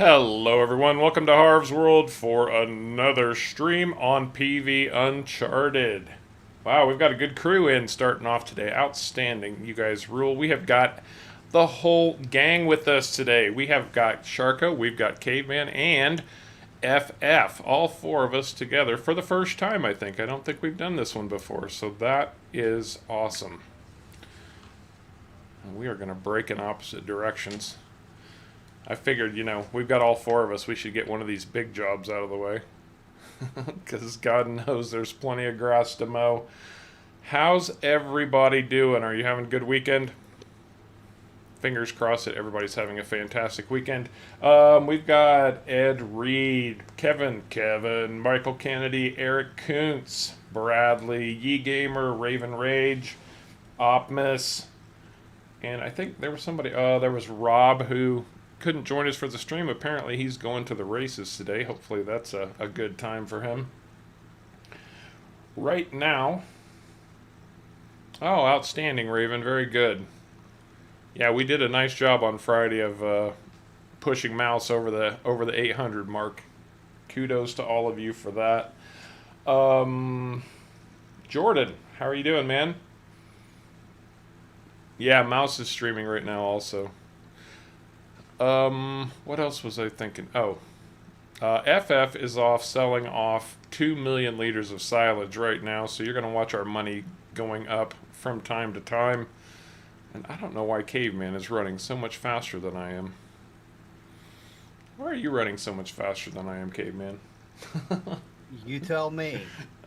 Hello, everyone. Welcome to Harv's World for another stream on PV Uncharted. Wow, we've got a good crew in starting off today. Outstanding. You guys rule. We have got the whole gang with us today. We have got Sharko, we've got Caveman, and FF. All four of us together for the first time, I think. I don't think we've done this one before, so that is awesome. And we are going to break in opposite directions. I figured, we've got all four of us. We should get one of these big jobs out of the way. Because God knows there's plenty of grass to mow. How's everybody doing? Are you having a good weekend? Fingers crossed that everybody's having a fantastic weekend. We've got Ed Reed, Kevin, Michael Kennedy, Eric Kuntz, Bradley, Ye Gamer, Raven Rage, Optimus, and I think there was somebody, there was Rob who couldn't join us for the stream. Apparently he's going to the races today. Hopefully that's a good time for him. Right now, oh, outstanding, Raven, very good. Yeah, we did a nice job on Friday of pushing Mouse over the 800 mark. Kudos to all of you for that. Jordan, how are you doing, man? Yeah, Mouse is streaming right now also. What else was I thinking? Oh, FF is off selling off 2 million liters of silage right now, so you're going to watch our money going up from time to time. And I don't know why Caveman is running so much faster than I am. Why are you running so much faster than I am, Caveman? You tell me.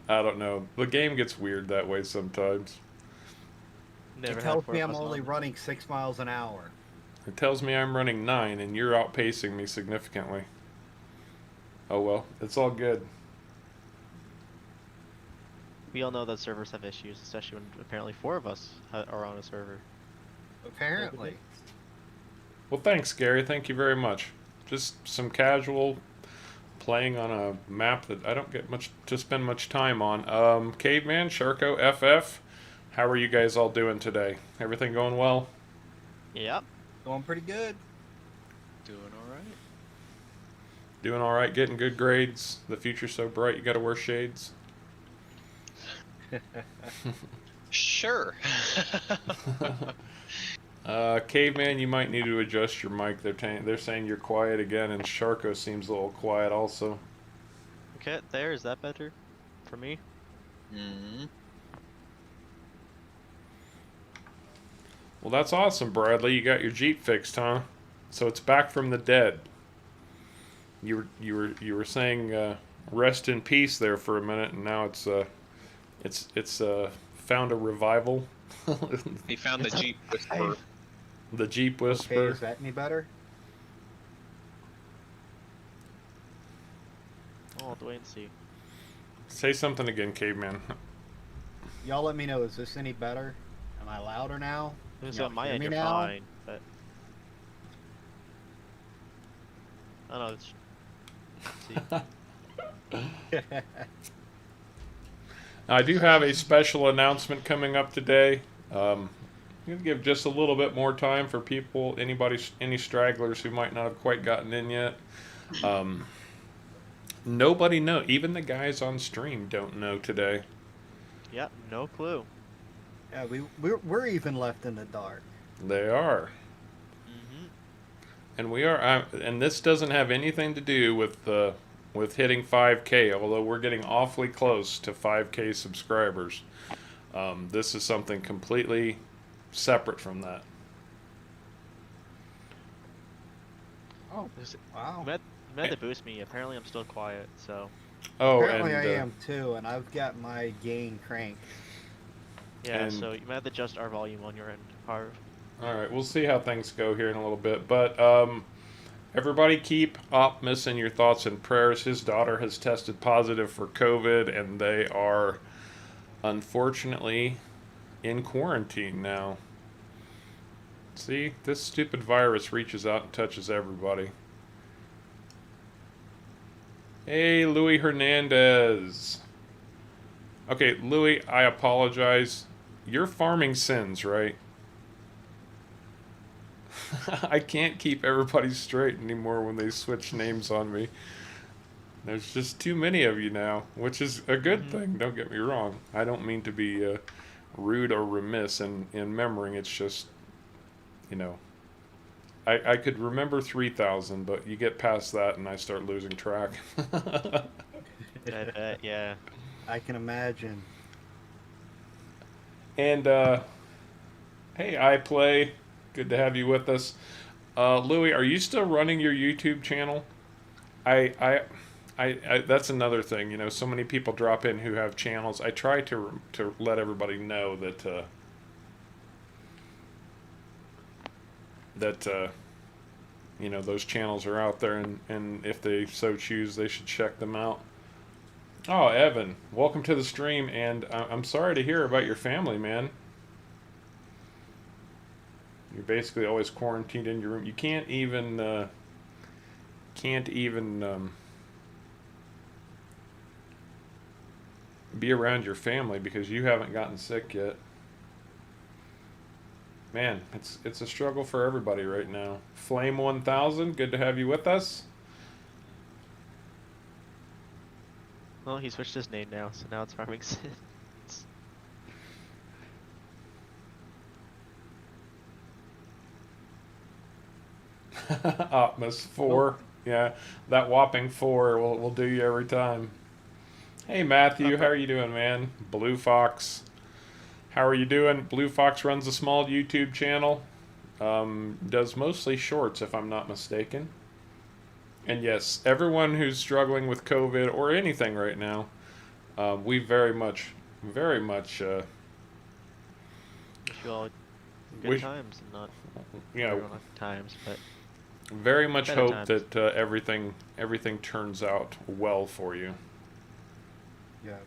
I don't know. The game gets weird that way sometimes. It tells me I'm only running 6 miles an hour. It tells me I'm running 9 and you're outpacing me significantly. Oh well, it's all good. We all know that servers have issues, especially when apparently 4 of us are on a server. Apparently. Well, thanks, Gary. Thank you very much. Just some casual playing on a map that I don't get much to spend much time on. Caveman, Sharko, FF, how are you guys all doing today? Everything going well? Yep. Going pretty good. Doing alright. Doing alright, getting good grades. The future's so bright you gotta wear shades. Sure. Caveman, you might need to adjust your mic. They're saying you're quiet again, and Sharko seems a little quiet also. Okay, is that better for me? Mm-hmm. Well, that's awesome, Bradley. You got your Jeep fixed, huh? So it's back from the dead. You were saying rest in peace there for a minute, and now it's found a revival. He found the Jeep Whisperer. The Jeep Whisperer. Okay, is that any better? Oh, I'll wait and see. Say something again, Caveman. Y'all let me know, is this any better? Am I louder now? Because Y'all on my hear end me you're now? fine, but I don't know. See. I do have a special announcement coming up today. I'm going to give just a little bit more time for people, any stragglers who might not have quite gotten in yet. Nobody know. Even the guys on stream don't know today. Yep, no clue. Yeah, we're even left in the dark. They are. Mm-hmm. And we are, and this doesn't have anything to do with hitting 5K, although we're getting awfully close to 5K subscribers. This is something completely separate from that. Oh, wow. You had to boost me. Apparently I'm still quiet, so. Oh, Apparently and I am too, and I've got my gain cranked. Yeah, And- so you might have to adjust our volume on your end, Harv. all right, we'll see how things go here in a little bit, but everybody keep Optimus in your thoughts and prayers. His daughter has tested positive for COVID, and they are unfortunately in quarantine now. See, this stupid virus reaches out and touches everybody. Hey, Louis Hernandez. Okay, Louis, I apologize. You're farming sins, right? I can't keep everybody straight anymore when they switch names on me. There's just too many of you now, which is a good thing. Don't get me wrong. I don't mean to be rude or remiss in remembering. It's just, you know, I could remember 3,000, but you get past that and I start losing track. I bet, yeah. I can imagine. And hey, I play. Good to have you with us. Louis, are you still running your YouTube channel? I that's another thing. You know, so many people drop in who have channels. I try to let everybody know that you know, those channels are out there, and if they so choose, they should check them out. Oh, Evan, welcome to the stream, and I'm sorry to hear about your family, man. You're basically always quarantined in your room. You can't even be around your family because you haven't gotten sick yet. Man, it's a struggle for everybody right now. Flame 1000, good to have you with us. Well, he switched his name now, so now it's Farming Sins. Optimus 4. Yeah, that whopping 4 will do you every time. Hey Matthew, how are you doing, man? Blue Fox, how are you doing? Blue Fox runs a small YouTube channel. Does mostly shorts, if I'm not mistaken. And yes, everyone who's struggling with COVID or anything right now, we very much, Wish you all good Wish- times and not you know, everyone times, but very much better hope times. that everything turns out well for you. Yes.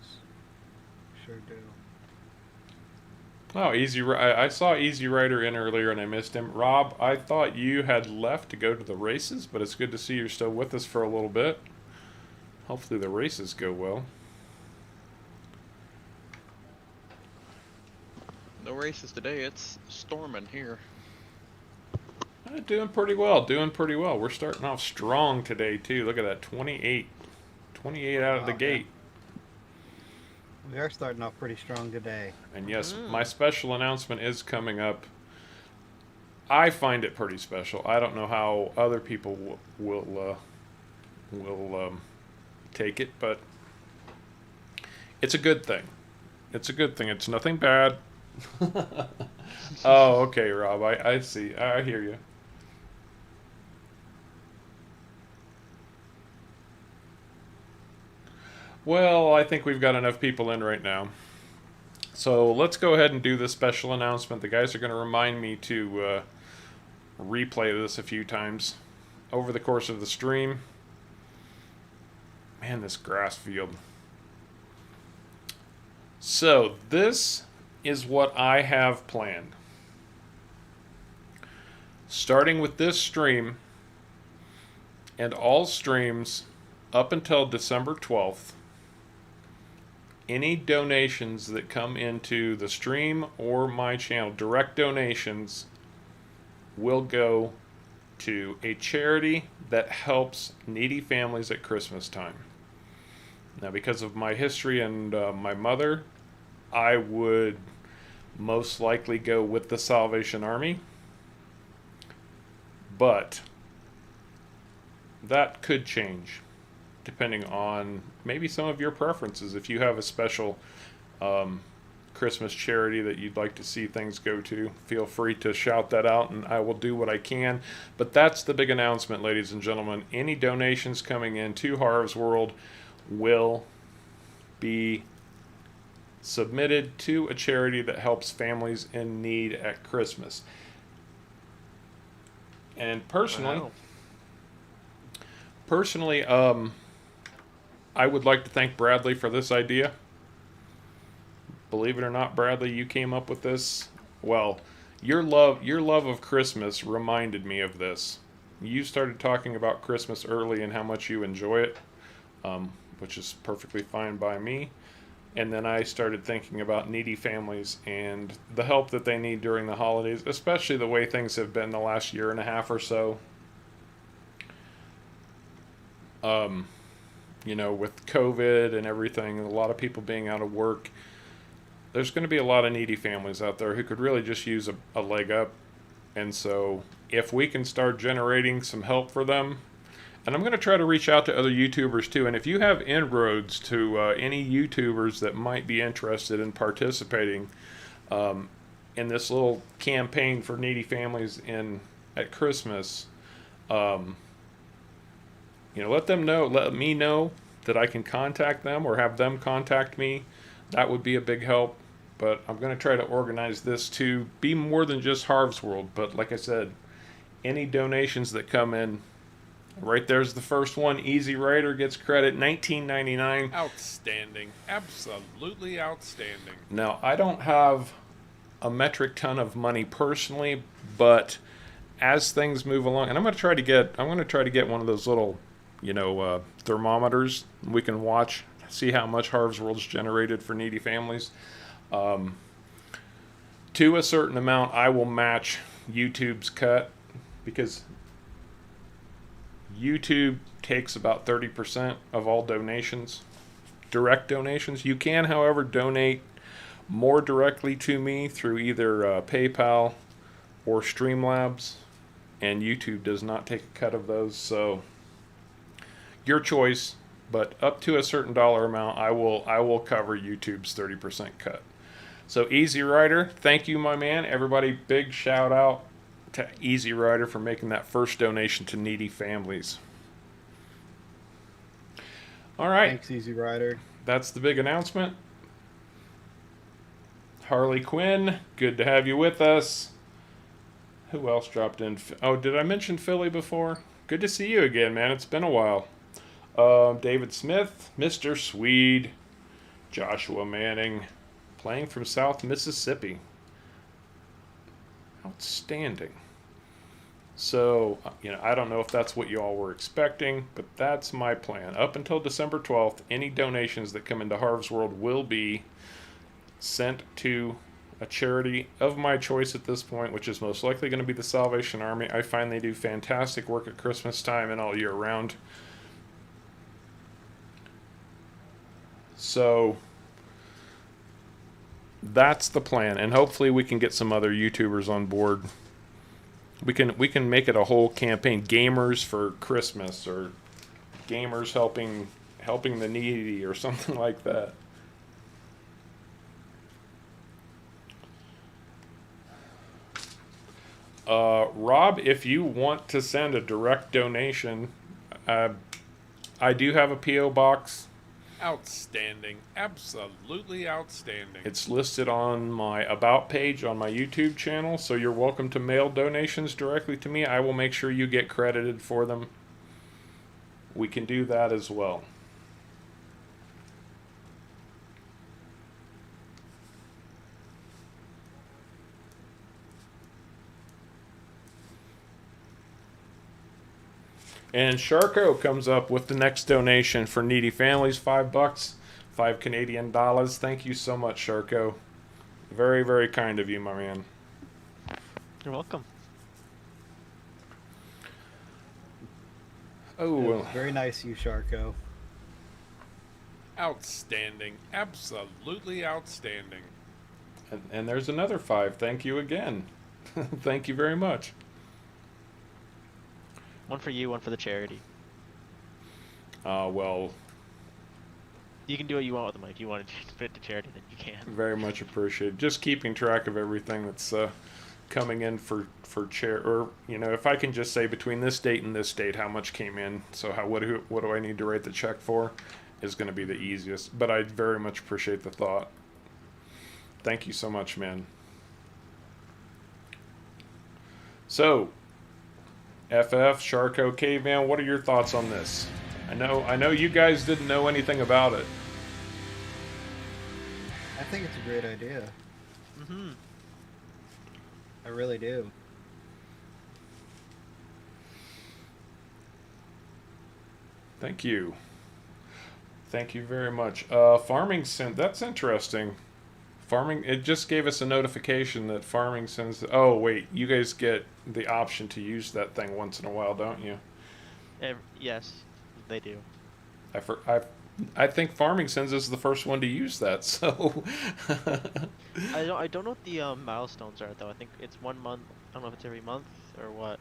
Sure do. Oh, I saw Easy Rider in earlier and I missed him. Rob, I thought you had left to go to the races, but it's good to see you're still with us for a little bit. Hopefully the races go well. No races today. It's storming here. Doing pretty well, doing pretty well. We're starting off strong today, too. Look at that, 28. 28 out of the Wow, gate. We are starting off pretty strong today. And yes, my special announcement is coming up. I find it pretty special. I don't know how other people will take it, but it's a good thing. It's a good thing. It's nothing bad. Oh, okay, Rob. I see. I hear you. Well, I think we've got enough people in right now. So let's go ahead and do this special announcement. The guys are going to remind me to replay this a few times over the course of the stream. Man, this grass field. So this is what I have planned. Starting with this stream and all streams up until December 12th, any donations that come into the stream or my channel, direct donations, will go to a charity that helps needy families at Christmas time. Now, because of my history and my mother, I would most likely go with the Salvation Army, but that could change depending on maybe some of your preferences. If you have a special Christmas charity that you'd like to see things go to, feel free to shout that out and I will do what I can. But that's the big announcement, ladies and gentlemen. Any donations coming in to Harv's World will be submitted to a charity that helps families in need at Christmas. And personally, I would like to thank Bradley for this idea. Believe it or not, Bradley, you came up with this. Well, your love of Christmas reminded me of this. You started talking about Christmas early and how much you enjoy it, which is perfectly fine by me. And then I started thinking about needy families and the help that they need during the holidays, especially the way things have been the last year and a half or so. Um, with COVID and everything, a lot of people being out of work, there's going to be a lot of needy families out there who could really just use a leg up. And so, if we can start generating some help for them, and I'm going to try to reach out to other YouTubers too. And if you have inroads to any YouTubers that might be interested in participating in this little campaign for needy families at Christmas, let them know, let me know that I can contact them or have them contact me. That would be a big help. But I'm going to try to organize this to be more than just Harv's World. But like I said, any donations that come in, right there's the first one. Easy Rider gets credit, $19.99. Outstanding. Absolutely outstanding. Now, I don't have a metric ton of money personally, but as things move along, and I'm going to try to get one of those little, thermometers. We can watch, see how much Harv's World's generated for needy families. To a certain amount, I will match YouTube's cut because YouTube takes about 30% of all donations, direct donations. You can, however, donate more directly to me through either PayPal or Streamlabs, and YouTube does not take a cut of those. So your choice, but up to a certain dollar amount, I will cover YouTube's 30% cut. So Easy Rider, thank you, my man. Everybody, big shout out to Easy Rider for making that first donation to needy families. All right. Thanks, Easy Rider. That's the big announcement. Harley Quinn, good to have you with us. Who else dropped in? Oh, did I mention Philly before? Good to see you again, man. It's been a while. David Smith, Mr. Swede, Joshua Manning, playing from South Mississippi. Outstanding. So, I don't know if that's what you all were expecting, but that's my plan. Up until December 12th, any donations that come into Harv's World will be sent to a charity of my choice at this point, which is most likely going to be the Salvation Army. I find they do fantastic work at Christmas time and all year round. So that's the plan, and hopefully we can get some other YouTubers on board. We can make it a whole campaign, gamers for Christmas, or gamers helping the needy, or something like that. Rob, if you want to send a direct donation, I do have a P.O. box. Outstanding. Absolutely outstanding. It's listed on my About page on my YouTube channel, so you're welcome to mail donations directly to me. I will make sure you get credited for them. We can do that as well. And Sharko comes up with the next donation for needy families, $5, $5 Canadian. Thank you so much, Sharko. Very, very kind of you, my man. You're welcome. Oh, well. Very nice, you Sharko. Outstanding. Absolutely outstanding. And there's another 5. Thank you again. Thank you very much. One for you, one for the charity. Well, You can do what you want with the money. If you want to put it to charity, then you can. very much appreciated. Just keeping track of everything that's coming in for or if I can just say between this date and this date how much came in. So what do I need to write the check for is going to be the easiest. But I very much appreciate the thought. Thank you so much, man. So, FF, Sharko, Caveman, what are your thoughts on this? I know you guys didn't know anything about it. I think it's a great idea. Mm-hmm. I really do. Thank you. Thank you very much. Farming sent. That's interesting. Farming. It just gave us a notification that farming sends. Oh wait, you guys get the option to use that thing once in a while, don't you? Yes, they do. I for, I think farming sends is the first one to use that. So I don't know what the milestones are though. I think it's 1 month. I don't know if it's every month or what.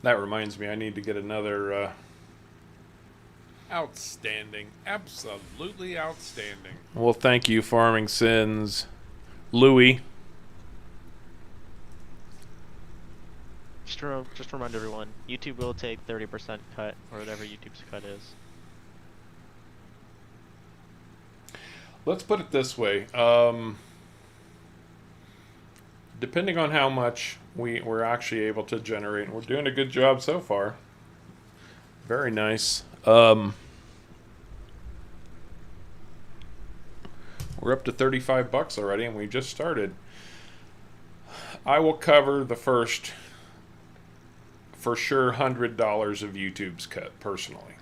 that reminds me, I need to get another. Outstanding. Absolutely outstanding. Well, thank you, farming sins, Louis. Just to remind everyone, YouTube will take 30% cut or whatever YouTube's cut is. Let's put it this way. Depending on how much we're actually able to generate, and we're doing a good job so far. Very nice. We're up to $35 already, and we just started. I will cover the first, for sure, $100 of YouTube's cut personally.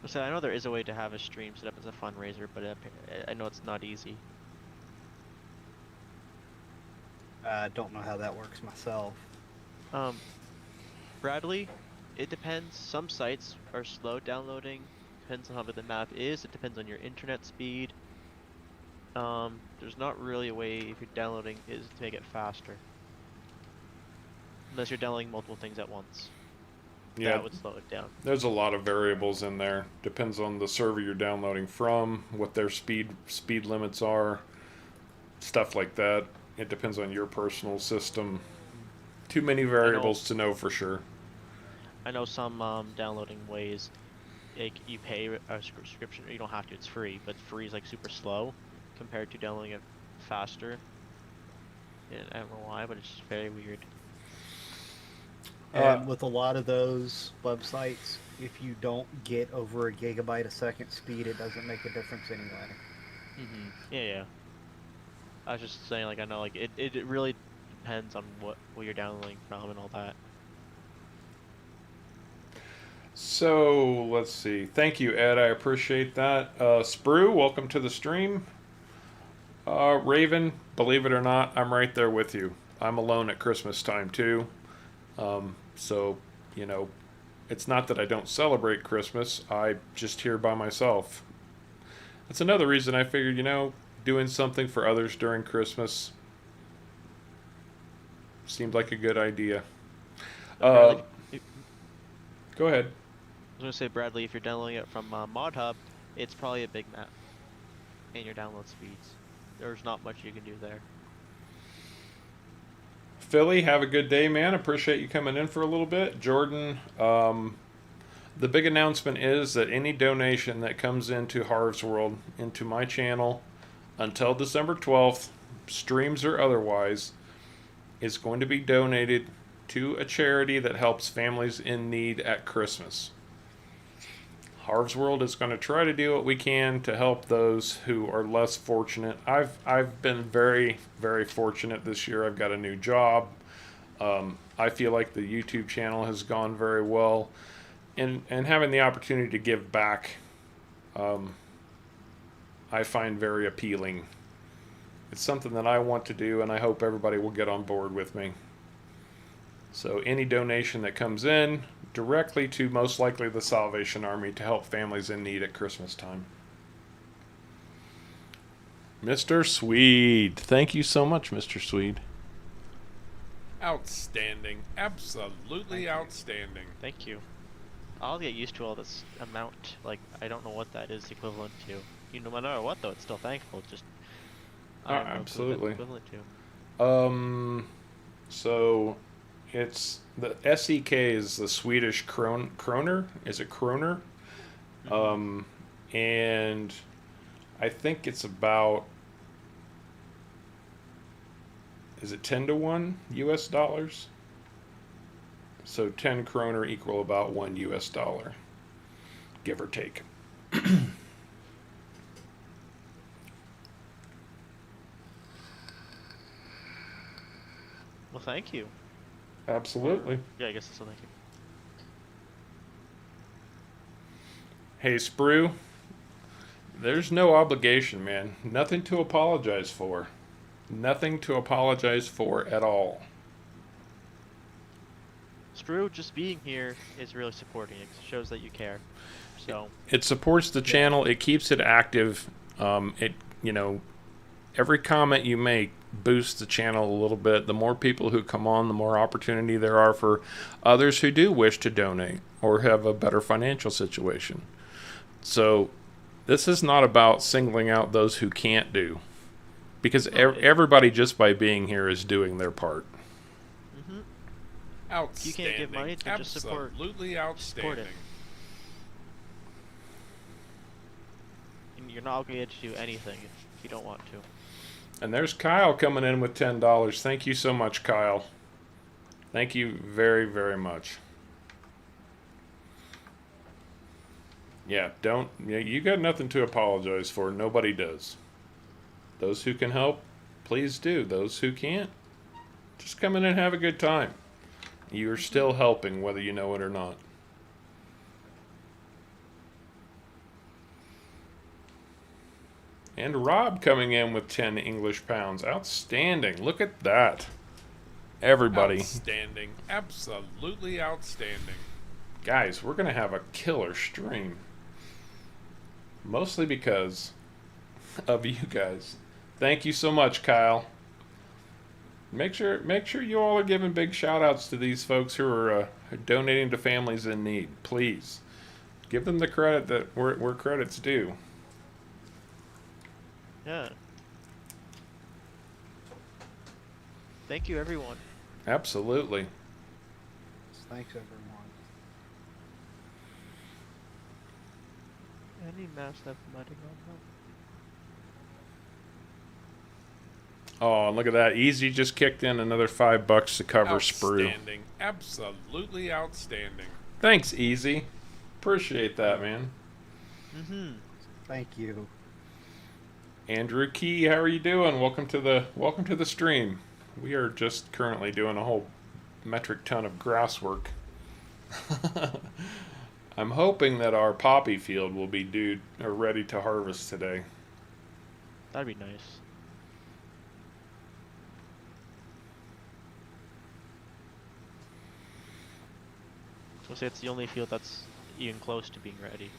So I know there is a way to have a stream set up as a fundraiser, but I know it's not easy. I don't know how that works myself. Bradley, it depends. Some sites are slow downloading. Depends on how big the map is. It depends on your internet speed. There's not really a way if you're downloading is to make it faster. Unless you're downloading multiple things at once. Yeah, That would slow it down. there's a lot of variables in there. Depends on the server you're downloading from, what their speed limits are, stuff like that. It depends on your personal system. Too many variables to know for sure. I know some downloading ways, like you pay a subscription. You don't have to. It's free, but free is like super slow compared to downloading it faster. And I don't know why, but it's just very weird. And with a lot of those websites, if you don't get over a gigabyte a second speed, it doesn't make a difference anyway. Yeah. I was just saying, like, I know, like, it really depends on what you're downloading from and all that. So let's see. Thank you, Ed. I appreciate that. Sprue, welcome to the stream. Raven, believe it or not, I'm right there with you. I'm alone at Christmas time too. So, you know, it's not that I don't celebrate Christmas. I just here by myself. That's another reason I figured, you know, doing something for others during Christmas seemed like a good idea. Bradley, Go ahead. I was gonna say, Bradley, if you're downloading it from Mod Hub, it's probably a big map. And your download speeds. There's not much you can do there. Philly, have a good day, man. Appreciate you coming in for a little bit. Jordan, the big announcement is that any donation that comes into Harv's World, into my channel, until December 12th, streams or otherwise, is going to be donated to a charity that helps families in need at Christmas. Harv's World is going to try to do what we can to help those who are less fortunate. I've been very, very fortunate this year. I've got a new job. I feel like the YouTube channel has gone very well. And having the opportunity to give back, I find very appealing. It's something that I want to do, and I hope everybody will get on board with me. So any donation that comes in, directly to most likely the Salvation Army to help families in need at Christmas time. Mr. Swede. Thank you so much, Mr. Swede. Outstanding. Absolutely outstanding. Thank you. I'll get used to all this amount. Like, I don't know what that is equivalent to. You know, no matter what, though, it's still thankful. Just I don't know absolutely. what that's equivalent to. So it's the SEK is the Swedish kroner. Is it kroner? And I think it's about, is it 10 to 1 US dollars? So 10 kroner equal about 1 US dollar, give or take. Well, thank you. Absolutely. Yeah, I guess that's a thank you. Hey, Sprue, there's no obligation, man. Nothing to apologize for. Nothing to apologize for at all. Sprue, just being here is really supporting it. It shows that you care. So, It supports the channel. It keeps it active. It, you know, every comment you make boosts the channel a little bit. The more people who come on, the more opportunity there are for others who do wish to donate or have a better financial situation. So this is not about singling out those who can't do, because everybody just by being here is doing their part. if you can't give money, then just support. Absolutely Support outstanding. it. And you're not obligated to do anything if you don't want to. And there's Kyle coming in with $10. Thank you so much, Kyle. Thank you very, very much. Yeah, you got nothing to apologize for. Nobody does. Those who can help, please do. Those who can't, just come in and have a good time. You're still helping, whether you know it or not. And Rob coming in with 10 English pounds. Outstanding. Look at that. Everybody. Outstanding. Absolutely outstanding. Guys, we're going to have a killer stream. Mostly because of you guys. Thank you so much, Kyle. Make sure you all are giving big shout outs to these folks who are donating to families in need. Please. Give them the credit that where credit's due. Yeah. Thank you, everyone. Absolutely. Thanks, everyone. Any mass have mudding on Oh, look at that. Easy just kicked in another $5 to cover Sprue. Outstanding. Absolutely outstanding. Thanks, Easy. Appreciate that, man. Thank you. Andrew Key, how are you doing? Welcome to the stream. We are just currently doing a whole metric ton of grass work. I'm hoping that our poppy field will be ready to harvest today. That'd be nice. So say it's the only field that's even close to being ready.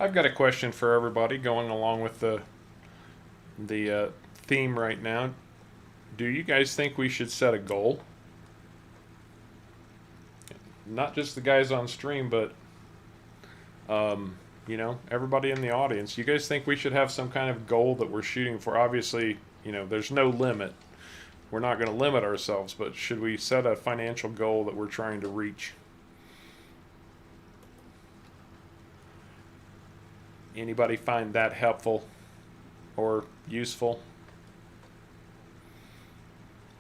I've got a question for everybody going along with the theme right now. Do you guys think we should set a goal? Not just the guys on stream, but everybody in the audience. You guys think we should have some kind of goal that we're shooting for? Obviously, there's no limit. We're not going to limit ourselves, but should we set a financial goal that we're trying to reach? Anybody find that helpful or useful?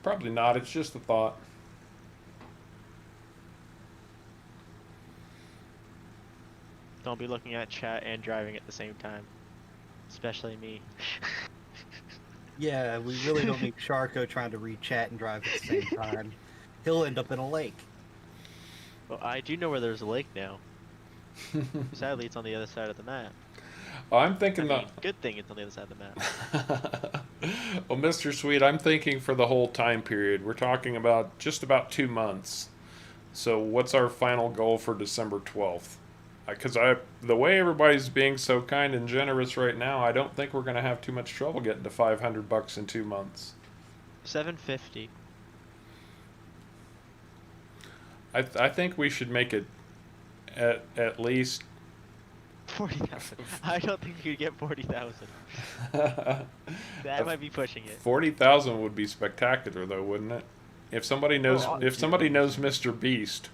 Probably not. It's just a thought. Don't be looking at chat and driving at the same time. Especially me. Yeah, we really don't need Sharko trying to read chat and drive at the same time. He'll end up in a lake. Well, I do know where there's a lake now. Sadly, it's on the other side of the map. Oh, I'm thinking good thing it's on the other side of the map. Well, Mr. Sweet, I'm thinking for the whole time period. We're talking about just about 2 months. So what's our final goal for December 12th? Because the way everybody's being so kind and generous right now, I don't think we're going to have too much trouble getting to $500 in 2 months. $750. I think we should make it at least 40,000. I don't think you could get 40,000. That might be pushing it. 40,000 would be spectacular, though, wouldn't it? If somebody knows, Mr. Beast,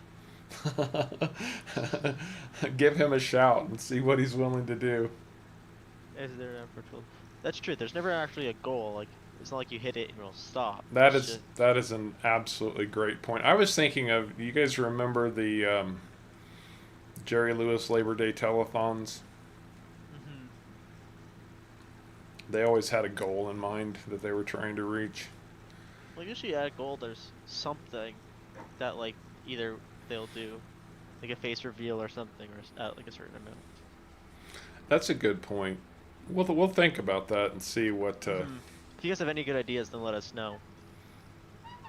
give him a shout and see what he's willing to do. Is there an virtual? That's true. There's never actually a goal. Like it's not like you hit it and it'll stop. That is an absolutely great point. I was thinking of, you guys remember the Jerry Lewis Labor Day telethons? They always had a goal in mind that they were trying to reach. Well, usually at goal, there's something that like either they'll do, like a face reveal or something, or at like a certain amount. That's a good point. We'll think about that and see what. If you guys have any good ideas, then let us know.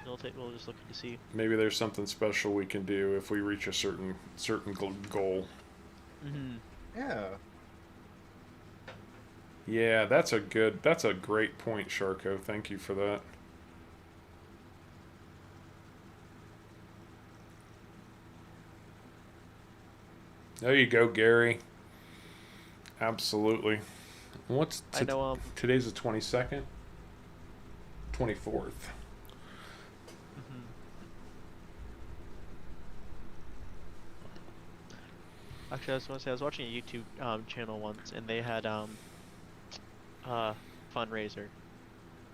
We'll just look to see. Maybe there's something special we can do if we reach a certain goal. Yeah. Yeah, that's a great point, Sharko. Thank you for that. There you go, Gary. Absolutely. What's I know. Today's the 22nd, 24th. Actually, I was going to say I was watching a YouTube channel once, and they had fundraiser,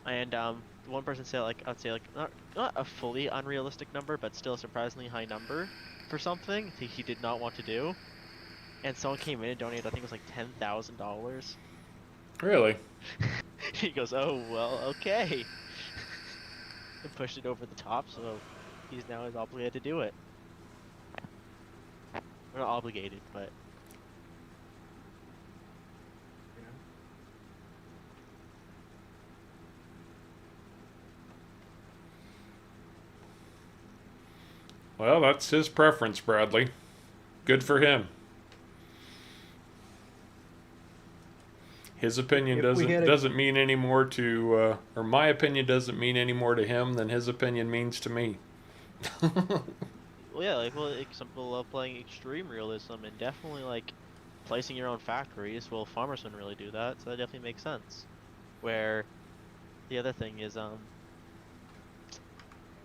and one person said like I'd say like not a fully unrealistic number, but still a surprisingly high number for something he did not want to do, and someone came in and donated. I think it was like $10,000. Really? He goes, "Oh well, okay," and pushed it over the top, so he's now is obligated to do it. We're not obligated, but. Well, that's his preference, Bradley. Good for him. His opinion doesn't mean any more to, or my opinion doesn't mean any more to him than his opinion means to me. Well, yeah, like some people love playing extreme realism and definitely like placing your own factories. Well, farmers wouldn't really do that, so that definitely makes sense. Where the other thing is,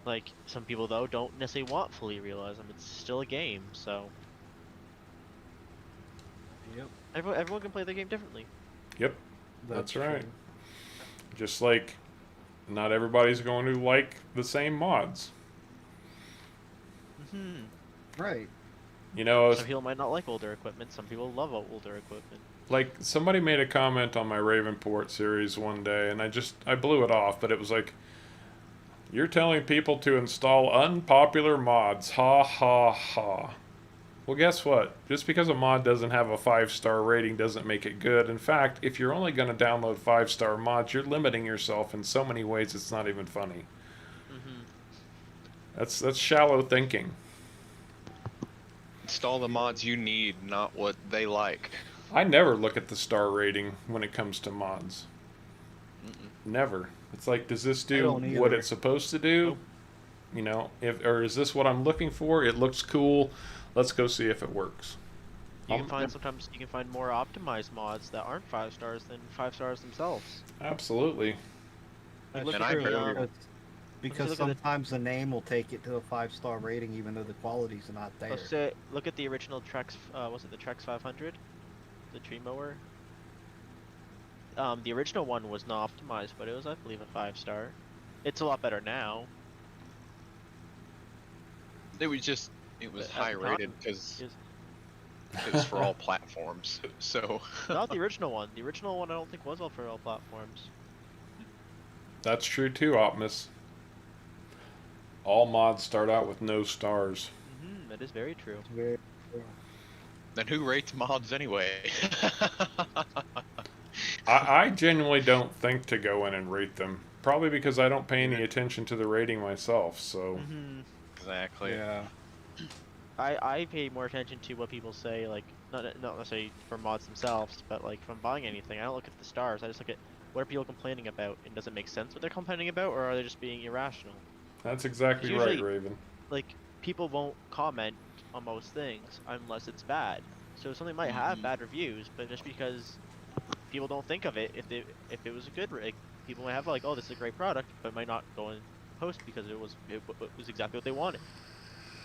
like some people though don't necessarily want fully realism. It's still a game, so. Yep. Everyone can play the game differently. Yep, that's right. True. Just like not everybody's going to like the same mods. Right. You know, Some people might not like older equipment. Some people love older equipment. like somebody made a comment on my Ravenport series one day, and I blew it off, but it was like, you're telling people to install unpopular mods. Ha ha ha. Well, guess what? Just because a mod doesn't have a 5-star rating doesn't make it good. In fact, if you're only going to download 5-star mods, you're limiting yourself in so many ways it's not even funny. That's shallow thinking. Install the mods you need, not what they like. I never look at the star rating when it comes to mods. Never. It's like, does this do what it's supposed to do? Nope. You know, or is this what I'm looking for? It looks cool. Let's go see if it works. Sometimes you can find more optimized mods that aren't 5 stars than 5 stars themselves. Absolutely. That's look And at I the, heard- because look at the- sometimes the name will take it to a 5-star rating even though the quality's not there. Let's say, look at the original Trex. Was it the Trex 500? The tree mower. The original one was not optimized, but it was, I believe, a 5-star. It's a lot better now. It was But at high the rated time, because it was- it was for all platforms. So Not the original one. The original one I don't think was all for all platforms. That's true too, Optimus. All mods start out with no stars. That is very true. Very- then who rates mods anyway? I genuinely don't think to go in and rate them. Probably because I don't pay any attention to the rating myself, so... Exactly. Yeah. I pay more attention to what people say, like not necessarily for mods themselves, but like from buying anything. I don't look at the stars. I just look at what are people complaining about, and does it make sense what they're complaining about, or are they just being irrational? That's exactly Usually- right, Raven. Like people won't comment on most things unless it's bad. So something might have bad reviews, but just because people don't think of it, if it was a good rig, people might have like, oh, this is a great product, but might not go and post because it was exactly what they wanted.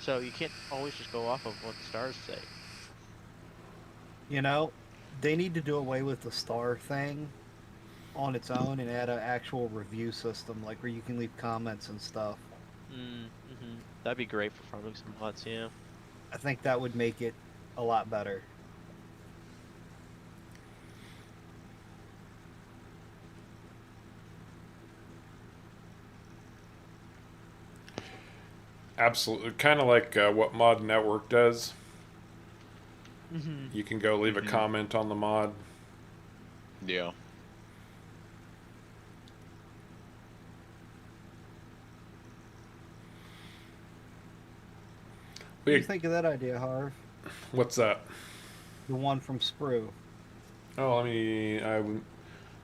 So you can't always just go off of what the stars say. You know, they need to do away with the star thing on its own and add an actual review system, like where you can leave comments and stuff. That'd be great for farming some mods, yeah. I think that would make it a lot better. Absolutely, kind of like what Mod Network does. Mm-hmm. You can go leave a Mhm. comment on the mod. Yeah. What do you think of that idea, Harv? What's that? The one from Sprue. Oh, I would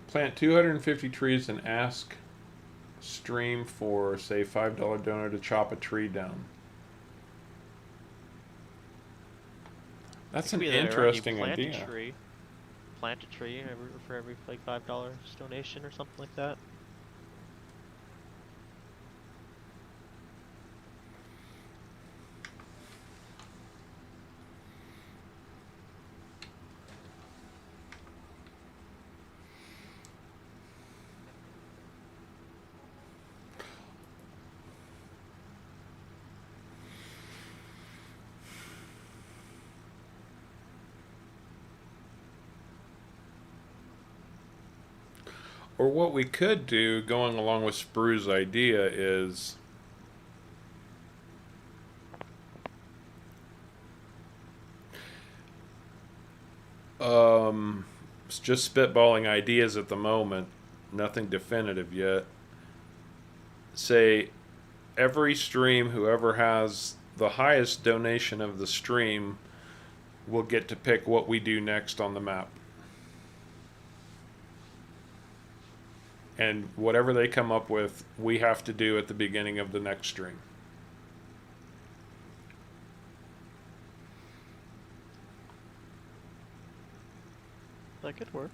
plant 250 trees and ask stream for, say, $5 donor to chop a tree down. That's an interesting idea. Plant a tree for every like $5 donation or something like that. Or what we could do, going along with Sprue's idea, is it's just spitballing ideas at the moment, nothing definitive yet. Say every stream, whoever has the highest donation of the stream will get to pick what we do next on the map. And whatever they come up with, we have to do at the beginning of the next stream. That could work.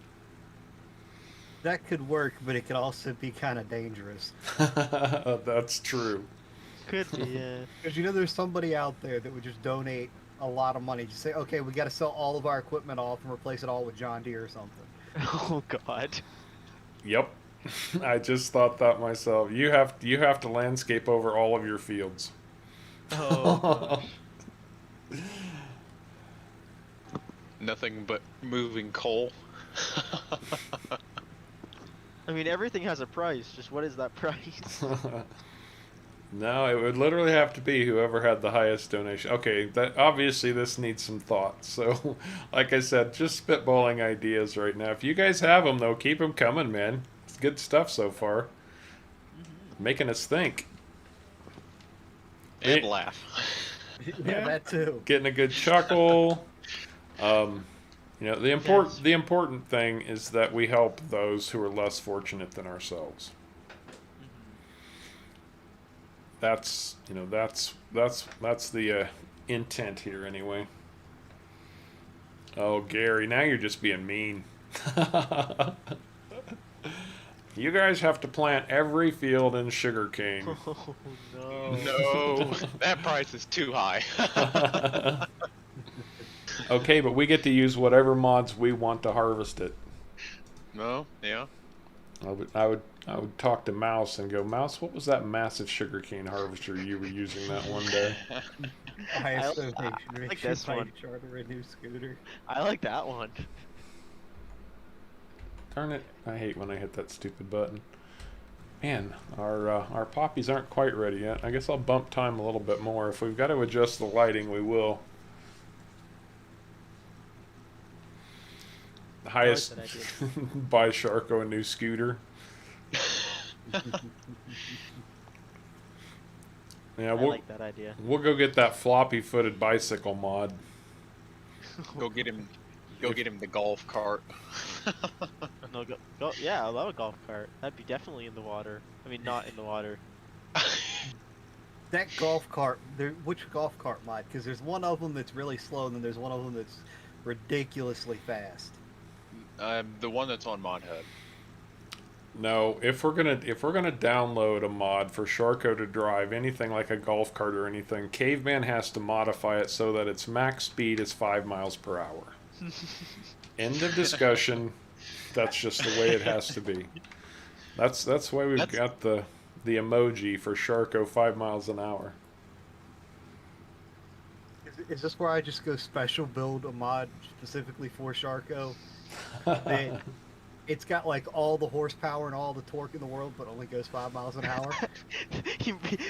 That could work, but it could also be kind of dangerous. That's true. Could be, yeah. Because there's somebody out there that would just donate a lot of money. Just say, okay, we got to sell all of our equipment off and replace it all with John Deere or something. Oh God. Yep. I just thought that myself. You have to landscape over all of your fields. Oh gosh. Nothing but moving coal. I mean, everything has a price. Just what is that price? No, it would literally have to be whoever had the highest donation. Okay, that obviously this needs some thought. So, like I said, just spitballing ideas right now. If you guys have them though, keep them coming, man. It's good stuff so far. Making us think. And Yeah. laugh. Yeah, that too. Getting a good chuckle. The important thing is that we help those who are less fortunate than ourselves. That's the intent here anyway. Oh, Gary, now you're just being mean. You guys have to plant every field in sugarcane. Oh no. No, that price is too high. Okay, but we get to use whatever mods we want to harvest it. No, yeah. I would talk to Mouse and go, Mouse, what was that massive sugarcane harvester you were using that one day? Highest I donation like rate this by one. charter a new scooter. I like that one. Darn it! I hate when I hit that stupid button. Man, our poppies aren't quite ready yet. I guess I'll bump time a little bit more. If we've got to adjust the lighting, we will. The highest. I like that Buy Sharko a new scooter. Yeah, I we'll like that idea. we'll go get that floppy-footed bicycle mod. Go get him the golf cart. No, go. Yeah, I love a golf cart. That'd be definitely in the water. I mean, not in the water. That golf cart, which golf cart mod? Because there's one of them that's really slow, and then there's one of them that's ridiculously fast. The one that's on Mod Hub. No, if we're gonna download a mod for Sharko to drive anything like a golf cart or anything, Caveman has to modify it so that its max speed is 5 miles per hour. End of discussion. That's just the way it has to be. That's why we've got the emoji for Sharko 5 miles an hour. Is this where I just go special build a mod specifically for Sharko? That It's got like all the horsepower and all the torque in the world, but only goes 5 miles an hour.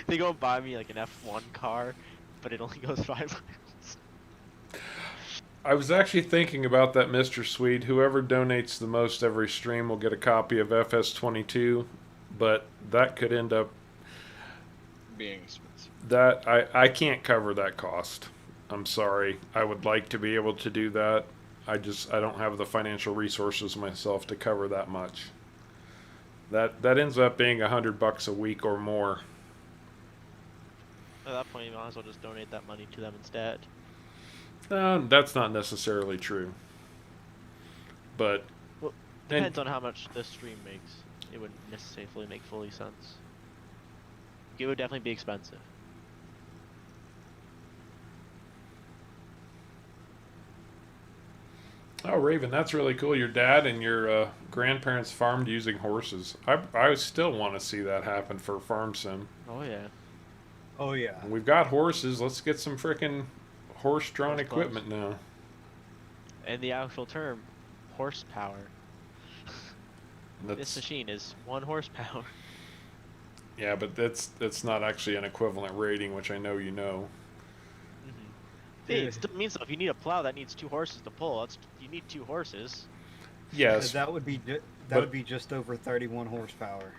They go and buy me like an F1 car, but it only goes 5 miles. I was actually thinking about that, Mr. Swede. Whoever donates the most every stream will get a copy of FS22, but that could end up Being expensive. that I can't cover that cost. I'm sorry. I would like to be able to do that. I don't have the financial resources myself to cover that much. That ends up being $100 a week or more. At that point, you might as well just donate that money to them instead. That's not necessarily true. But Well, depends on how much the stream makes. It wouldn't necessarily make fully sense. It would definitely be expensive. oh, Raven, that's really cool. Your dad and your grandparents farmed using horses. I still want to see that happen for Farm Sim. Oh yeah. Oh yeah. We've got horses. Let's get some frickin' horse-drawn Horse clothes. equipment now. And the actual term, horsepower. This That's, machine is 1 horsepower. yeah, but that's not actually an equivalent rating, which I know you know. Hey, it still means though, if you need a plow that needs 2 horses to pull, you need 2 horses. Yes, That would be but- would be just over 31 horsepower.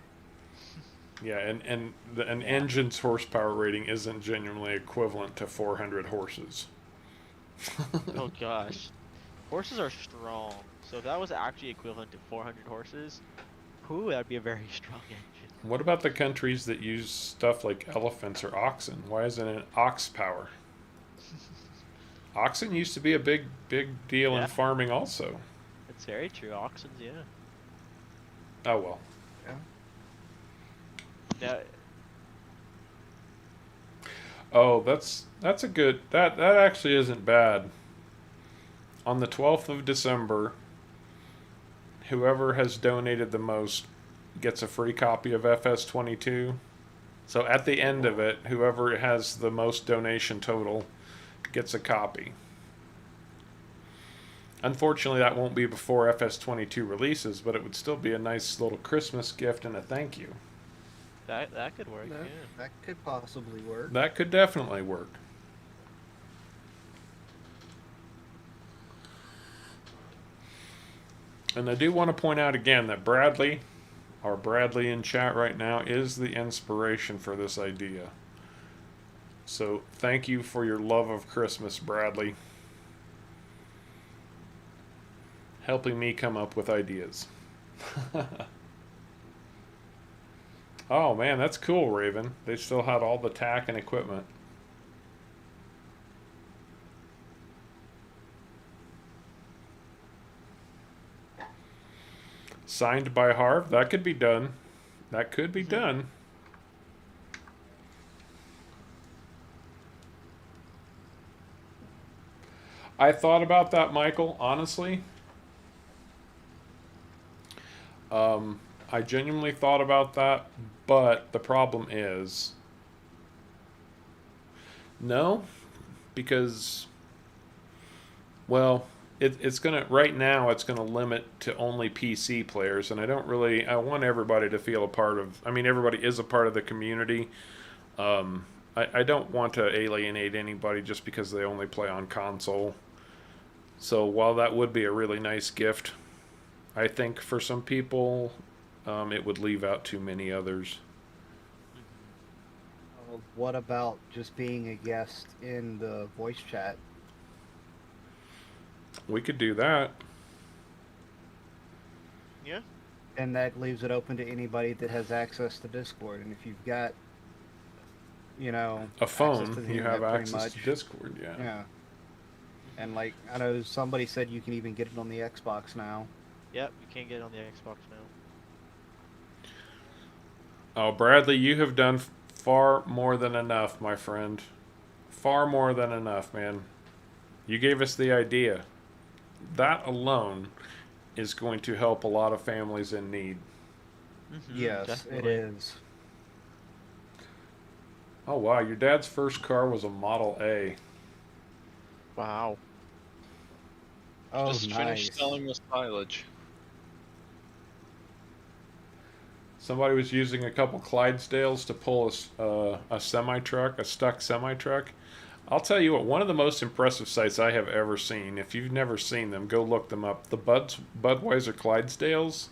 yeah, and an engine's horsepower rating isn't genuinely equivalent to 400 horses. Oh gosh. Horses are strong. So if that was actually equivalent to 400 horses, that'd be a very strong engine. What about the countries that use stuff like elephants or oxen? Why isn't it ox power? Oxen used to be a big deal Yeah. in farming also. It's very true. Oxens, yeah. Oh well. Now, Oh, that's a good that actually isn't bad. On the 12th of December, whoever has donated the most gets a free copy of FS22. So at the end of it, whoever has the most donation total gets a copy. Unfortunately, that won't be before FS22 releases, but it would still be a nice little Christmas gift and a thank you. that could work, That, yeah. that could possibly work. That could definitely work. And I do want to point out again that Bradley, our Bradley in chat right now, is the inspiration for this idea. So thank you for your love of Christmas, Bradley. Helping me come up with ideas. Oh man, that's cool, Raven. They still had all the tack and equipment. Signed by Harv. That could be done. That could be done. I thought about that, Michael, honestly. I genuinely thought about that, but the problem is no, because, well, it's gonna, right now it's gonna limit to only PC players, and I want everybody to feel a part of, I mean, everybody is a part of the community. I don't want to alienate anybody just because they only play on console. So while that would be a really nice gift, I think for some people, it would leave out too many others. What about just being a guest in the voice chat? We could do that. Yeah. And that leaves it open to anybody that has access to Discord. And if you've got, A access phone, to the you have internet pretty access to much. Discord, yeah. Yeah. And like, I know somebody said you can even get it on the Xbox now. Yep, you can't get it on the Xbox now. Oh, Bradley, you have done far more than enough, my friend. Far more than enough, man. You gave us the idea. That alone is going to help a lot of families in need. Yes, Definitely. it is. Oh, wow. Your dad's first car was a Model A. Wow. Oh, Just nice. finished selling the silage. Somebody was using a couple Clydesdales to pull a semi truck, a stuck semi truck. I'll tell you what, one of the most impressive sights I have ever seen. If you've never seen them, go look them up. The Budweiser Clydesdales,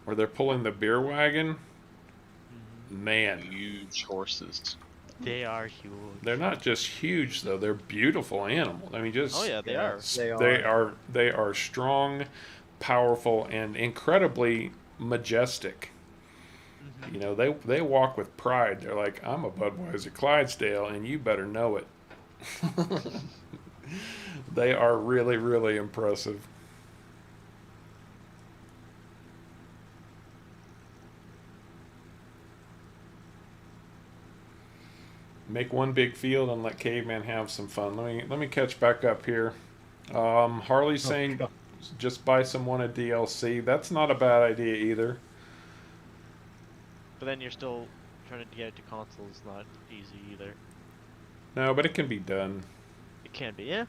where they're pulling the beer wagon. Man, Huge horses. They are huge. they're not just huge though; they're beautiful animals. I mean, just Oh yeah, they are. They they are strong, powerful, and incredibly majestic. You know, they walk with pride. They're like, I'm a Budweiser Clydesdale, and you better know it. They are really, really impressive. Make one big field and let Caveman have some fun. Let me catch back up here. Harley's saying God. just buy some wanted DLC. That's not a bad idea either. But then you're still trying to get it to consoles. Not easy either. No, but it can be done. It can be, yeah.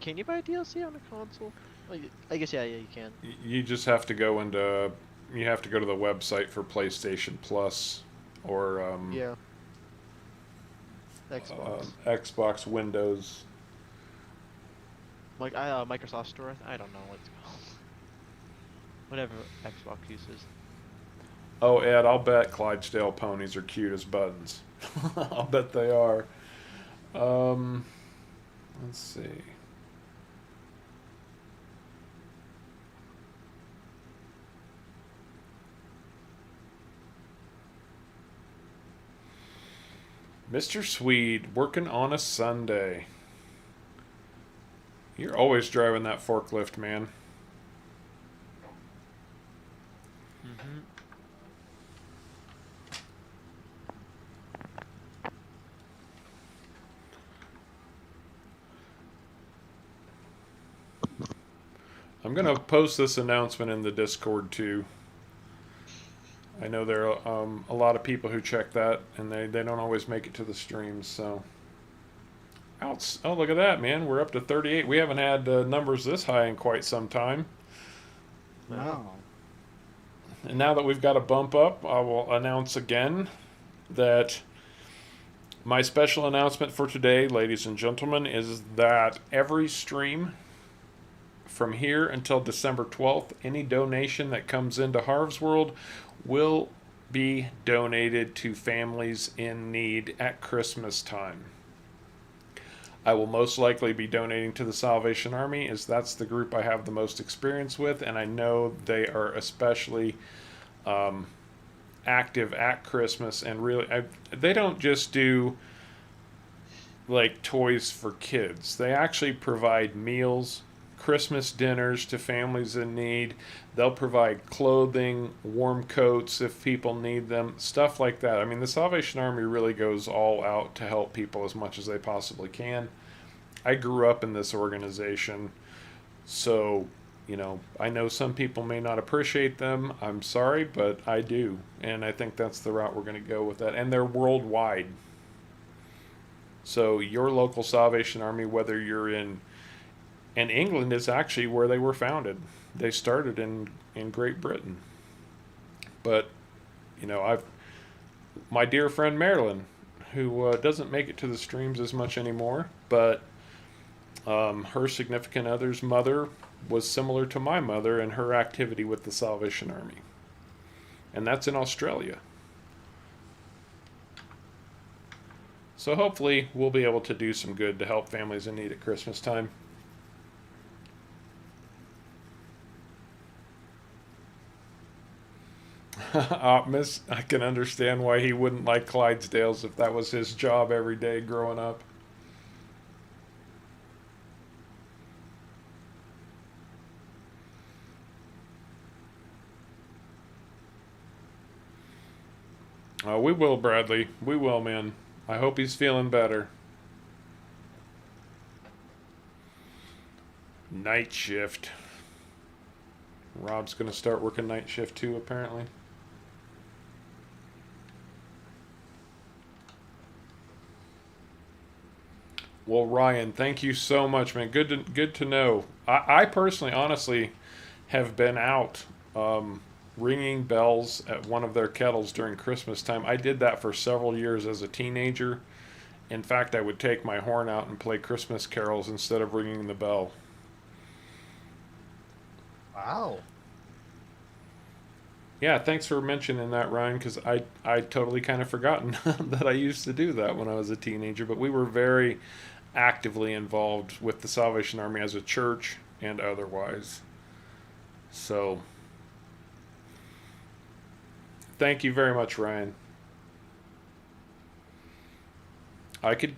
Can you buy DLC on a console? Well, I guess yeah, you can. You just have to go into you have to go to the website for PlayStation Plus or Yeah. Xbox. Xbox Windows. Like Microsoft Store. I don't know what it's called. Whatever Xbox uses. Oh, Ed, I'll bet Clydesdale ponies are cute as buttons. I'll bet they are. Let's see. Mr. Swede, working on a Sunday. You're always driving that forklift, man. Mm-hmm. I'm going to post this announcement in the Discord too. I know there are a lot of people who check that, and they don't always make it to the streams, so. Oh, look at that, man. We're up to 38. We haven't had numbers this high in quite some time. No. And now that we've got a bump up, I will announce again that my special announcement for today, ladies and gentlemen, is that every stream from here until December 12th, any donation that comes into Harv's World will be donated to families in need at Christmas time. I will most likely be donating to the Salvation Army, as that's the group I have the most experience with, and I know they are especially active at Christmas. And really, they don't just do like toys for kids. They actually provide meals, Christmas dinners to families in need. They'll provide clothing, warm coats if people need them, stuff like that. I mean, the Salvation Army really goes all out to help people as much as they possibly can. I grew up in this organization, so, you know, I know some people may not appreciate them. I'm sorry, but I do. And I think that's the route we're going to go with that. And they're worldwide. So your local Salvation Army, whether you're in, and England is actually where they were founded. They started in Great Britain. But, you know, my dear friend Marilyn, who doesn't make it to the streams as much anymore, but her significant other's mother was similar to my mother in her activity with the Salvation Army. And that's in Australia. So hopefully we'll be able to do some good to help families in need at Christmas time. Optimus, I can understand why he wouldn't like Clydesdales if that was his job every day growing up. We will, Bradley. We will, man. I hope he's feeling better. Night shift. Rob's going to start working night shift too, apparently. Well, Ryan, thank you so much, man. Good to know. I personally, honestly, have been out ringing bells at one of their kettles during Christmas time. I did that for several years as a teenager. In fact, I would take my horn out and play Christmas carols instead of ringing the bell. Wow. Yeah, thanks for mentioning that, Ryan, because I totally kind of forgotten that I used to do that when I was a teenager. But we were very actively involved with the Salvation Army as a church and otherwise. So, thank you very much, Ryan. I can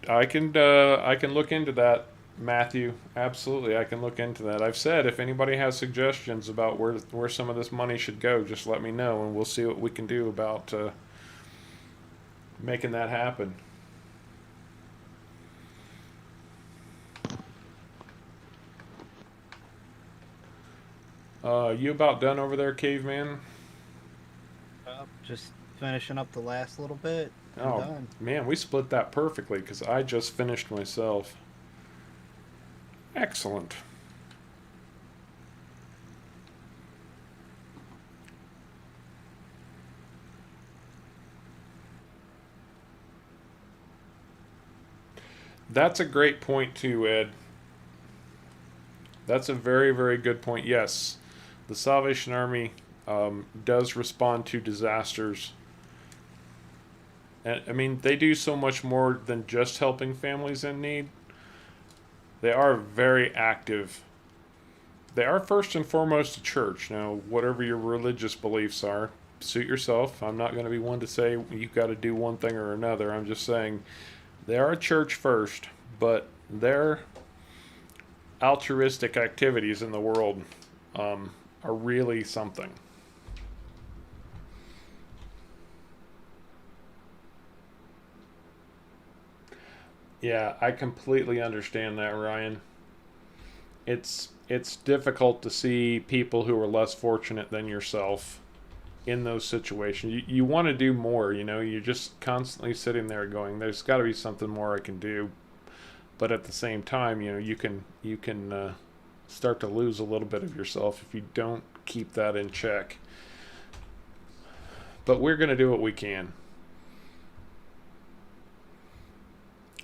look into that, Matthew. Absolutely, I can look into that. I've said if anybody has suggestions about where some of this money should go, just let me know, and we'll see what we can do about making that happen. You about done over there, caveman? Just finishing up the last little bit. I'm Oh done. man, we split that perfectly because I just finished myself. Excellent. That's a great point too, Ed. That's a very, very good point. Yes, the Salvation Army does respond to disasters. And I mean, they do so much more than just helping families in need. They are very active. They are first and foremost a church. Now, whatever your religious beliefs are, suit yourself. I'm not going to be one to say you've got to do one thing or another. I'm just saying they are a church first, but their altruistic activities in the world are really something. Yeah, I completely understand that, Ryan. It's difficult to see people who are less fortunate than yourself in those situations. You want to do more, you know, you're just constantly sitting there going, there's got to be something more I can do. But at the same time, you know, you can start to lose a little bit of yourself if you don't keep that in check. But we're going to do what we can.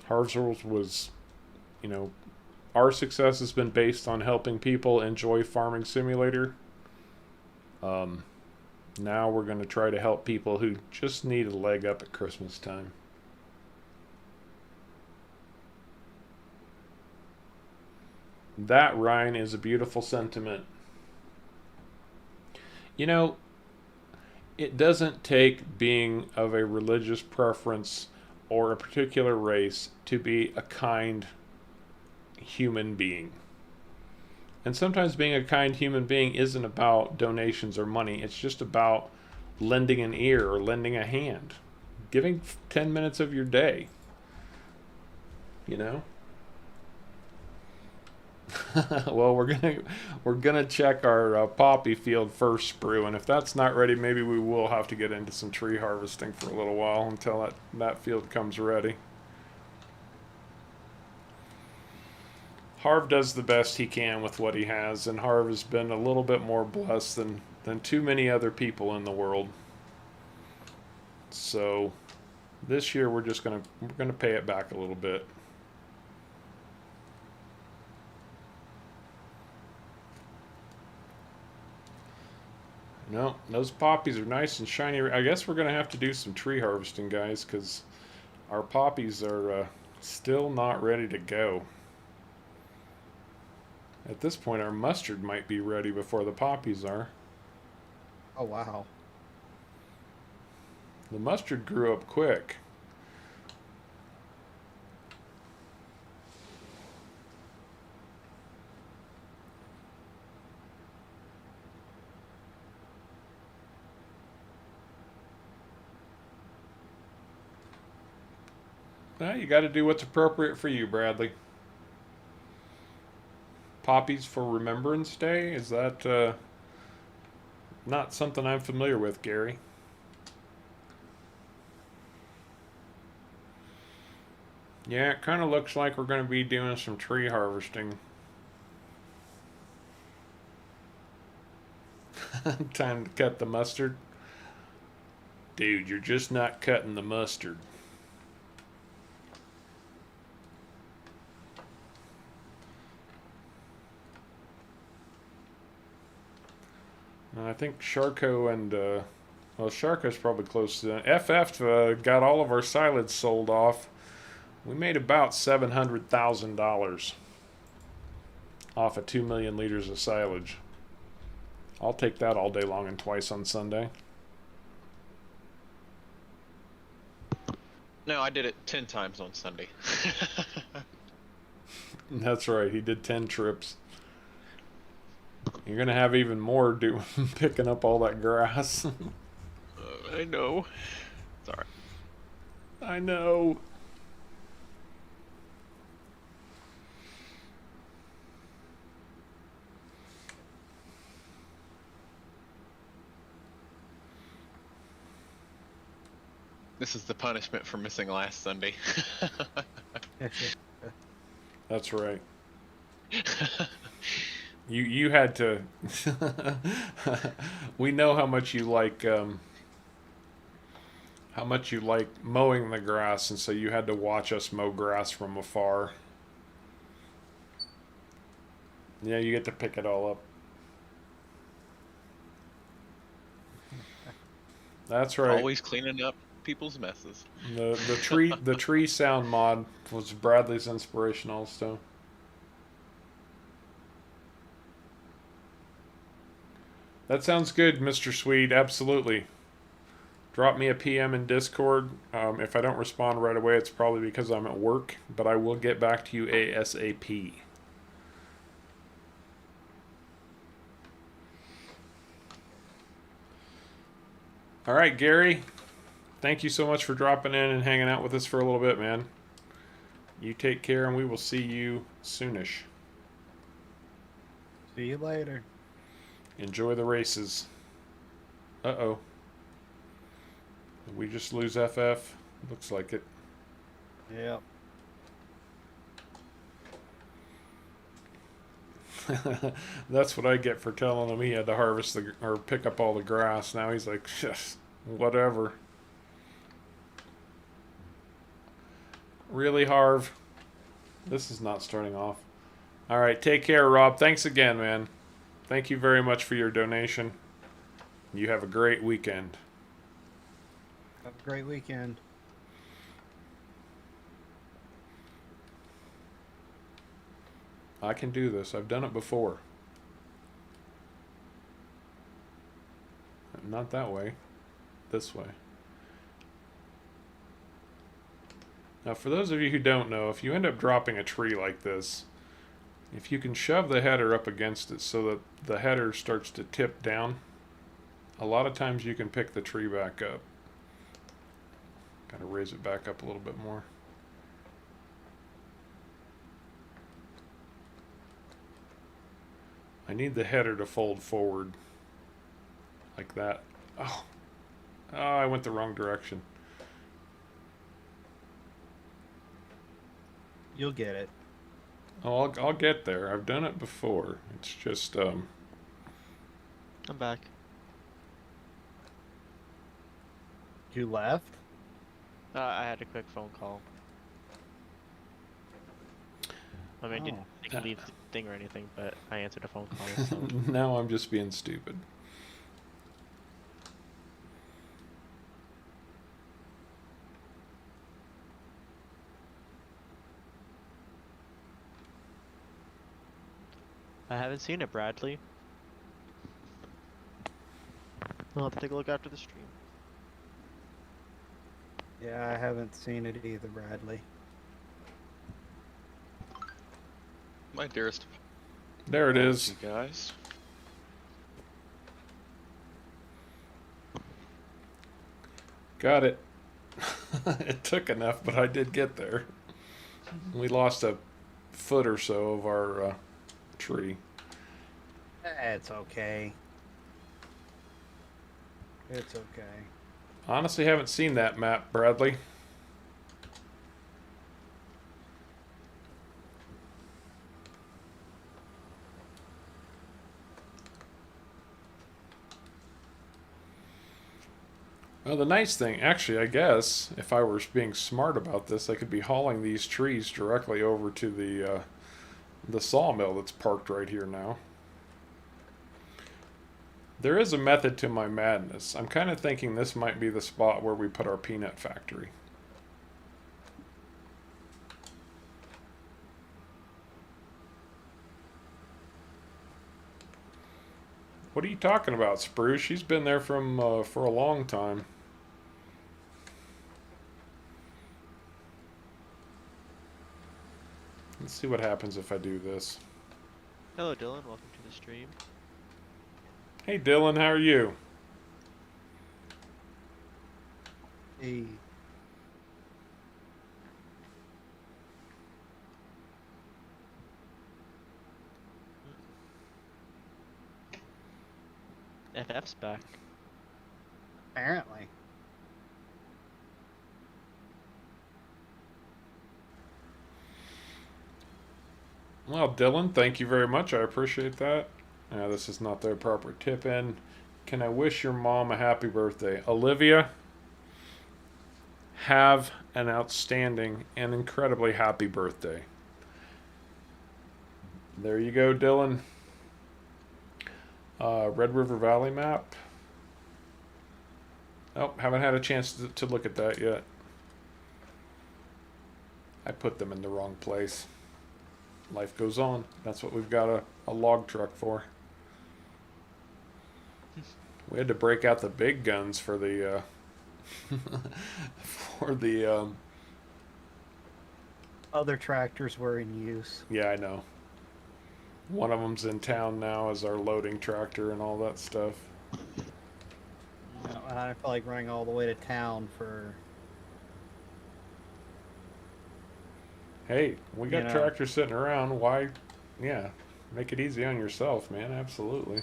Harvestal's was, you know, our success has been based on helping people enjoy Farming Simulator. Um, Now we're going to try to help people who just need a leg up at Christmas time. That, Ryan, is a beautiful sentiment. You know, it doesn't take being of a religious preference or a particular race to be a kind human being. And sometimes being a kind human being isn't about donations or money. It's just about lending an ear or lending a hand. Giving 10 minutes of your day. You know? Well, we're gonna check our poppy field first, Sprue, and if that's not ready, maybe we will have to get into some tree harvesting for a little while until that field comes ready. Harv does the best he can with what he has, and Harv has been a little bit more blessed than too many other people in the world. So this year we're gonna pay it back a little bit. No, those poppies are nice and shiny. I guess we're gonna have to do some tree harvesting, guys, because our poppies are still not ready to go. At this point, our mustard might be ready before the poppies are. Oh, wow. The mustard grew up quick. Well, you got to do what's appropriate for you, Bradley. Poppies for Remembrance Day? Is that not something I'm familiar with, Gary? Yeah, it kind of looks like we're going to be doing some tree harvesting. Time to cut the mustard. Dude, you're just not cutting the mustard. And I think Sharko and well, Sharko's probably close to that. FF got all of our silage sold off. We made about $700,000 off of 2 million liters of silage. I'll take that all day long and twice on Sunday. No, I did it 10 times on Sunday. That's right. He did 10 trips. You're gonna have even more doing picking up all that grass. I know. Sorry. I know. This is the punishment for missing last Sunday. That's right. You had to. We know how much you like mowing the grass, and so you had to watch us mow grass from afar. Yeah, you get to pick it all up. That's right. Always cleaning up people's messes. The tree sound mod was Bradley's inspiration also. That sounds good, Mr. Swede. Absolutely. Drop me a PM in Discord. If I don't respond right away, it's probably because I'm at work, but I will get back to you ASAP. All right, Gary. Thank you so much for dropping in and hanging out with us for a little bit, man. You take care, and we will see you soonish. See you later. Enjoy the races. Uh-oh. Did we just lose FF? Looks like it. Yep. That's what I get for telling him he had to harvest or pick up all the grass. Now he's like, whatever. Really, Harv? This is not starting off. All right, take care, Rob. Thanks again, man. Thank you very much for your donation. You have a great weekend. Have a great weekend. I can do this. I've done it before. Not that way. This way. Now, for those of you who don't know, if you end up dropping a tree like this, if you can shove the header up against it so that the header starts to tip down, a lot of times you can pick the tree back up. Gotta raise it back up a little bit more. I need the header to fold forward like that. Oh, I went the wrong direction. You'll get it. Oh, I'll get there. I've done it before. It's just I'm back. You left? I had a quick phone call. I mean, I didn't leave the thing or anything, but I answered a phone call. So. Now I'm just being stupid. I haven't seen it, Bradley. I'll have to take a look after the stream. Yeah, I haven't seen it either, Bradley. My dearest. There it is. You guys. Got it. It took enough, but I did get there. We lost a foot or so of our tree. It's okay. It's okay. Honestly, haven't seen that map, Bradley. Well, the nice thing, actually, I guess, if I were being smart about this, I could be hauling these trees directly over to the sawmill that's parked right here now. There is a method to my madness. I'm kind of thinking this might be the spot where we put our peanut factory. What are you talking about, Spruce? She's been there for a long time. Let's see what happens if I do this. Hello, Dylan. Welcome to the stream. Hey, Dylan, how are you? Hey, FF's back. apparently. Well, Dylan, thank you very much. I appreciate that. This is not the proper tip in. Can I wish your mom a happy birthday? Olivia, have an outstanding and incredibly happy birthday. There you go, Dylan. Red River Valley map. Oh, haven't had a chance to look at that yet. I put them in the wrong place. Life goes on. That's what we've got a log truck for. We had to break out the big guns for the for the Other tractors were in use. yeah, I know. One of them's in town now as our loading tractor and all that stuff. And I felt like running all the way to town for. Hey, we got You know. tractors sitting around. Why? Yeah, make it easy on yourself, man. Absolutely.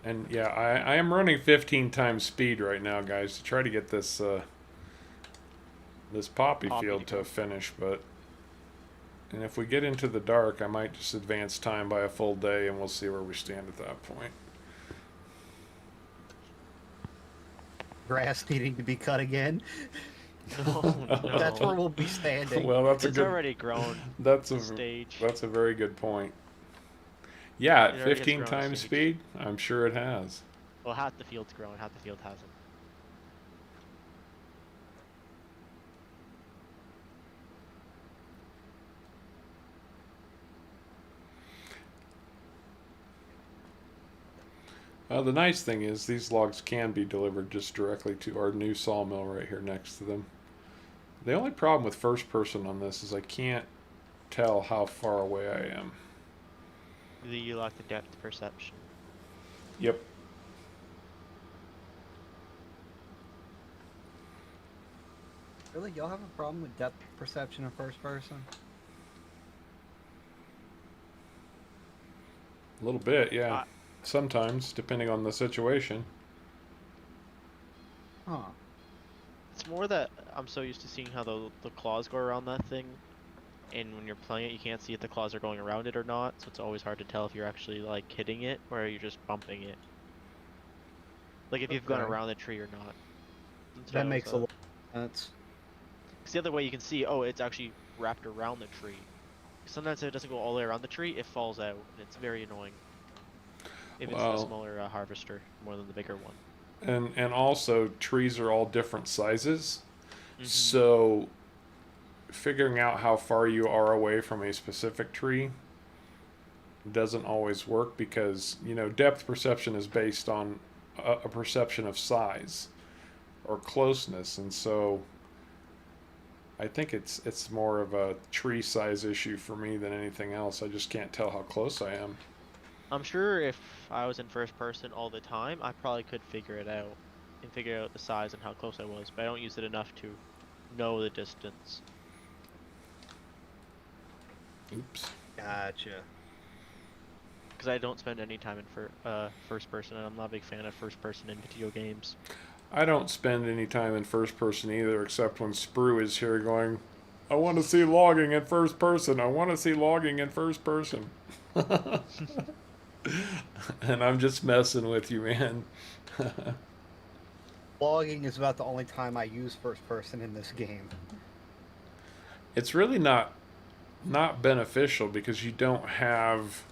And yeah, I am running 15 times speed right now, guys, to try to get this this poppy field to finish. And if we get into the dark, I might just advance time by a full day, and we'll see where we stand at that point. Grass needing to be cut again. No, no. That's where we'll be standing. Well, that's It's a good. already grown. That's a Stage. that's a very good point. Yeah, It at already has 15 grown times stage. speed, I'm sure it has. Well, half the field's grown, half the field hasn't. The nice thing is these logs can be delivered just directly to our new sawmill right here next to them. The only problem with first person on this is I can't tell how far away I am. You lack the depth perception. Yep. Really, y'all have a problem with depth perception in first person? A little bit, yeah. Uh, Sometimes, depending on the situation. Huh. It's more that I'm so used to seeing how the claws go around that thing, and when you're playing it, you can't see if the claws are going around it or not, so it's always hard to tell if you're actually like hitting it or you're just bumping it. Like if you've gone Okay. around the tree or not. That makes a lot of sense. Because the other way you can see, oh, it's actually wrapped around the tree. Sometimes if it doesn't go all the way around the tree, it falls out, and it's very annoying. If it's Well- a smaller harvester more than the bigger one. And also, trees are all different sizes. Mhm. So, figuring out how far you are away from a specific tree doesn't always work because, depth perception is based on a perception of size or closeness. And so, I think it's more of a tree size issue for me than anything else. I just can't tell how close I am. I'm sure if I was in first person all the time, I probably could figure it out and figure out the size and how close I was, but I don't use it enough to know the distance. Oops. Gotcha. Because I don't spend any time in first person, and I'm not a big fan of first person in video games. I don't spend any time in first person either, except when Sprue is here going, I want to see logging in first person. I want to see logging in first person. And I'm just messing with you, man. Logging is about the only time I use first person in this game. It's really not beneficial because you don't have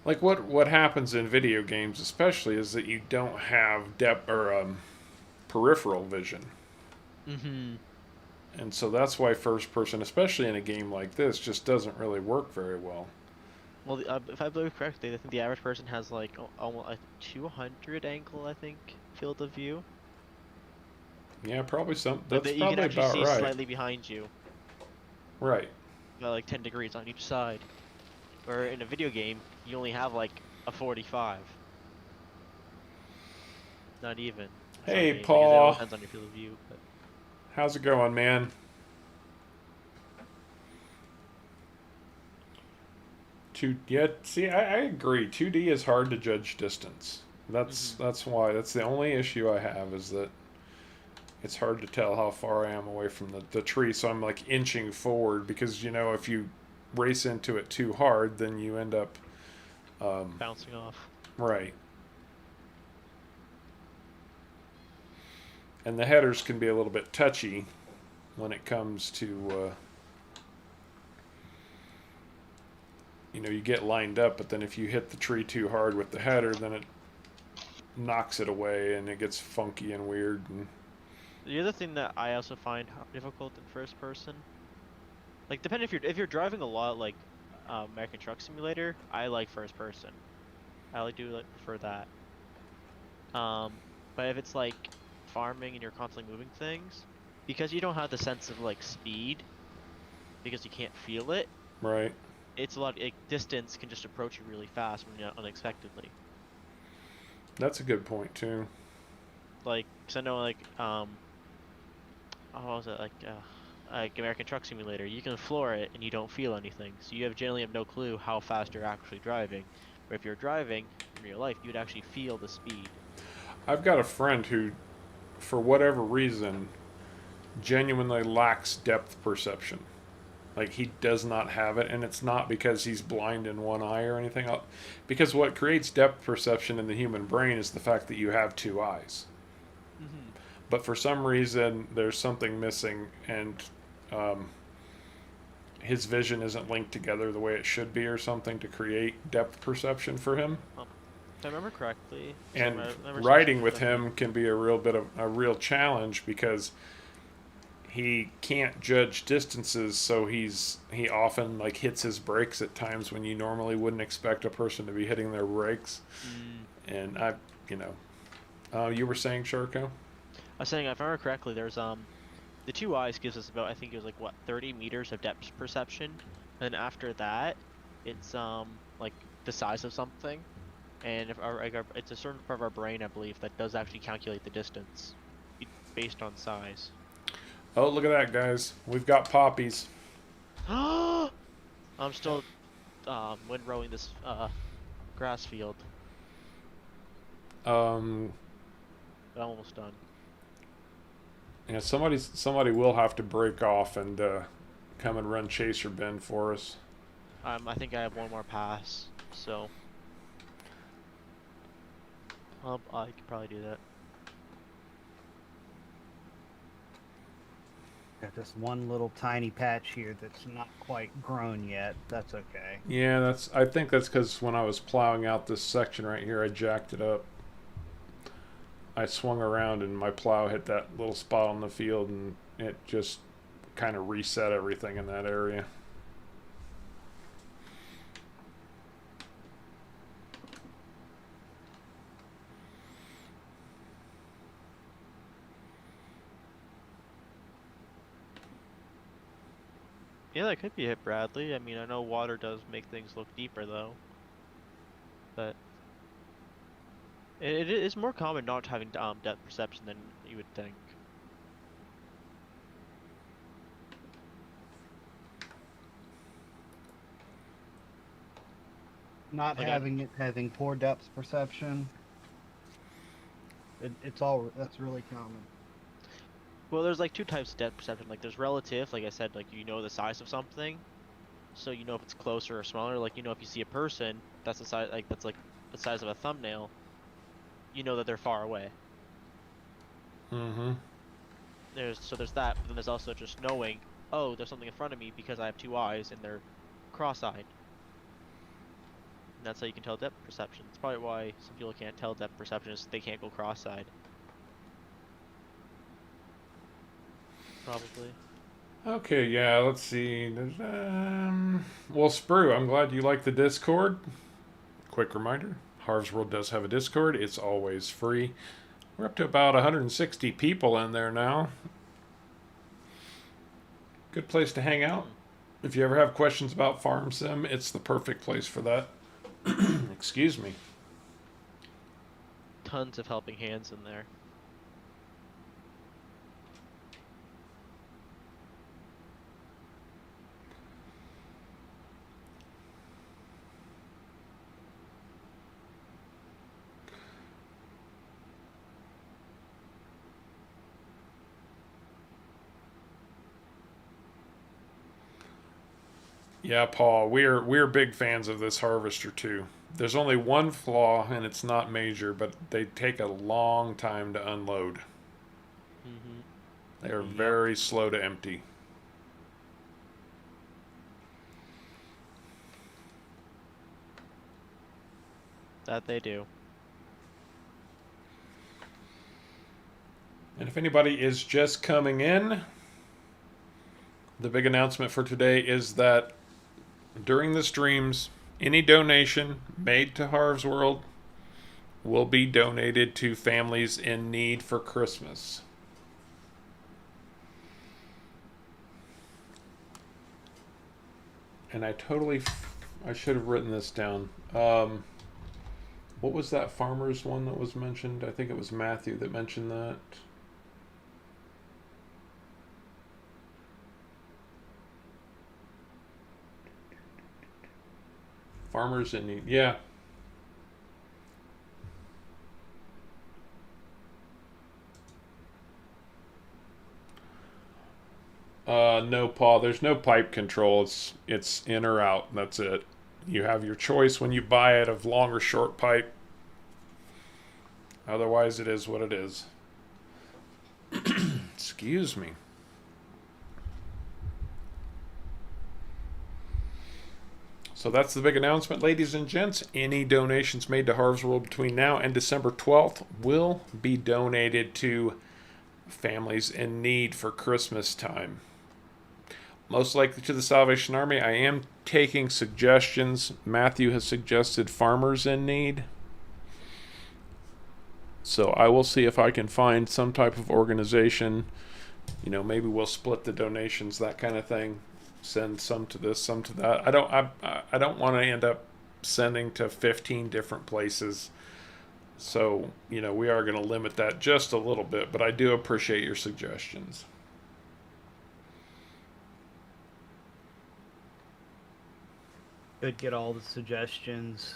like what happens in video games especially is that you don't have depth or peripheral vision. Mm-hmm. And so that's why first person, especially in a game like this, just doesn't really work very well. Well, if I believe correctly, I think the average person has like almost a 200 angle, I think, field of view. Yeah, probably some. Like That's that you can probably actually about see right. slightly behind you, Right. about like 10 degrees on each side. Where in a video game, you only have like a 45. Not even. In some Hey, games, I guess it all Paul. depends on your field of view. But How's it going, man? Yeah, see, I agree. 2D is hard to judge distance. That's why. That's the only issue I have is that it's hard to tell how far I am away from the tree. So I'm like inching forward because if you race into it too hard, then you end up bouncing off. right. And the headers can be a little bit touchy when it comes to you get lined up, but then if you hit the tree too hard with the header, then it knocks it away and it gets funky and weird. And The other thing that I also find difficult in first person, like depending if you're driving a lot, like American Truck Simulator, I like first person. I prefer that. But if it's like farming and you're constantly moving things, because you don't have the sense of like speed, because you can't feel it, right. it's a lot. Distance can just approach you really fast when you're unexpectedly. That's a good point too. Like, 'cause I know like what was it like American Truck Simulator? You can floor it and you don't feel anything, so you generally have no clue how fast you're actually driving. But if you're driving in real life, you'd actually feel the speed. I've got a friend who, for whatever reason, genuinely lacks depth perception. Like he does not have it, and it's not because he's blind in one eye or anything else. Because what creates depth perception in the human brain is the fact that you have two eyes. Mm-hmm. But for some reason, there's something missing, and his vision isn't linked together the way it should be, or something to create depth perception for him. If I remember correctly, And I remember riding with him can be a real challenge because he can't judge distances, so he often like hits his brakes at times when you normally wouldn't expect a person to be hitting their brakes. And you were saying, Sharko? I was saying, if I remember correctly, there's the two eyes gives us about, I think it was like what, 30 meters of depth perception, and then after that, it's like the size of something, and it's a certain part of our brain, I believe, that does actually calculate the distance based on size. Oh, look at that, guys! We've got poppies. I'm still windrowing this grass field, Um, but I'm almost done. yeah, somebody will have to break off and come and run Chaser Ben for us. I think I have one more pass, so I could probably do that. Got this one little tiny patch here that's not quite grown yet. That's okay. Yeah, I think that's because when I was plowing out this section right here, I jacked it up. I swung around and my plow hit that little spot on the field, and it just kind of reset everything in that area. Yeah, that could be it, Bradley. I mean, I know water does make things look deeper, though. But it is more common not having depth perception than you would think. Not Like having poor depth perception. That's really common. Well, there's like two types of depth perception. Like there's relative, like I said, like you know the size of something, so you know if it's closer or smaller. Like you know if you see a person that's the size, like that's like the size of a thumbnail, you know that they're far away. Mm-hmm. There's that, but then there's also just knowing, oh, there's something in front of me because I have two eyes and they're cross-eyed. And that's how you can tell depth perception. It's probably why some people can't tell depth perception is they can't go cross-eyed. Probably. Okay, yeah, let's see. Well, Sprue, I'm glad you like the Discord. Quick reminder, Harv's World does have a Discord. It's always free. We're up to about 160 people in there now. Good place to hang out. If you ever have questions about Farm Sim, it's the perfect place for that. Excuse me. Tons of helping hands in there. Yeah, Paul, we're big fans of this harvester too. There's only one flaw, and it's not major, but they take a long time to unload. Mm-hmm. They are Yep. very slow to empty. That they do. And if anybody is just coming in, the big announcement for today is that during the streams, any donation made to Harv's World will be donated to families in need for Christmas. And I should have written this down. What was that farmer's one that was mentioned? I think it was Matthew that mentioned that. Farmers in need. Yeah. No, Paul. There's no pipe control. It's in or out. That's it. You have your choice when you buy it of long or short pipe. Otherwise, it is what it is. Excuse me. So that's the big announcement, ladies and gents. Any donations made to Harv's World between now and December 12th will be donated to families in need for Christmas time. Most likely to the Salvation Army. I am taking suggestions. Matthew has suggested farmers in need. So I will see if I can find some type of organization. You know, maybe we'll split the donations, that kind of thing. Send some to this, some to that. I don't want to end up sending to 15 different places. So, you know, we are going to limit that just a little bit, but I do appreciate your suggestions. Could get all the suggestions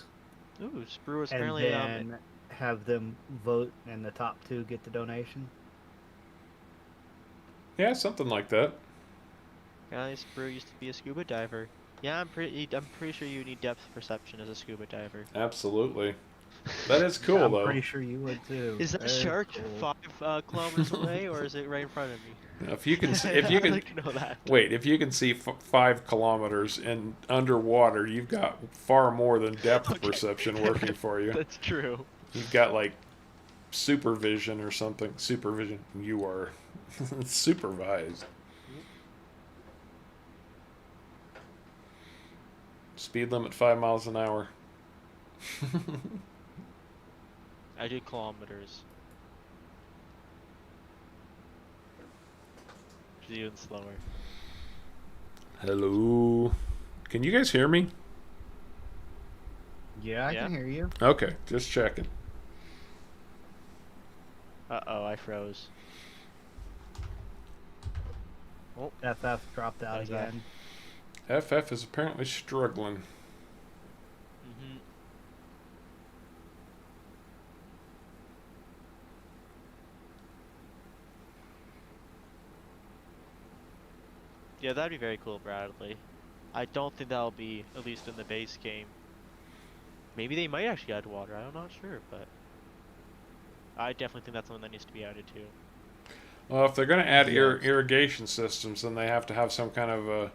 Ooh, Sprue is and apparently then have them vote, and the top two get the donation. Yeah, something like that. guys, Sprue used to be a scuba diver. Yeah, I'm pretty sure you need depth perception as a scuba diver. Absolutely. That is cool, I'm though. pretty sure you would too. Is that Very shark cool. 5 kilometers away, or is it right in front of me? If you can, I'd like to know that. wait, if you can see 5 kilometers in underwater, you've got far more than depth Okay. perception working for you. That's true. You've got like supervision or something. Supervision. You are supervised. Speed limit 5 miles an hour. I do kilometers. Which is even slower. Hello. Can you guys hear me? Yeah, I Yeah. can hear you. Okay, just checking. Uh-oh, I froze. FF dropped out How's that? again. FF is apparently struggling. Mm-hmm. Yeah, that'd be very cool, Bradley. I don't think that'll be, at least in the base game. Maybe they might actually add water. I'm not sure, but I definitely think that's something that needs to be added too. Well, if they're going to add Yes. irrigation systems, then they have to have some kind of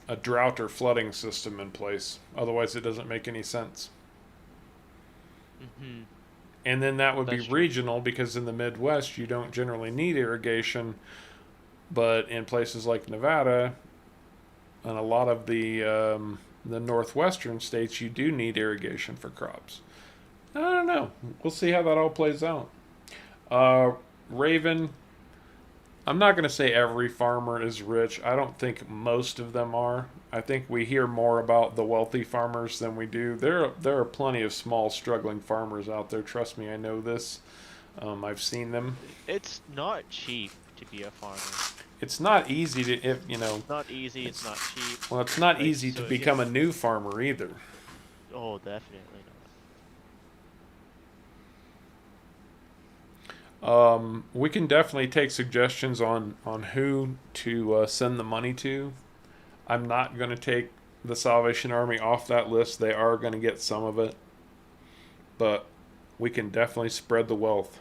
a drought or flooding system in place. Otherwise, it doesn't make any sense. Mm-hmm. And then that would be That's true. regional because in the Midwest, you don't generally need irrigation. But in places like Nevada and a lot of the northwestern states, you do need irrigation for crops. I don't know. We'll see how that all plays out. Raven, I'm not going to say every farmer is rich. I don't think most of them are. I think we hear more about the wealthy farmers than we do. There are plenty of small, struggling farmers out there. Trust me, I know this. I've seen them. It's not cheap to be a farmer. It's not easy to, if you know. Not easy. It's not cheap. Well, it's not Like, easy to so become a new farmer either. Oh, definitely We can definitely take suggestions on who to send the money to. I'm not going to take the Salvation Army off that list. They are going to get some of it, but we can definitely spread the wealth.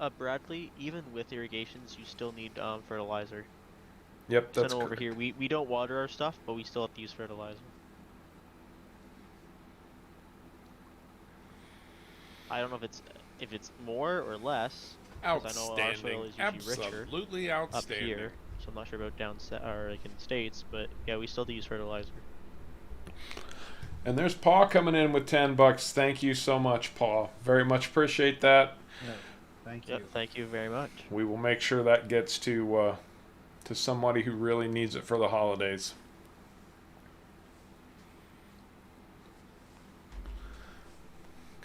not. Bradley, even with irrigations, you still need fertilizer. Yep, So that's over correct. here, we don't water our stuff, but we still have to use fertilizer. I don't know if it's more or less, because I know our soil Outstanding. is usually richer Absolutely up outstanding. here. So I'm not sure about or like in the States, but yeah, we still do use fertilizer. And there's Paul coming in with $10. Thank you so much, Paul. Very much appreciate that. No, thank Yep, you. thank you very much. We will make sure that gets to somebody who really needs it for the holidays.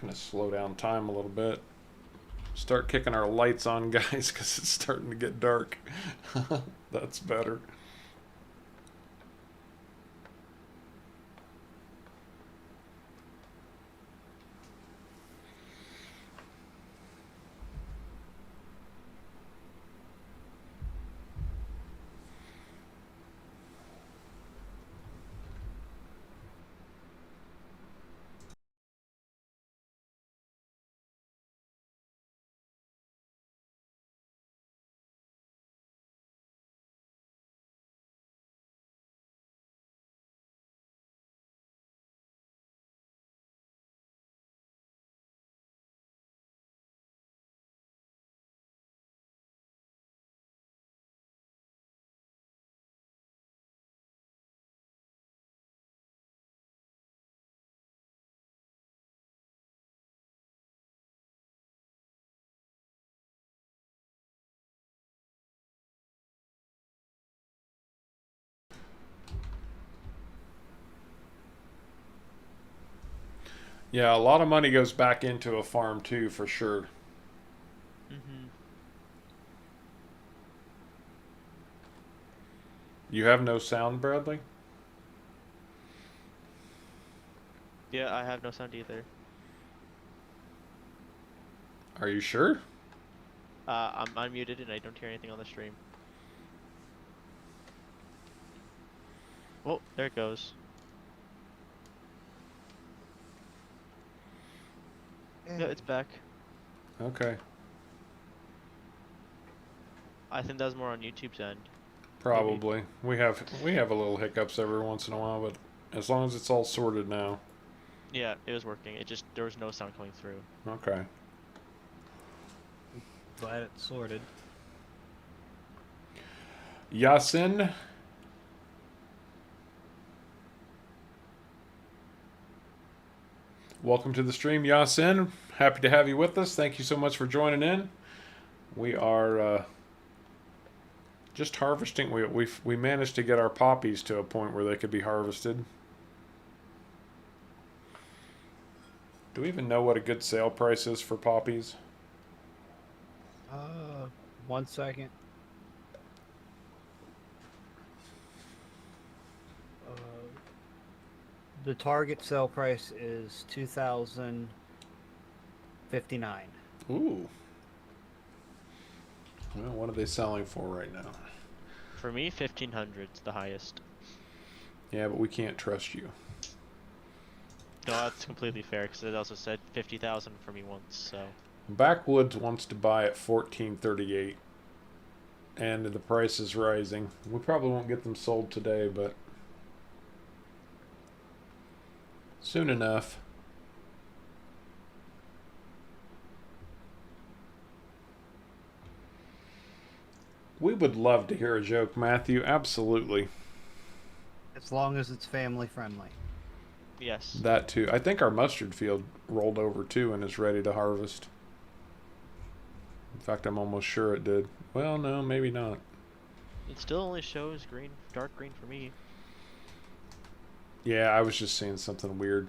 Gonna slow down time a little bit. Start kicking our lights on, guys, because it's starting to get dark. That's better. Yeah, a lot of money goes back into a farm too, for sure. Mhm. You have no sound, Bradley? Yeah, I have no sound either. Are you sure? I'm unmuted and I don't hear anything on the stream. Oh, there it goes. Yeah, it's back. Okay. I think that was more on YouTube's end. Probably. We have a little hiccups every once in a while, but as long as it's all sorted now. Yeah, it was working. It just there was no sound coming through. Okay. Glad it's sorted. Yasin. Welcome to the stream, Yasin. Happy to have you with us. Thank you so much for joining in. We are just harvesting. We managed to get our poppies to a point where they could be harvested. Do we even know what a good sale price is for poppies? 1 second. The target sale price is $59. Ooh. Well, what are they selling for right now? For me, 1,500's the highest. Yeah, but we can't trust you. No, that's completely fair because it also said 50,000 for me once. So Backwoods wants to buy at 1438, and the price is rising. We probably won't get them sold today, but soon enough. We would love to hear a joke, Matthew. Absolutely. As long as it's family friendly. yes, That too. I think our mustard field rolled over too and is ready to harvest. In fact, I'm almost sure it did. Well, no, maybe not. it still only shows green, dark green for me. Yeah, I was just seeing something weird.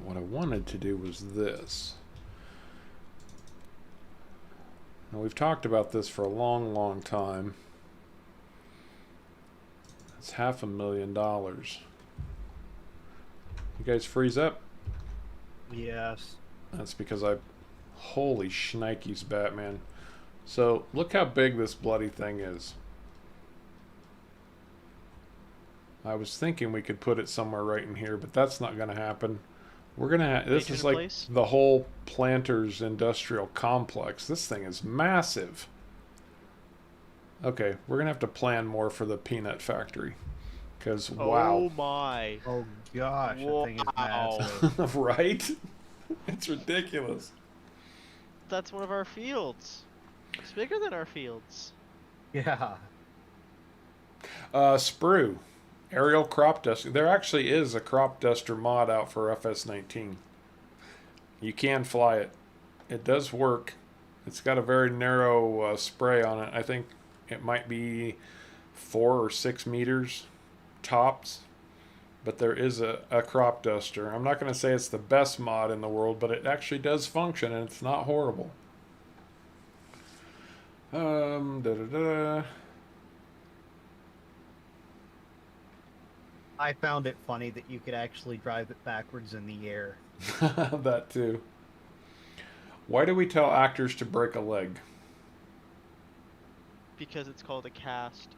What I wanted to do was this. Now, we've talked about this for a long, long time. It's $500,000. You guys freeze up? Yes. That's because I... Holy shnikes, Batman. So, look how big this bloody thing is. I was thinking we could put it somewhere right in here, but that's not going to happen. We're going to this Paint it is in like place? the whole Planters industrial complex. This thing is massive. Okay, we're going to have to plan more for the peanut factory. Because, Oh wow. my! Oh gosh, that thing is massive. Right? It's ridiculous. That's one of our fields. It's bigger than our fields. Yeah. Sprue. Aerial crop duster. There actually is a crop duster mod out for FS19. You can fly it. It does work. It's got a very narrow spray on it. I think it might be 4 or 6 meters tops. But there is a crop duster. I'm not going to say it's the best mod in the world, but it actually does function and it's not horrible. Da-da-da. I found it funny that you could actually drive it backwards in the air. That too. Why do we tell actors to break a leg? Because it's called a cast.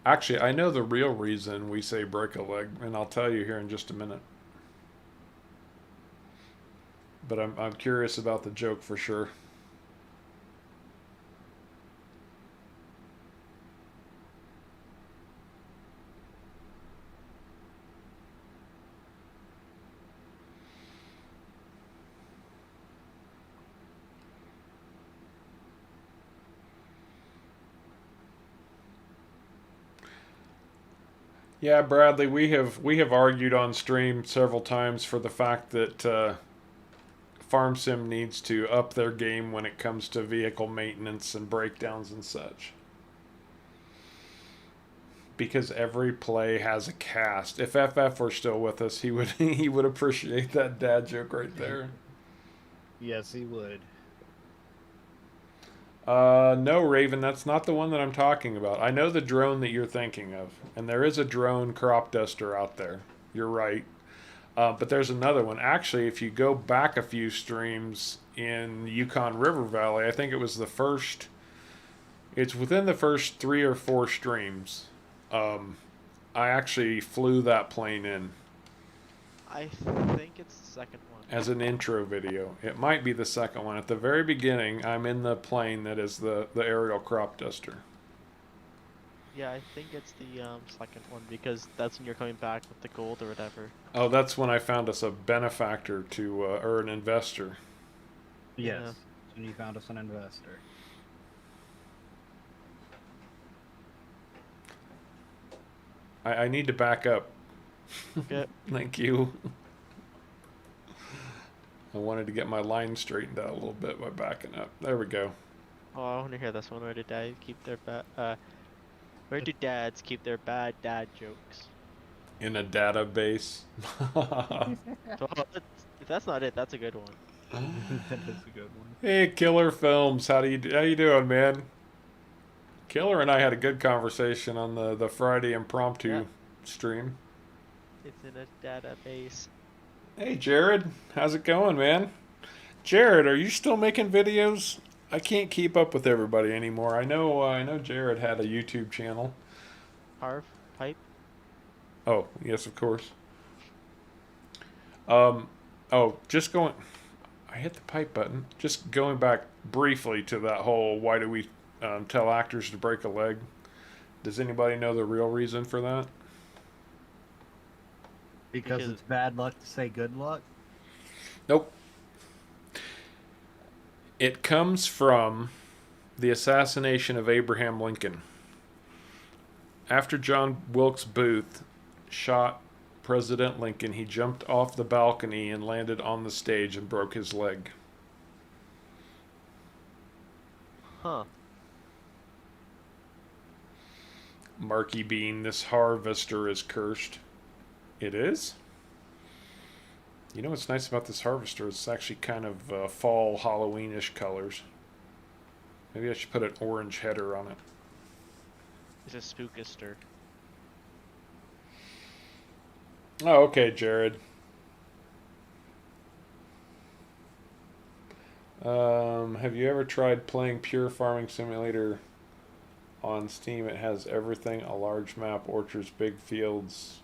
Actually, I know the real reason we say break a leg, and I'll tell you here in just a minute. But I'm curious about the joke for sure. Yeah, Bradley, we have argued on stream several times for the fact that Farm Sim needs to up their game when it comes to vehicle maintenance and breakdowns and such. Because every play has a cast. If FF were still with us, he would he would appreciate that dad joke right there. Yes, he would. No, Raven, that's not the one that I'm talking about. I know the drone that you're thinking of, and there is a drone crop duster out there. You're right. But there's another one. Actually, if you go back a few streams in Yukon River Valley, I think it was the first. It's within the first 3 or 4 streams. I actually flew that plane in I think it's the second one. as an intro video. It might be the second one. At the very beginning, I'm in the plane that is the aerial crop duster. Yeah, I think it's the second one because that's when you're coming back with the gold or whatever. Oh, that's when I found us a benefactor to, or an investor. Yes. Yeah. And you found us an investor. I need to back up. Okay. Thank you. I wanted to get my line straightened out a little bit by backing up. There we go. Oh, I want to hear this one. Where do dads keep their where do dads keep their bad dad jokes? In a database. So, if that's not it, that's a good one. That is a good one. Hey, Killer Films, how you doing, man? Killer and I had a good conversation on the Friday impromptu Yeah. stream. It's in a database. Hey, Jared. How's it going, man? Jared, are you still making videos? I can't keep up with everybody anymore. I know Jared had a YouTube channel. Harv, pipe. Oh, yes, of course. Um, oh, just going. I hit the pipe button. Just going back briefly to that whole why do we tell actors to break a leg? Does anybody know the real reason for that? Because Because it's bad luck to say good luck. Nope. It comes from the assassination of Abraham Lincoln. After John Wilkes Booth shot President Lincoln, he jumped off the balcony and landed on the stage and broke his leg. huh. Marky Bean, this harvester is cursed. It is? You know what's nice about this harvester? It's actually kind of fall Halloweenish colors. Maybe I should put an orange header on it. It's a spookister. Oh, okay, Jared. Have you ever tried playing Pure Farming Simulator on Steam? It has everything, a large map, orchards, big fields.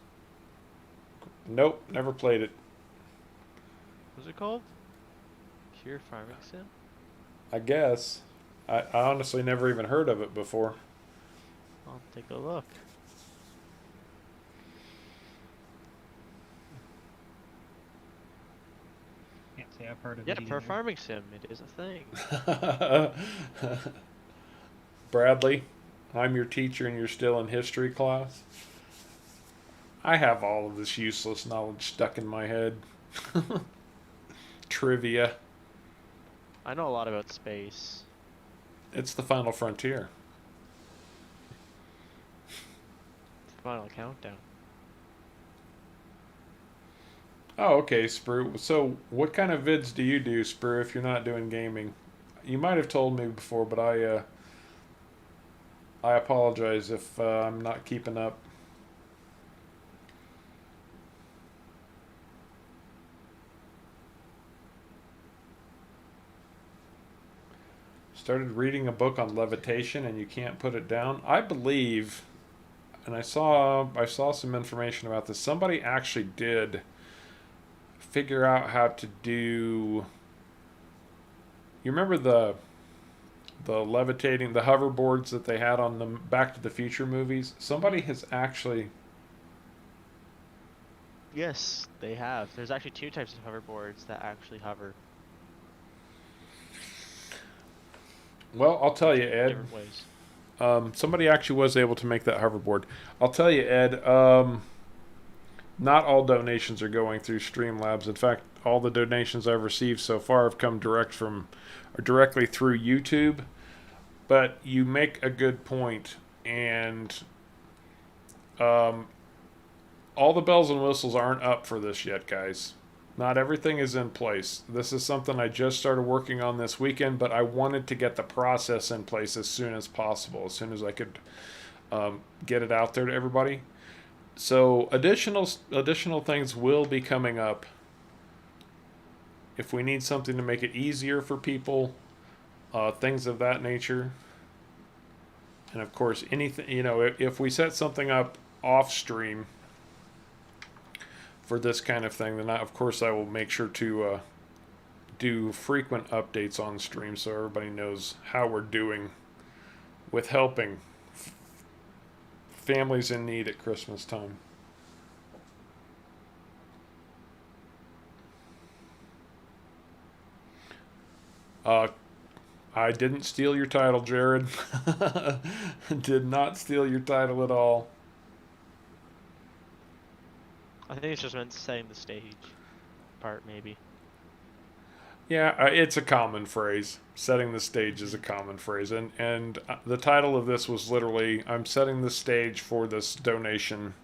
Nope, never played it. What's it called? Pure farming sim? I guess. I honestly never even heard of it before. I'll take a look. Can't say I've heard of Yeah, it pure either. farming sim. It is a thing. Bradley, I'm your teacher and you're still in history class. I have all of this useless knowledge stuck in my head. Trivia. I know a lot about space. It's the final frontier. Final countdown. Oh, okay, Sprue. So, what kind of vids do you do, Sprue, if you're not doing gaming? You might have told me before, but I apologize if I'm not keeping up. Started reading a book on levitation and you can't put it down. I believe, and I saw some information about this. Somebody actually did figure out how to do. You remember the levitating, the hoverboards that they had on the Back to the Future movies? Somebody has actually. Yes, they have. There's actually two types of hoverboards that actually hover Well, I'll tell you, Ed. different ways. Somebody actually was able to make that hoverboard. I'll tell you, Ed. Not all donations are going through Streamlabs. In fact, all the donations I've received so far have come directly through YouTube. But you make a good point, and um, all the bells and whistles aren't up for this yet, guys. Not everything is in place. This is something I just started working on this weekend, but I wanted to get the process in place as soon as possible, as soon as I could get it out there to everybody. So additional things will be coming up. If we need something to make it easier for people, things of that nature, and of course anything, if we set something up off stream for this kind of thing, then of course I will make sure to do frequent updates on stream so everybody knows how we're doing with helping families in need at Christmas time. I didn't steal your title, Jared. Did not steal your title at all. I think it's just meant setting the stage part, maybe. Yeah, it's a common phrase. Setting the stage is a common phrase, and the title of this was literally, I'm setting the stage for this donation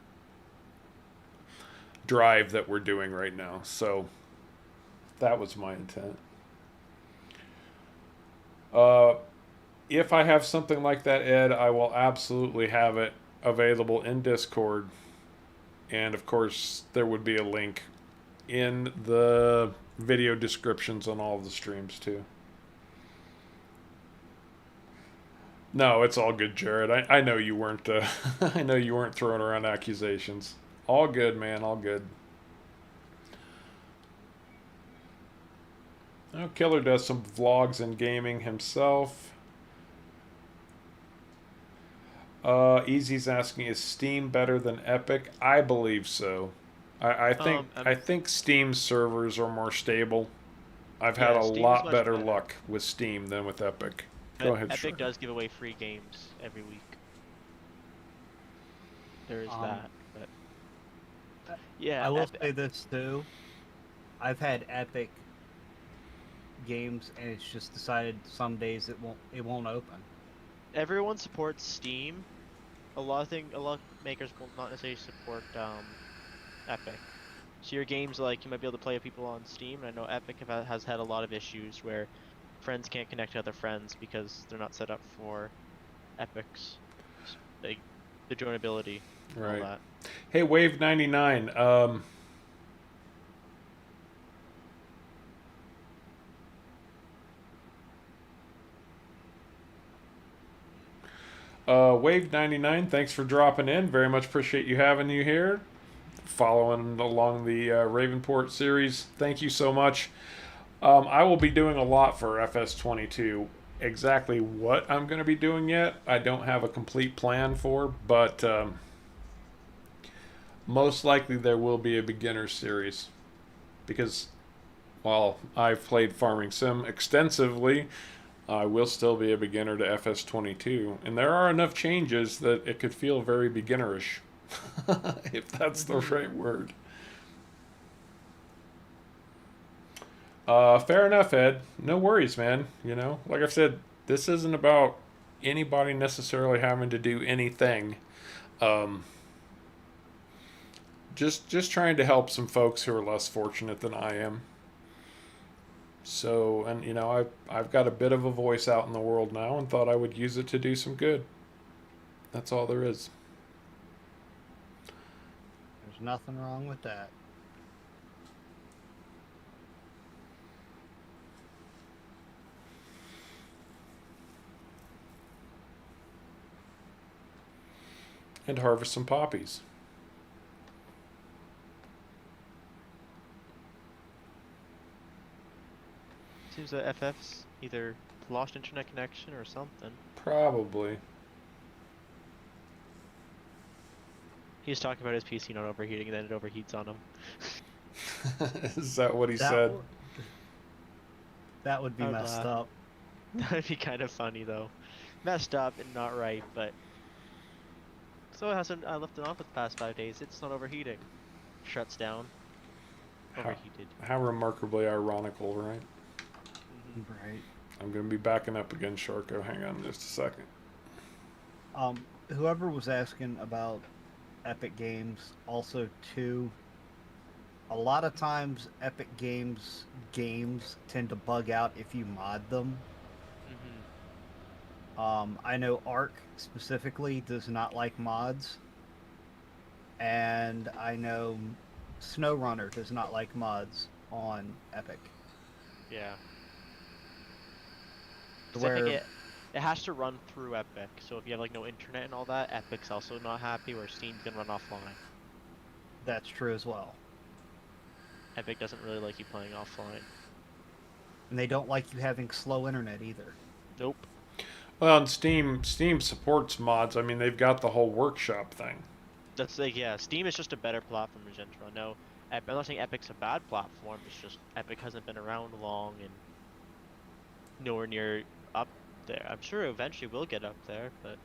drive that we're doing right now. So that was my intent. If I have something like that, Ed, I will absolutely have it available in Discord, and of course there would be a link in the video descriptions on all of the streams too. No, it's all good, Jared. I know you weren't. I know you weren't throwing around accusations. All good, man. All good. Oh, Killer does some vlogs and gaming himself. Easy's asking, is Steam better than Epic? I believe so. I think Steam servers are more stable. I've had Yeah, a Steam is lot much better better. luck with Steam than with Epic. Go ahead, Epic Shrek. does give away free games every week. There is that, but yeah, I will say this too. I've had Epic games, and it's just decided some days it won't open. everyone supports Steam. A lot of makers will not necessarily support Epic. So your games, like, you might be able to play with people on Steam. And I know Epic has had a lot of issues where friends can't connect to other friends because they're not set up for Epic's, like, the joinability and all Right. that. Hey, Wave 99. Wave 99, thanks for dropping in. Very much appreciate you having you here. Following along the Ravenport series. Thank you so much. I will be doing a lot for FS22. Exactly what I'm going to be doing yet, I don't have a complete plan for, but most likely there will be a beginner series. Because while I've played Farming Sim extensively, I will still be a beginner to FS22. And there are enough changes that it could feel very beginnerish, if that's the right word. Fair enough, Ed. No worries, man. You know, like I've said, this isn't about anybody necessarily having to do anything. Um, just trying to help some folks who are less fortunate than I am. So, and you know, I've got a bit of a voice out in the world now, and thought I would use it to do some good. That's all there is. There's nothing wrong with that. And harvest some poppies. Seems that FF's either lost internet connection or something. Probably. He was talking about his PC not overheating, and then it overheats on him. Is that what he That said? that would be I'd messed laugh. up. That'd be kind of funny though. Messed up and not right, but so it hasn't. I left it on for the past 5 days. It's not overheating. Shuts down. Overheated. How remarkably ironical, right? Right. I'm going to be backing up again, Sharko. Hang on just a second. Whoever was asking about Epic Games, also too, a lot of times Epic games tend to bug out if you mod them. I know Ark specifically does not like mods, and I know SnowRunner does not like mods on Epic. Yeah. To 'Cause I think where it has to run through Epic. So if you have like no internet and all that, Epic's also not happy. Where Steam's gonna run offline. that's true as well. Epic doesn't really like you playing offline. And they don't like you having slow internet either. Nope. Well, and Steam supports mods. I mean, they've got the whole workshop thing. That's like, yeah, Steam is just a better platform in general. No, I'm not saying Epic's a bad platform. It's just Epic hasn't been around long and nowhere near up there. I'm sure eventually we'll get up there, but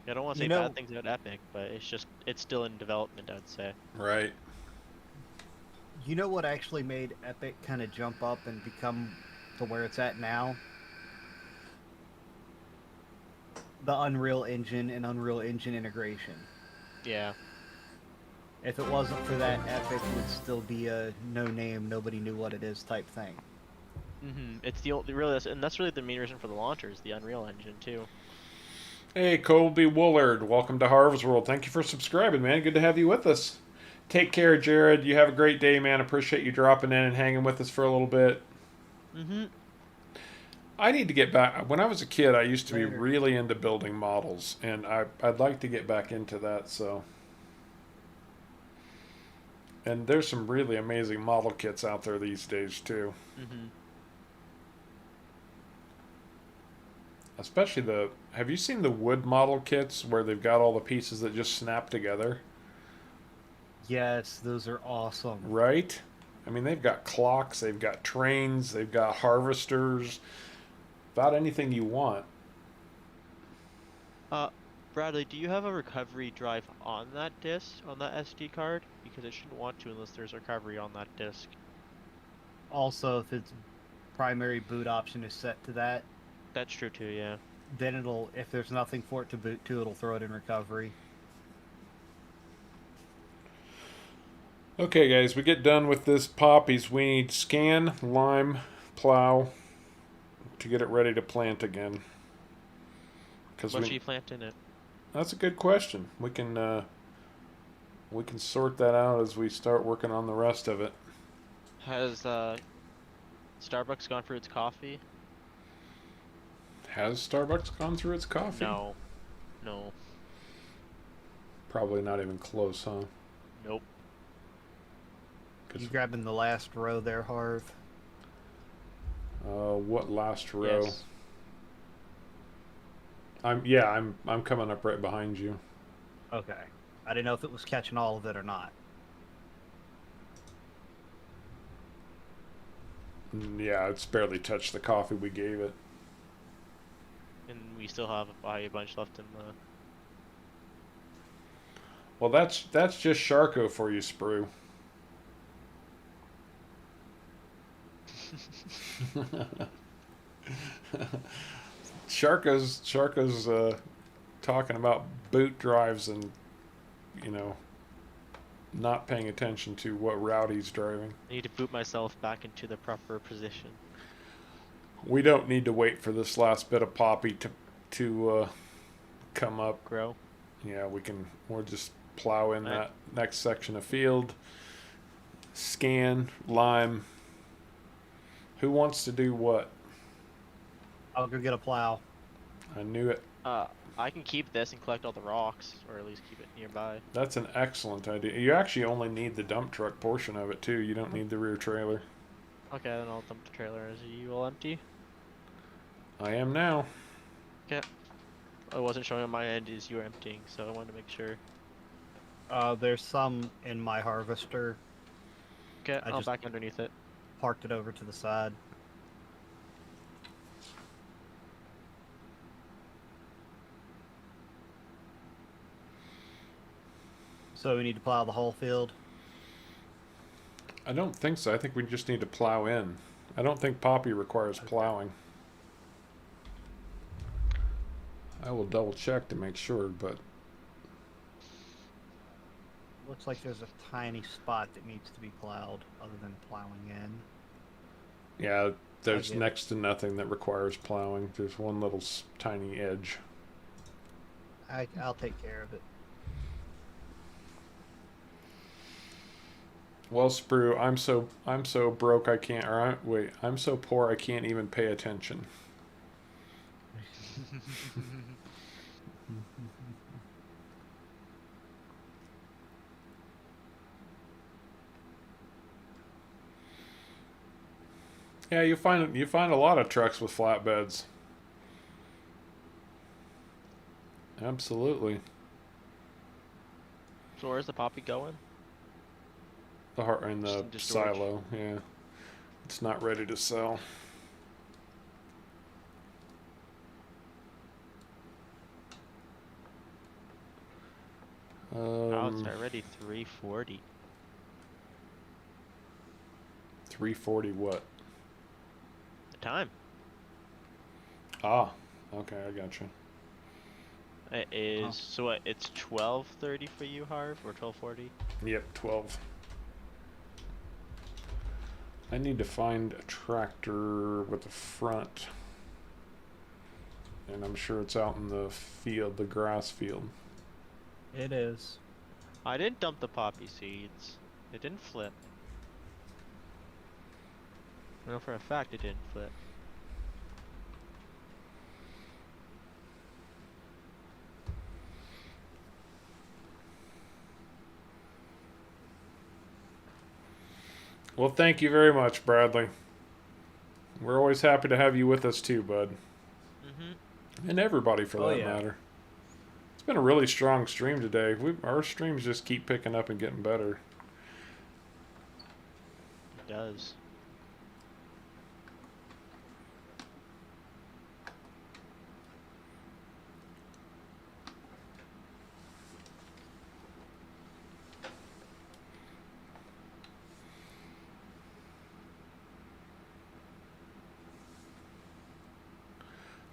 I don't want to say bad things about Epic, but it's still in development, I'd say. Right. You know what actually made Epic kind of jump up and become to where it's at now? The Unreal Engine and Unreal Engine integration. Yeah. If it wasn't for that, Epic would still be a no-name, nobody knew what it is type thing. It's the really, and that's really the main reason for the launcher is the Unreal Engine too. Hey, Colby Woolard, welcome to Harvest World. Thank you for subscribing, man. Good to have you with us. Take care, Jared. You have a great day, man. Appreciate you dropping in and hanging with us for a little bit. Mm-hmm. I need to get back. When I was a kid, I used to be Later. really into building models, and I'd like to get back into that. So, and there's some really amazing model kits out there these days too. Mm-hmm. Especially the. Have you seen the wood model kits where they've got all the pieces that just snap together? Yes, those are awesome. Right? I mean, they've got clocks, they've got trains, they've got harvesters, about anything you want. Uh, Bradley, do you have a recovery drive on that disk, on that SD card? Because it shouldn't want to unless there's recovery on that disk. Also, if its primary boot option is set to that, That's true too, yeah. then it'll, if there's nothing for it to boot to, it'll throw it in recovery. Okay, guys, we get done with this poppies. We need scan, lime, plow to get it ready to plant again. Because What should you plant in it? that's a good question. We can sort that out as we start working on the rest of it. Has Starbucks gone for its coffee? Has Starbucks gone through its coffee? No. No. Probably not even close, huh? Nope. 'Cause, You grabbing the last row there, Harv? what last row? Yes. I'm coming up right behind you. Okay. I didn't know if it was catching all of it or not. Yeah, it's barely touched the coffee we gave it. And we still have a bunch left in the... Well, that's just Sharko for you, Sprue. Sharko's talking about boot drives and you know not paying attention to what route he's driving. I need to boot myself back into the proper position. We don't need to wait for this last bit of poppy to come up. Grow. Yeah, we'll just plow in Alright. that next section of field. Scan, lime. Who wants to do what? I'll go get a plow. I knew it. I can keep this and collect all the rocks, or at least keep it nearby. That's an excellent idea. You actually only need the dump truck portion of it too. You don't need the rear trailer. Okay, then I'll dump the trailer. Is you all empty? I am now. Okay. I wasn't showing on my end is you're emptying, so I wanted to make sure. There's some in my harvester. Okay, I I'll just- back underneath it. Parked it over to the side. So we need to plow the whole field. I don't think so. I think we just need to plow in. I don't think poppy requires plowing. I will double check to make sure, but Looks like there's a tiny spot that needs to be plowed, other than plowing in. yeah, there's get it. next to nothing that requires plowing. There's one little tiny edge. I'll take care of it. Well, Sprue, I'm so broke I can't. I'm so poor I can't even pay attention. Yeah, you find a lot of trucks with flatbeds. Absolutely. So where's the poppy going? The heart in the Just into storage. silo, yeah. It's not ready to sell. Oh, it's already 340. 340 what? The time. Ah, okay, I gotcha. It is Oh. so what? It's 12:30 for you, Harv, or 12:40? Yep, 12. I need to find a tractor with a front. and I'm sure it's out in the field, the grass field. It is. I didn't dump the poppy seeds. It didn't flip. I know for a fact it didn't flip. Well, thank you very much, Bradley. We're always happy to have you with us too, bud. And everybody for Oh, that yeah. matter. It's been a really strong stream today. Our streams just keep picking up and getting better. It does.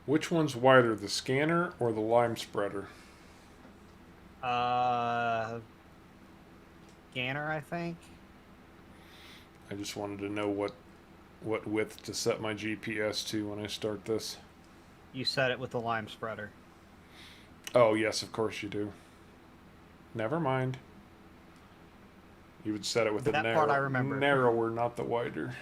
Which one's wider, the scanner or the lime spreader? Scanner, I think. I just wanted to know what width to set my GPS to when I start this. You set it with the lime spreader. Oh, yes, of course you do. Never mind. You would set it with the That part I remember. narrower, not the wider.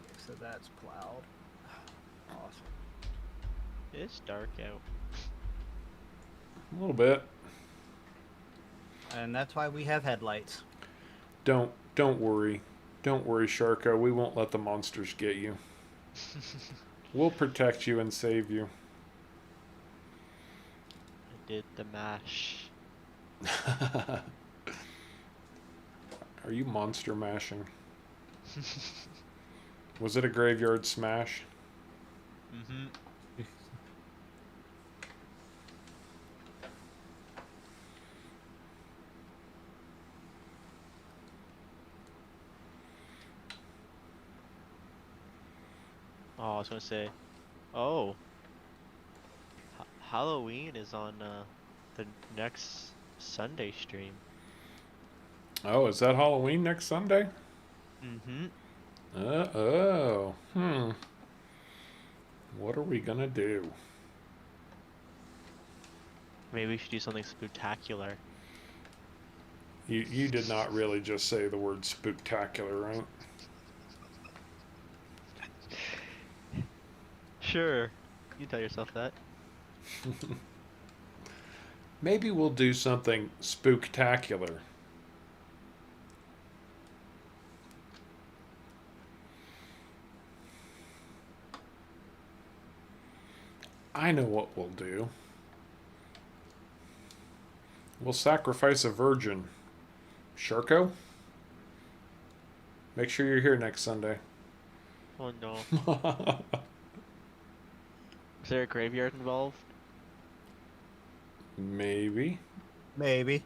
Okay, so that's plowed. Awesome. It's dark out. A little bit. And that's why we have headlights. Don't worry. Don't worry, Sharko. We won't let the monsters get you. We'll protect you and save you. I did the mash. Are you monster mashing? Was it a graveyard smash? Mm-hmm. Oh, I was gonna say, oh, Halloween is on the next Sunday stream. Oh, is that Halloween next Sunday? Mm-hmm. Oh. What are we gonna do? Maybe we should do something spectacular. You did not really just say the word spooktacular, right? Sure, you tell yourself that. Maybe we'll do something spooktacular. I know what we'll do. We'll sacrifice a virgin. Sharko? Make sure you're here next Sunday. Oh no. Is there a graveyard involved? Maybe. Maybe.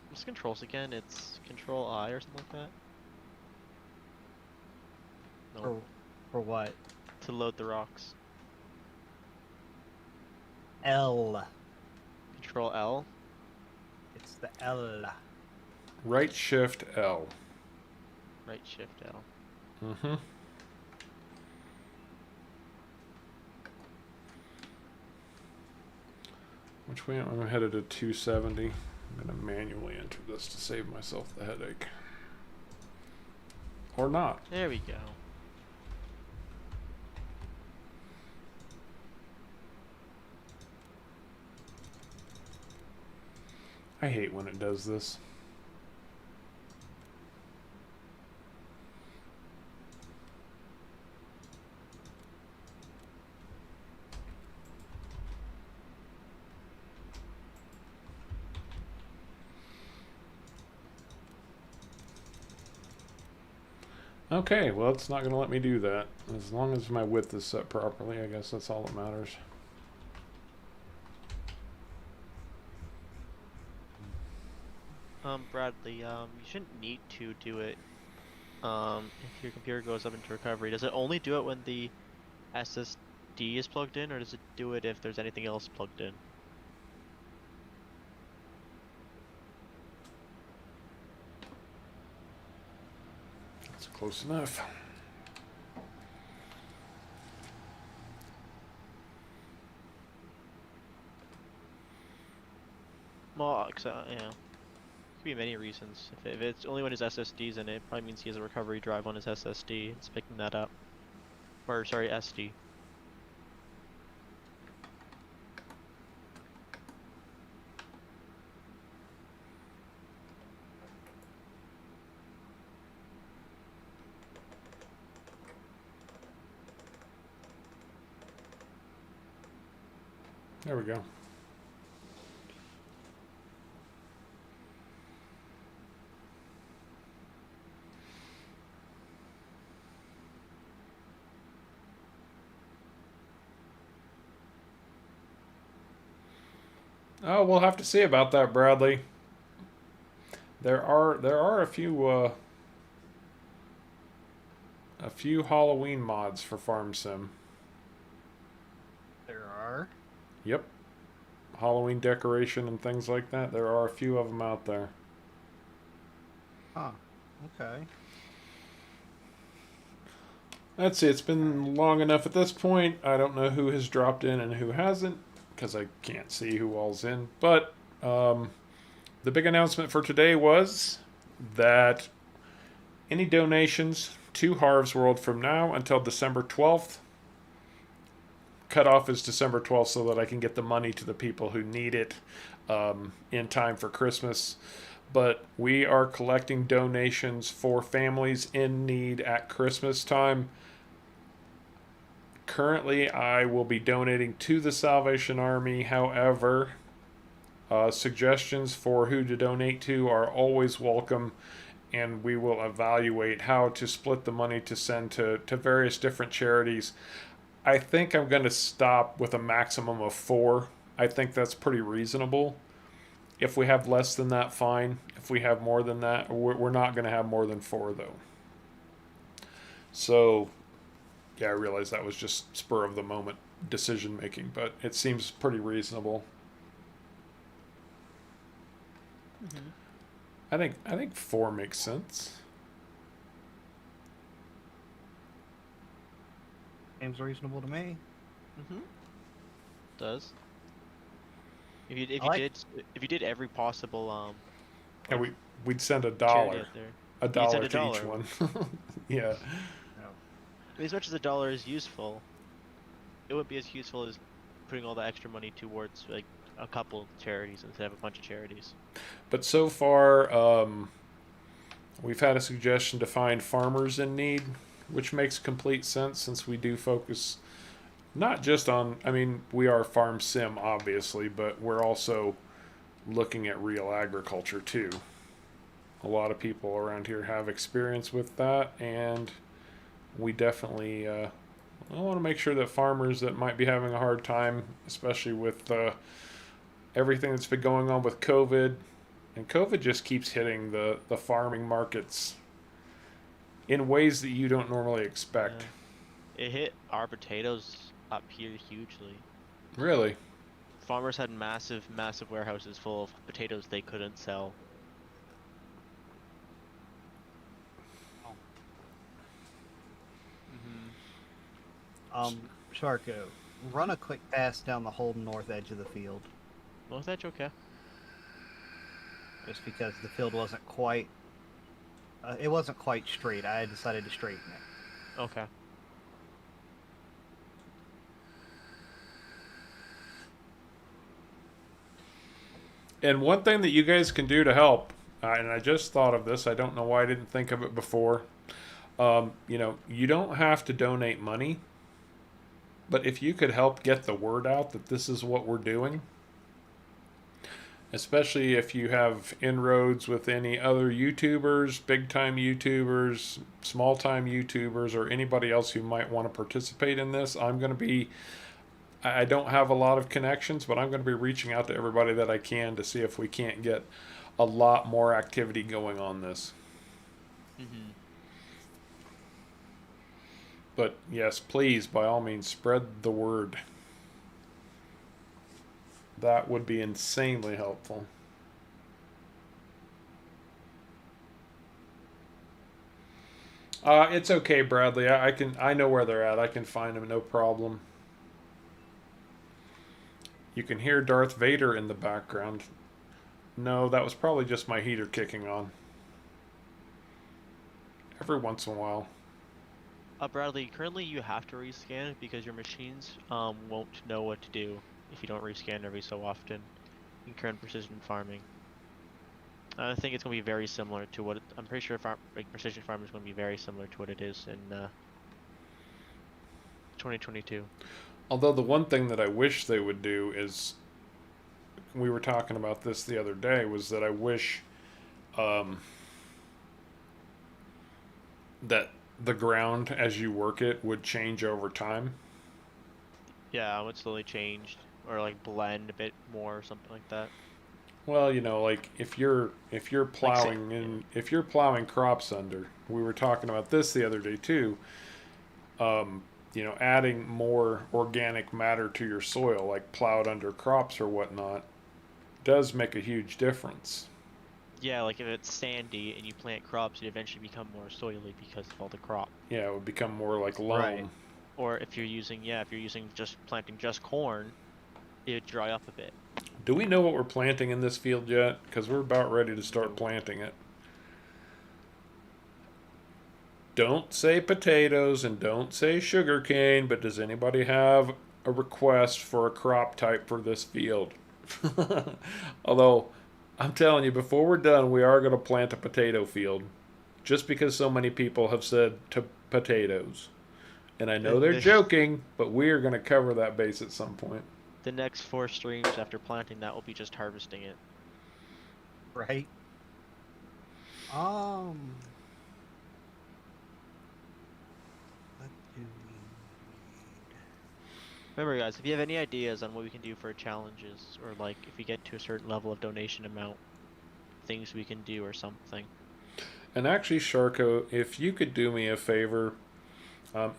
What's controls again? It's Control I or something like that? No. For what? To load the rocks. L. Control L? It's the L. Right shift L. Right shift L. Mm-hmm. Which way? I'm headed to 270. I'm going to manually enter this to save myself the headache. Or not. There we go. I hate when it does this. Okay, well, it's not going to let me do that. As long as my width is set properly, I guess that's all that matters. Bradley, you shouldn't need to do it, if your computer goes up into recovery. Does it only do it when the SSD is plugged in, or does it do it if there's anything else plugged in? That's close enough. Well, yeah, could be many reasons. If it's only when his SSD's in it, it probably means he has a recovery drive on his SSD. It's picking that up. Or sorry, SD. There we go. Oh, we'll have to see about that, Bradley. There are a few Halloween mods for Farm Sim. There are. Yep. Halloween decoration and things like that. There are a few of them out there. Huh. Okay. Let's see, it's been long enough at this point. I don't know who has dropped in and who hasn't, because I can't see who all's in. But the big announcement for today was that any donations to Harv's World from now until December 12th, cutoff is December 12th so that I can get the money to the people who need it in time for Christmas. But we are collecting donations for families in need at Christmas time. Currently, I will be donating to the Salvation Army. However, suggestions for who to donate to are always welcome, and we will evaluate how to split the money to send to various different charities. I think I'm going to stop with a maximum of 4. I think that's pretty reasonable. If we have less than that, fine. If we have more than that, we're not going to have more than 4, though. So, yeah, I realize that was just spur of the moment decision making, but it seems pretty reasonable. Mm-hmm. I think 4 makes sense. Seems reasonable to me. Mm-hmm. Does. If you if you did every possible And like, we'd send a charity dollar, out there, a you'd send dollar a to each dollar. one. Yeah. No. I mean, as much as a dollar is useful, it wouldn't be as useful as putting all the extra money towards like a couple charities instead of a bunch of charities. But so far, we've had a suggestion to find farmers in need, which makes complete sense since we do focus not just on, I mean, we are farm sim, obviously, but we're also looking at real agriculture too. A lot of people around here have experience with that, and we definitely I want to make sure that farmers that might be having a hard time, especially with everything that's been going on with COVID, and COVID just keeps hitting the farming markets in ways that you don't normally expect. Yeah. It hit our potatoes up here hugely. Really? Farmers had massive warehouses full of potatoes they couldn't sell. Mm-hmm. Sharko, run a quick pass down the whole north edge of the field. Was that okay? Just because the field wasn't quite, it wasn't quite straight. I decided to straighten it. Okay. And one thing that you guys can do to help, and I just thought of this, I don't know why I didn't think of it before. You don't have to donate money, but if you could help get the word out that this is what we're doing, especially if you have inroads with any other YouTubers, big time YouTubers, small time YouTubers, or anybody else who might want to participate in this, I don't have a lot of connections, but I'm going to be reaching out to everybody that I can to see if we can't get a lot more activity going on this. Mm-hmm. But yes, please, by all means, spread the word. That would be insanely helpful. It's okay, Bradley. I know where they're at. I can find them, no problem. You can hear Darth Vader in the background. No, that was probably just my heater kicking on. Every once in a while. Bradley, currently you have to rescan because your machines won't know what to do if you don't rescan every so often in current precision farming. I think it's going to be very similar to what I'm pretty sure precision farming is going to be very similar to what it is in 2022. Although the one thing that I wish they would do is, we were talking about this the other day, was that I wish that the ground as you work it would change over time. Yeah, it would slowly change or like blend a bit more or something like that. Well, like if you're plowing if you're plowing crops under, we were talking about this the other day too. Adding more organic matter to your soil, like plowed under crops or whatnot, does make a huge difference. Yeah, like if it's sandy and you plant crops, it eventually become more soily because of all the crop. Yeah, it would become more like loam. Right. Or if you're using just planting just corn, it would dry up a bit. Do we know what we're planting in this field yet? Because we're about ready to start planting it. Don't say potatoes and don't say sugarcane, but does anybody have a request for a crop type for this field? Although, I'm telling you, before we're done, we are going to plant a potato field. Just because so many people have said to potatoes. And I know they're joking, but we are going to cover that base at some point. The next 4 streams after planting that will be just harvesting it. Right. What do we need? Remember, guys, if you have any ideas on what we can do for challenges, or like if we get to a certain level of donation amount, things we can do or something. And actually, Sharko, if you could do me a favor,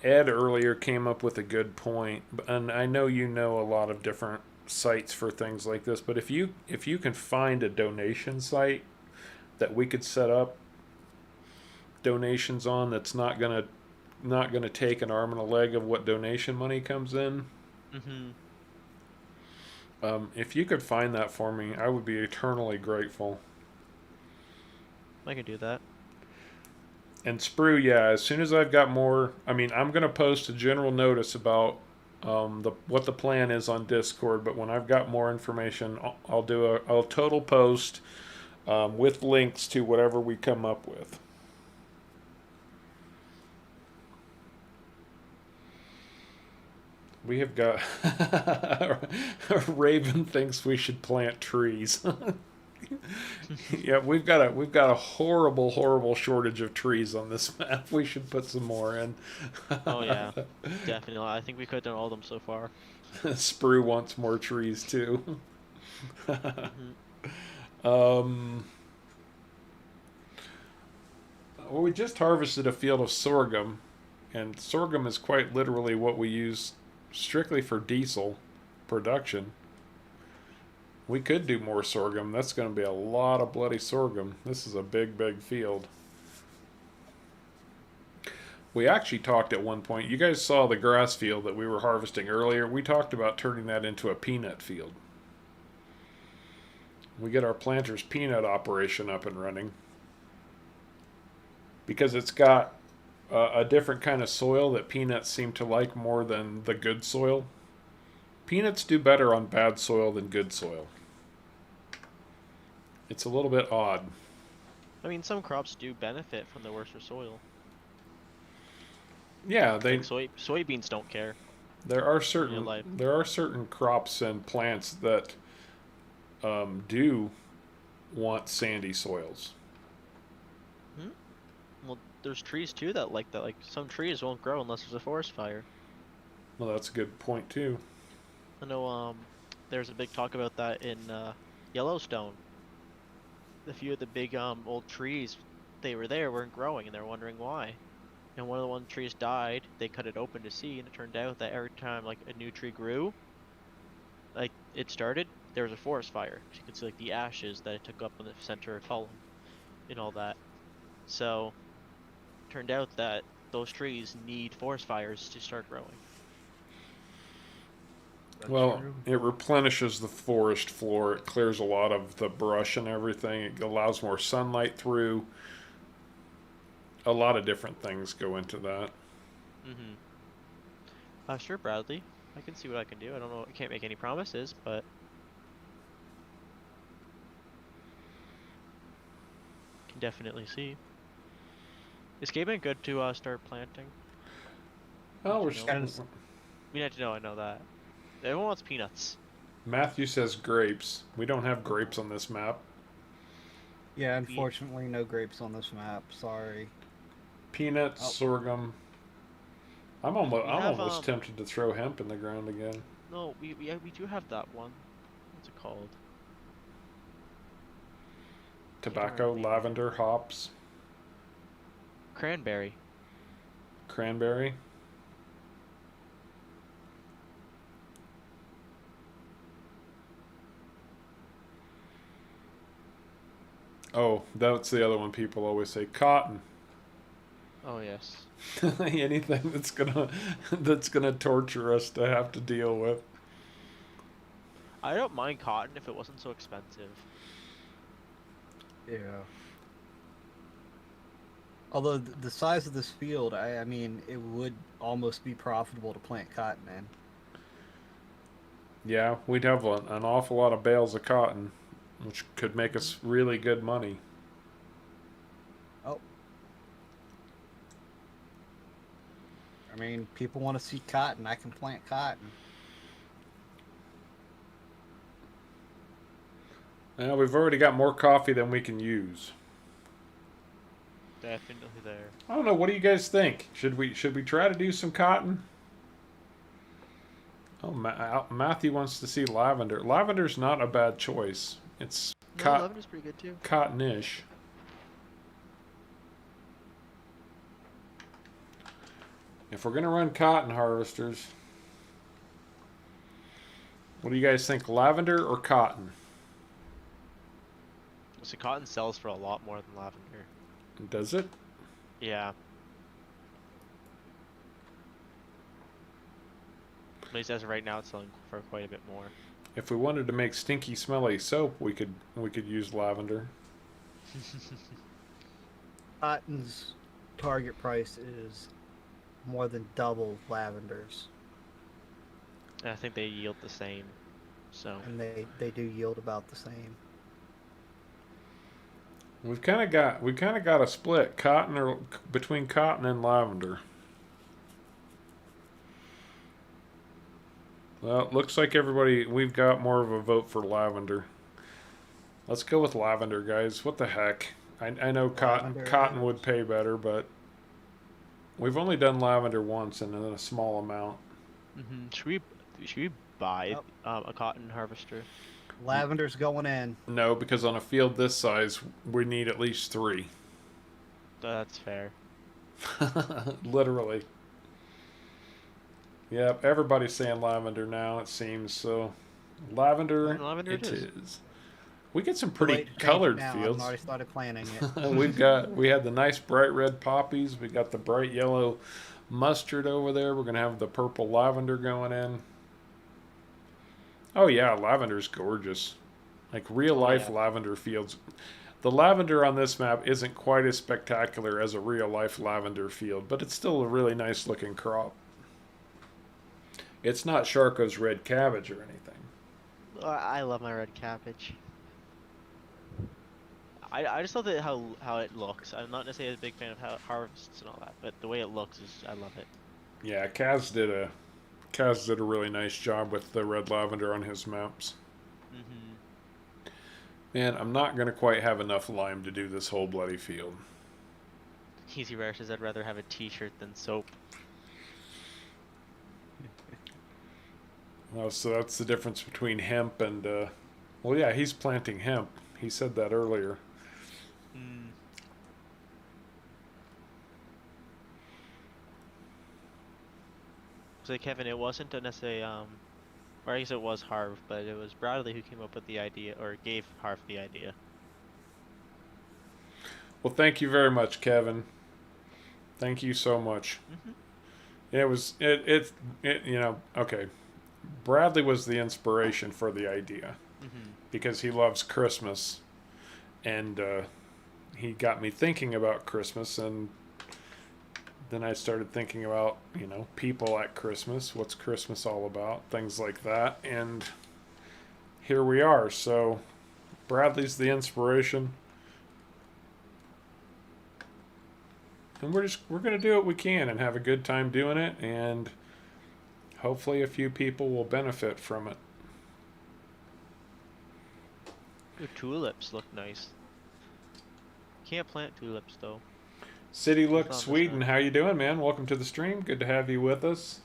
Ed earlier came up with a good point, and I know you know a lot of different sites for things like this, but if you can find a donation site that we could set up donations on, that's not gonna take an arm and a leg of what donation money comes in. If you could find that for me, I would be eternally grateful. I can do that. And Sprue, yeah, as soon as I've got more, I'm going to post a general notice about what the plan is on Discord, but when I've got more information, I'll do a total post with links to whatever we come up with. We have got Raven thinks we should plant trees. Yeah, we've got a horrible shortage of trees on this map. We should put some more in. Oh yeah, definitely. I think we could have done all of them so far. Sprue wants more trees too. Well, we just harvested a field of sorghum, and sorghum is quite literally what we use strictly for diesel production. We could do more sorghum. That's going to be a lot of bloody sorghum. This is a big field. We actually talked at one point, you guys saw the grass field that we were harvesting earlier. We talked about turning that into a peanut field. We get our planter's peanut operation up and running. Because it's got a different kind of soil that peanuts seem to like more than the good soil. Peanuts do better on bad soil than good soil. It's a little bit odd. I mean, some crops do benefit from the worse soil. Yeah, like soybeans don't care. There are certain crops and plants that do want sandy soils. Well, there's trees too that like that. Like some trees won't grow unless there's a forest fire. Well, that's a good point too. I know. There's a big talk about that in Yellowstone. A few of the big old trees, they were there weren't growing, and they're wondering why. and one of the one trees died. They cut it open to see, and it turned out that every time like a new tree grew, like it started, there was a forest fire. You could see like the ashes that it took up in the center column and all that. So turned out that those trees need forest fires to start growing. That's Well, true. it replenishes the forest floor. It clears a lot of the brush and everything. It allows more sunlight through. A lot of different things go into that. Mm-hmm. Sure, Bradley. I can see what I can do. I don't know. I can't make any promises, but can definitely see. Is Gaben good to start planting? Oh, we're You just, know? And We need to know. I know that. Everyone wants peanuts. Matthew says grapes. We don't have grapes on this map. yeah, unfortunately, no grapes on this map. Sorry. Peanuts, Oh. sorghum. I'm almost, We I'm have almost tempted to throw hemp in the ground again. No, we do have that one. What's it called? Tobacco, remember the name. lavender, hops, Cranberry. cranberry. Oh, that's the other one people always say. Cotton. Oh yes. Anything that's gonna torture us to have to deal with. I don't mind cotton if it wasn't so expensive. Yeah. Although the size of this field, I mean, it would almost be profitable to plant cotton in. Yeah, we'd have an awful lot of bales of cotton, which could make us really good money. Oh. I mean, people want to see cotton. I can plant cotton. Now we've already got more coffee than we can use. Definitely there. I don't know. What do you guys think? Should we try to do some cotton? Oh, Matthew wants to see lavender. Lavender's not a bad choice. It's No, lavender's pretty good too. cottonish. If we're gonna run cotton harvesters, what do you guys think? Lavender or cotton? So cotton sells for a lot more than lavender. Does it? Yeah. At least as of right now, it's selling for quite a bit more. If we wanted to make stinky, smelly soap, we could use lavender. Cotton's target price is more than double lavender's, And I think they yield the same. So and they do yield about the same. We kind of got a split between cotton and lavender. Well, it looks like we've got more of a vote for lavender. Let's go with lavender, guys. What the heck? I know cotton would pay better, but we've only done lavender once and in a small amount. should we buy a cotton harvester? Lavender's going in. No, because on a field this size, we need at least 3. That's fair. Literally. Yep, everybody's saying lavender now, it seems. So, lavender, Lavender it it is. is. We get some pretty Late to change it colored now. fields. I've already started planting it. We had the nice bright red poppies. We got the bright yellow mustard over there. We're gonna have the purple lavender going in. Oh yeah, lavender's gorgeous. Like real life lavender fields. The lavender on this map isn't quite as spectacular as a real life lavender field, but it's still a really nice looking crop. It's not Sharko's red cabbage or anything. I love my red cabbage. I just love how it looks. I'm not necessarily a big fan of how it harvests and all that, but the way it looks I love it. Yeah, Kaz did a really nice job with the red lavender on his maps. Man, I'm not gonna quite have enough lime to do this whole bloody field. Easy Rare says I'd rather have a t-shirt than soap. Well, so that's the difference between hemp and, well, yeah, he's planting hemp. He said that earlier. So Kevin, it wasn't necessarily or I guess it was Harv, but it was Bradley who came up with the idea, or gave Harv the idea. Well, thank you very much, Kevin. Thank you so much. Mhm. It was it you know, okay. Bradley was the inspiration for the idea Mhm. because he loves Christmas, and he got me thinking about Christmas, and then I started thinking about, people at Christmas, what's Christmas all about, things like that, and here we are. So Bradley's the inspiration, and we're gonna do what we can and have a good time doing it, and hopefully a few people will benefit from it. Ooh, tulips look nice. Can't plant tulips though. City Just Look on this Sweden, end. how you doing, man? Welcome to the stream. Good to have you with us.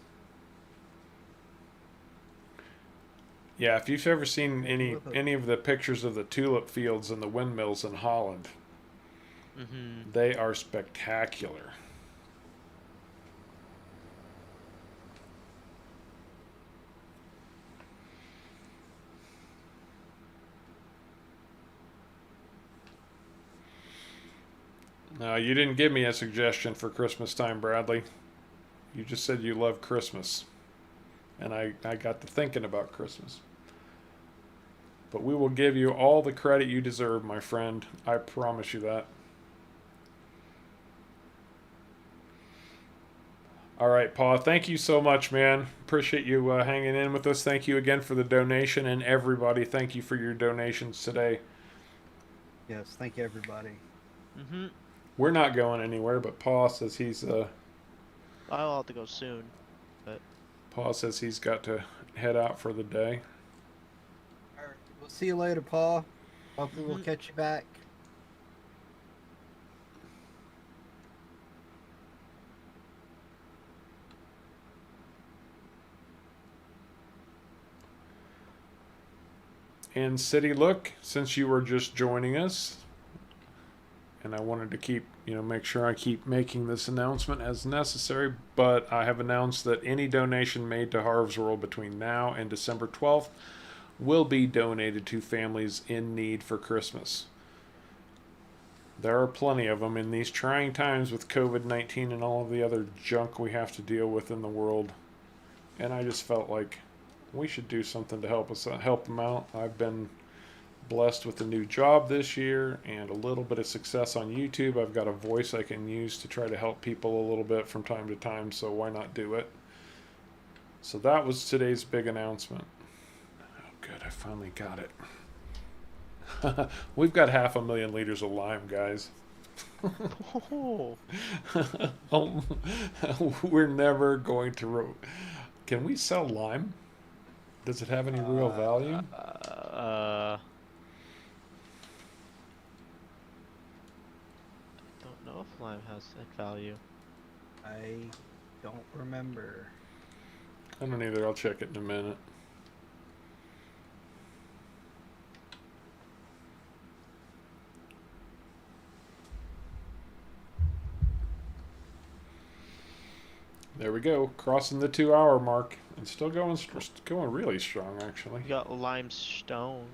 Yeah, if you've ever seen any of the pictures of the tulip fields and the windmills in Holland, Mhm. they are spectacular. No, you didn't give me a suggestion for Christmas time, Bradley. You just said you love Christmas. And I got to thinking about Christmas. But we will give you all the credit you deserve, my friend. I promise you that. All right, Paul, thank you so much, man. Appreciate you hanging in with us. Thank you again for the donation. And everybody, thank you for your donations today. Yes, thank you, everybody. Mhm. We're not going anywhere, but Paul says I'll have to go soon, but got to head out for the day. All right, we'll see you later, Paul. Hopefully, we'll Mhm. catch you back. And City Look, since you were just joining us, and I wanted to make sure I keep making this announcement as necessary, but I have announced that any donation made to Harv's World between now and December 12th will be donated to families in need for Christmas. There are plenty of them in these trying times with COVID-19 and all of the other junk we have to deal with in the world. And I just felt like we should do something to help them out. I've been blessed with a new job this year and a little bit of success on YouTube. I've got a voice I can use to try to help people a little bit from time to time, so why not do it? So that was today's big announcement. Oh, good, I finally got it. We've got 500,000 liters of lime, guys. Oh. We're never going to. Can we sell lime? Does it have any real value? Don't know if lime has that value. I don't remember. I don't either. I'll check it in a minute. There we go, crossing the 2-hour mark, and still going really strong, actually. You got limestone.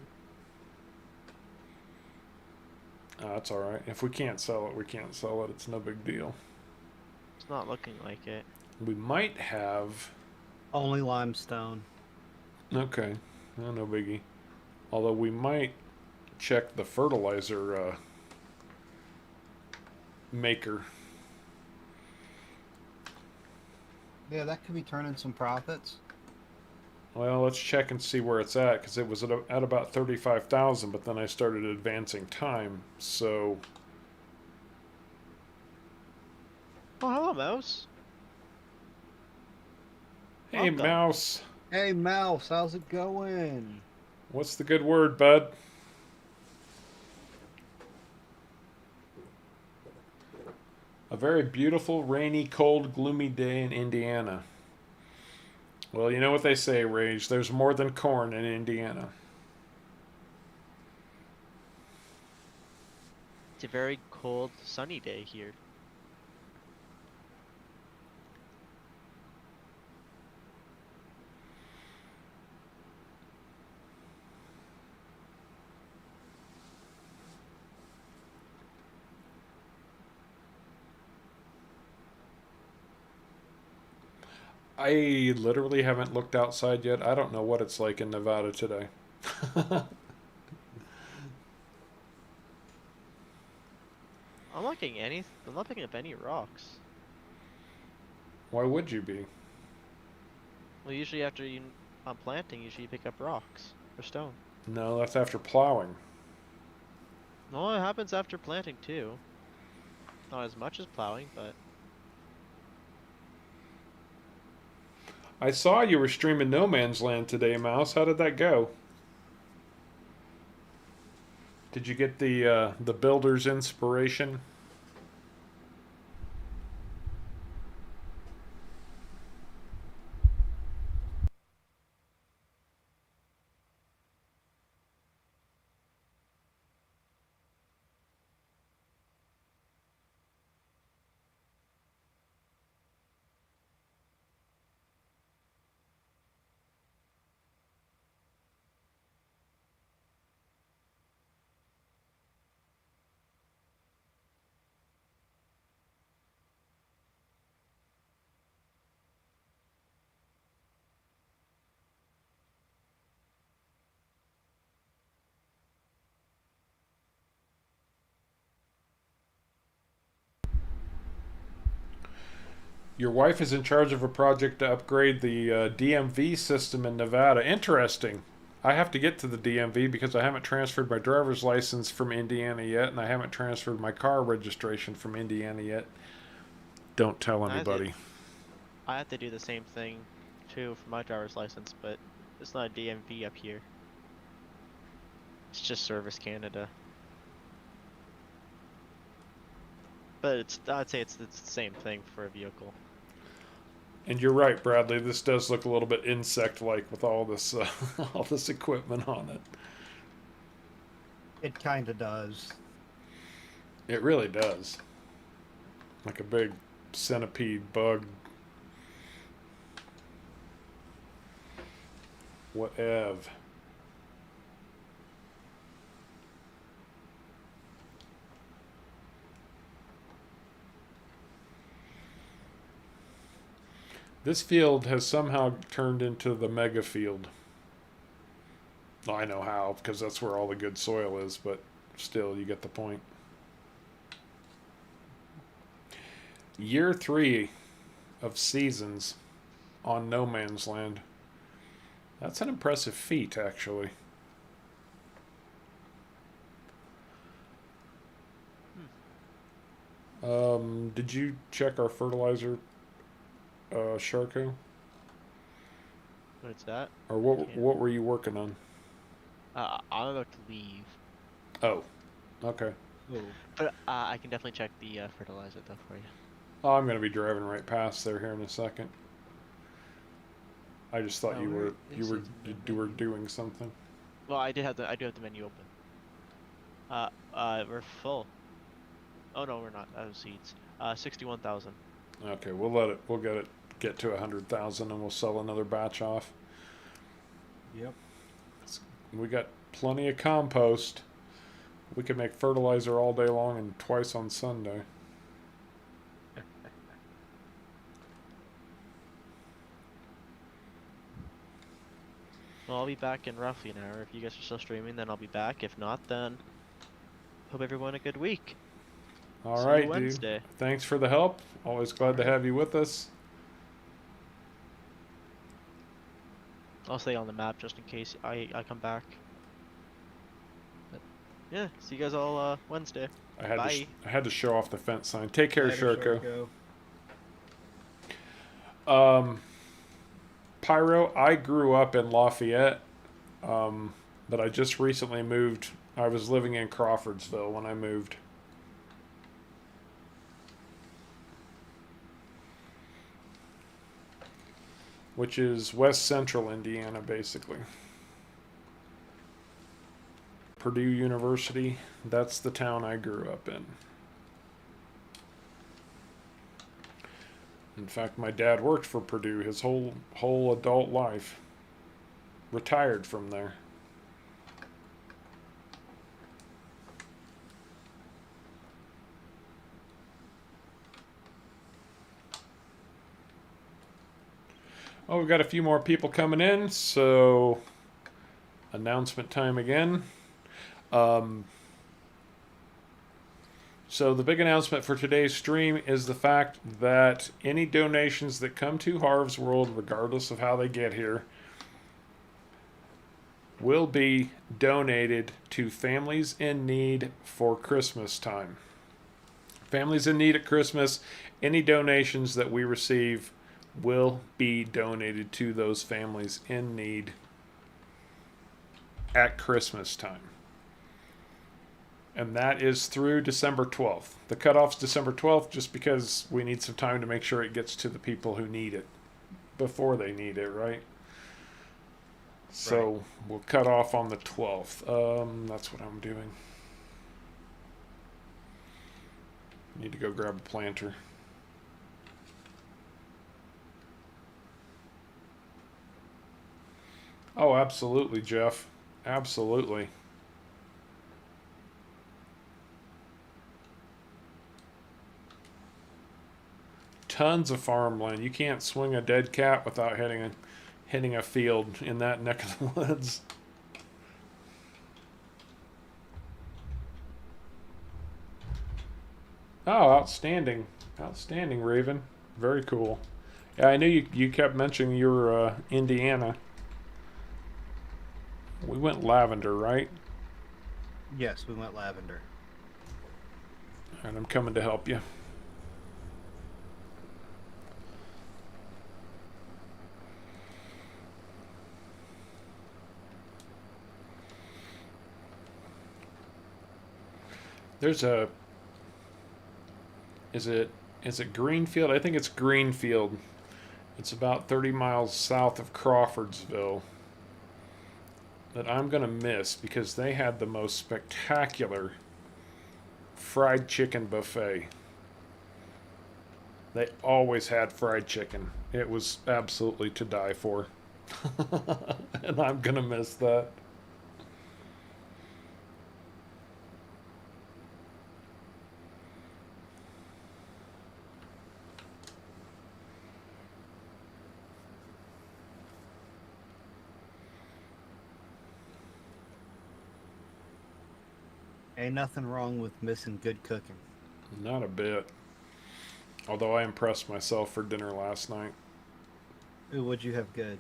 That's all right. If we can't sell it, we can't sell it. It's no big deal. It's not looking like it. We might have. Only limestone. Okay, no biggie. Although we might check the fertilizer maker. Yeah, that could be turning some profits. Well, let's check and see where it's at, because it was at about 35,000, but then I started advancing time, so. Oh, hello, mouse. Hey, Welcome. Mouse. Hey, Mouse, how's it going? What's the good word, bud? A very beautiful, rainy, cold, gloomy day in Indiana. Well, you know what they say, Rage. There's more than corn in Indiana. It's a very cold, sunny day here. I literally haven't looked outside yet. I don't know what it's like in Nevada today. I'm not picking up any rocks. Why would you be? Well, usually after on planting, usually you pick up rocks or stone. No, that's after plowing. No, it happens after planting too. Not as much as plowing, but I saw you were streaming No Man's Land today, Mouse. How did that go? Did you get the builder's inspiration? Your wife is in charge of a project to upgrade the DMV system in Nevada. Interesting. I have to get to the DMV because I haven't transferred my driver's license from Indiana yet, and I haven't transferred my car registration from Indiana yet. Don't tell anybody. I have to do the same thing too for my driver's license, but it's not a DMV up here. It's just Service Canada. But I'd say it's the same thing for a vehicle. And you're right, Bradley. This does look a little bit insect-like with all this all this equipment on it. It kind of does. It really does. Like a big centipede bug. Whatever. This field has somehow turned into the mega field. I know how, because that's where all the good soil is, but still, you get the point. Year 3 of seasons on No Man's Land. That's an impressive feat, actually. Did you check our fertilizer, Sharko? What's that? Or what were you working on? I'm about to leave, Oh, okay. Oh, but I can definitely check the fertilizer though for you. Oh, I'm going to be driving right past there here in a second. I just thought Oh, you where were is you were it in the you were menu? doing something. Well, I do have the menu open. We're full. Oh no, we're not. Out of seeds. 61,000. Okay, we'll get to 100,000 and we'll sell another batch off. yep. We got plenty of compost. We can make fertilizer all day long and twice on Sunday. Well, I'll be back in roughly an hour. If you guys are still streaming, then I'll be back. If not, then hope everyone a good week. All See you right, dude. Wednesday. Thanks for the help. Always glad to Alright. have you with us. I'll stay on the map just in case I come back. But yeah, see you guys all Wednesday. Bye. I had to show off the fence sign. Take care, Later, Sharko. Sharko. Pyro, I grew up in Lafayette, but I just recently moved. I was living in Crawfordsville when I moved. Which is west central Indiana, basically. Purdue University, that's the town I grew up in. In fact, my dad worked for Purdue his whole adult life. Retired from there. Oh, we've got a few more people coming in, so announcement time again. Um, so the big announcement for today's stream is the fact that any donations that come to Harv's World, regardless of how they get here, will be donated to families in need for Christmas time. Families in need at Christmas, any donations that we receive will be donated to those families in need at Christmas time. And that is through December 12th. The cutoff's December 12th just because we need some time to make sure it gets to the people who need it before they need it, right? So we'll cut off on the 12th. That's what I'm doing. Need to go grab a planter. Oh, absolutely, Jeff. Absolutely. Tons of farmland. You can't swing a dead cat without hitting a field in that neck of the woods. Oh, outstanding. Outstanding, Raven. Very cool. Yeah, I knew you kept mentioning you were Indiana. We went lavender, right? Yes, we went lavender. And I'm coming to help you. There's a... Is it Greenfield? I think it's Greenfield. It's about 30 miles south of Crawfordsville. That I'm going to miss because they had the most spectacular fried chicken buffet. They always had fried chicken. It was absolutely to die for. And I'm going to miss that. Ain't nothing wrong with missing good cooking. Not a bit. Although I impressed myself for dinner last night. Ooh, what'd you have good?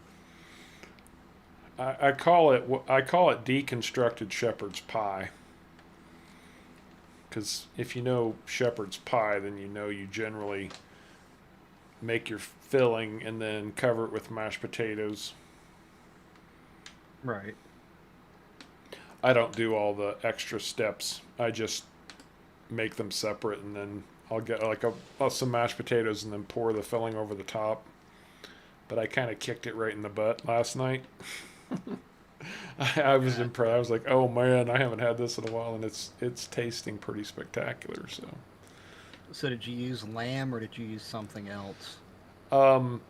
I call it deconstructed shepherd's pie. Because if you know shepherd's pie, then you know you generally make your filling and then cover it with mashed potatoes. Right. I don't do all the extra steps. I just make them separate, and then I'll get some mashed potatoes and then pour the filling over the top. But I kind of kicked it right in the butt last night. I was impressed. I was like, "Oh man, I haven't had this in a while, and it's tasting pretty spectacular." So did you use lamb or did you use something else? Well,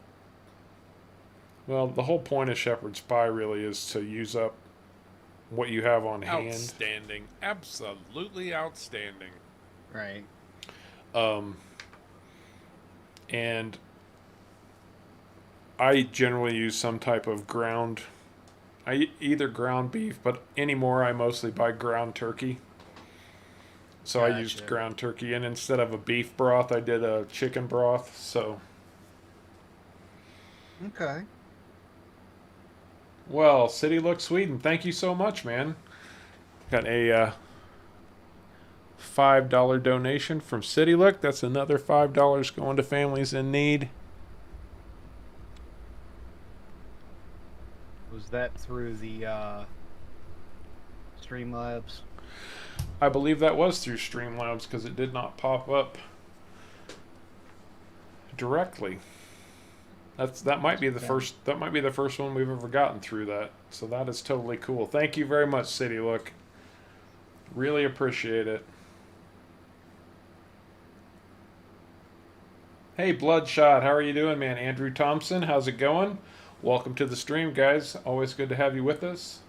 the whole point of shepherd's pie really is to use up what you have on hand. Outstanding. Absolutely outstanding. Right. And I generally use some type of either ground beef, but anymore I mostly buy ground turkey. So I used Gotcha. ground turkey, and instead of a beef broth, I did a chicken broth. So, Okay. well, City Look Sweden, thank you so much, man. Got a $5 donation from City Look. That's another $5 going to families in need. Was that through the Streamlabs? I believe that was through Streamlabs because it did not pop up directly. That might be the first one we've ever gotten through that. So that is totally cool. Thank you very much, City Look. Really appreciate it. Hey, Bloodshot, how are you doing, man? Andrew Thompson, how's it going? Welcome to the stream, guys. Always good to have you with us.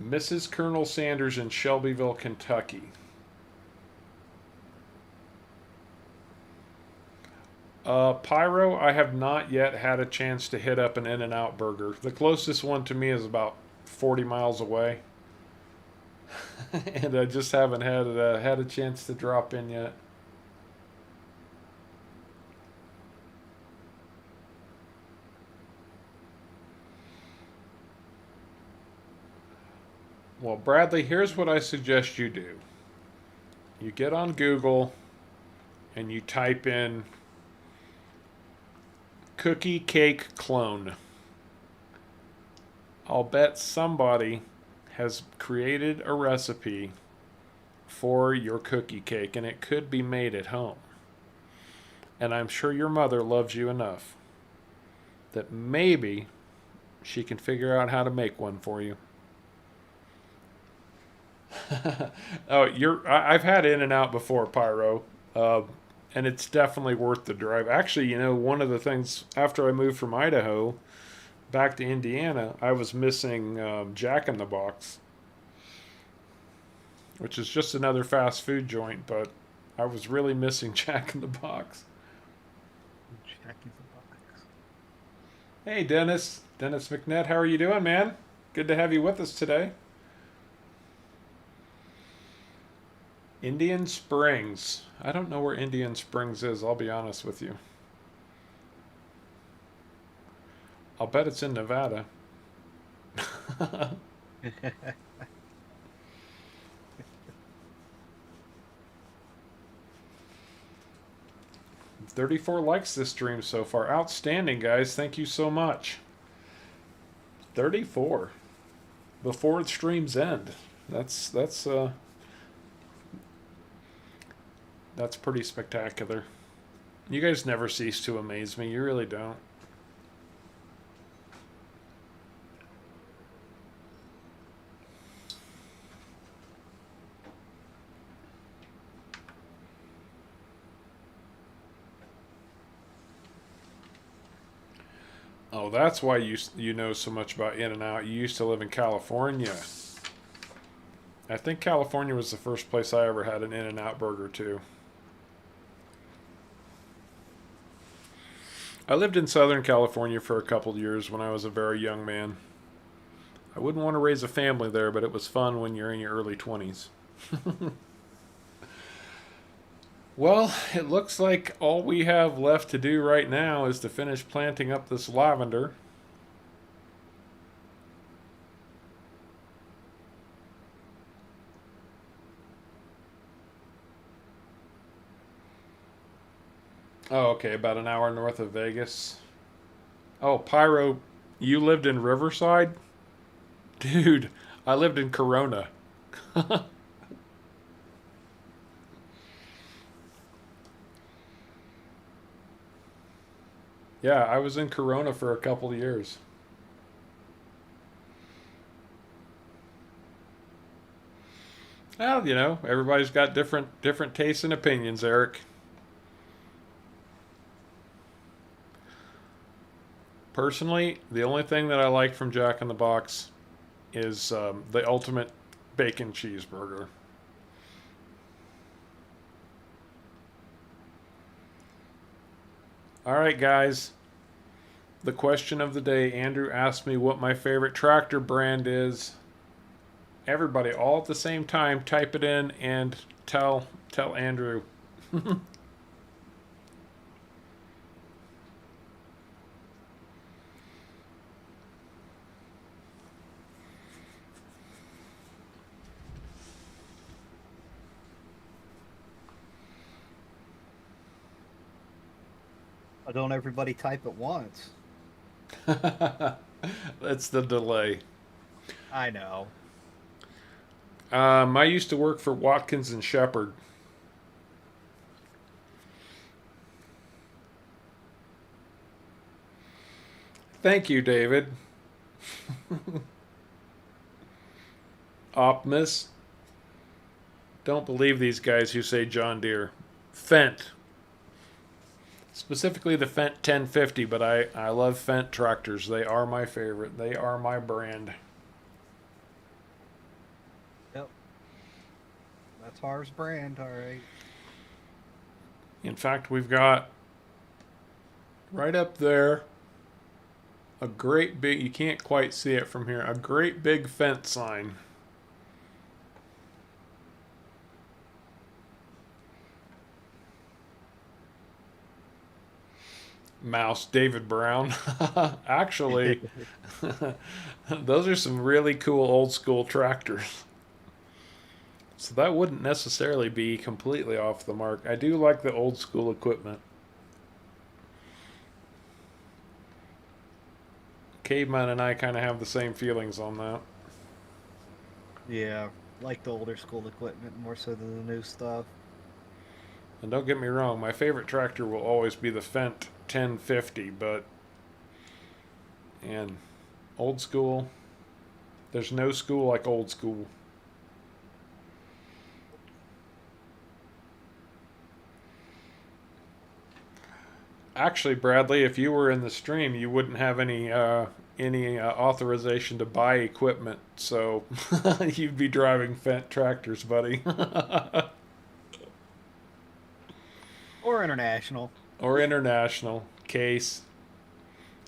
Mrs. Colonel Sanders in Shelbyville, Kentucky. Pyro, I have not yet had a chance to hit up an In-N-Out burger. The closest one to me is about 40 miles away. And I just haven't had a chance to drop in yet. Well, Bradley, here's what I suggest you do. You get on Google and you type in cookie cake clone. I'll bet somebody has created a recipe for your cookie cake, and it could be made at home. And I'm sure your mother loves you enough that maybe she can figure out how to make one for you. Oh, I've had In-N-Out before, Pyro, and it's definitely worth the drive. Actually, one of the things after I moved from Idaho back to Indiana, I was missing Jack in the Box, which is just another fast food joint, but I was really missing Jack in the Box. Jack in the Box. Hey, Dennis McNett, how are you doing, man? Good to have you with us today. Indian Springs. I don't know where Indian Springs is, I'll be honest with you. I'll bet it's in Nevada. 34 likes this stream so far. Outstanding, guys. Thank you so much. 34 before the streams end. That's pretty spectacular. You guys never cease to amaze me. You really don't. Oh, that's why you know so much about In-N-Out. You used to live in California. I think California was the first place I ever had an In-N-Out burger too. I lived in Southern California for a couple of years when I was a very young man. I wouldn't want to raise a family there, but it was fun when you're in your early 20s. Well, it looks like all we have left to do right now is to finish planting up this lavender. Oh, okay, about an hour north of Vegas. Oh, Pyro, you lived in Riverside? Dude, I lived in Corona. Yeah, I was in Corona for a couple of years. Well, everybody's got different tastes and opinions, Eric. Personally, the only thing that I like from Jack in the Box is the ultimate bacon cheeseburger. All right, guys. The question of the day. Andrew asked me what my favorite tractor brand is. Everybody, all at the same time, type it in and tell Andrew. Don't everybody type at once. That's the delay. I know. I used to work for Watkins and Shepard. Thank you, David. Optimus. Don't believe these guys who say John Deere. Fendt. Specifically the Fendt 1050, but I love Fendt tractors. They are my favorite. They are my brand. Yep. That's ours brand, all right. In fact, we've got Right up there, a great big, you can't quite see it from here, a great big fence sign. Mouse, David Brown. Actually, those are some really cool old school tractors. So that wouldn't necessarily be completely off the mark. I do like the old school equipment. Caveman and I kind of have the same feelings on that. Yeah, like the older school equipment more so than the new stuff. And don't get me wrong, my favorite tractor will always be the Fendt 1050, but and old school, there's no school like old school. Actually, Bradley, if you were in the stream, you wouldn't have any authorization to buy equipment, so you'd be driving Fendt tractors, buddy. Or international. Or international case.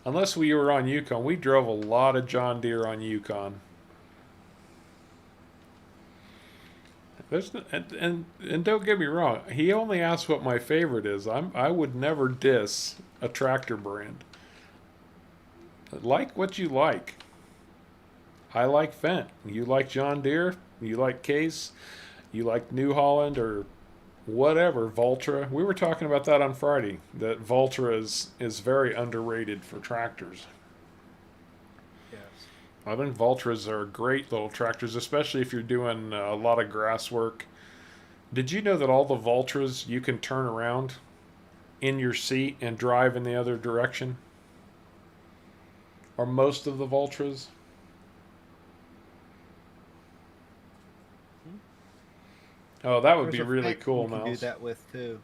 Unless we were on Yukon, we drove a lot of John Deere on Yukon. There's and don't get me wrong, he only asked what my favorite is. I would never diss a tractor brand. Like what you like. I like Fendt. You like John Deere. You like Case. You like New Holland or whatever. Valtra. We were talking about that on Friday. That Valtra is very underrated for tractors. Yes. I think Valtras are great little tractors, especially if you're doing a lot of grass work. Did you know that all the Valtras you can turn around in your seat and drive in the other direction? Or most of the Valtras? Oh, that would There's be a really Fendt cool, you can do Mouse. that with too.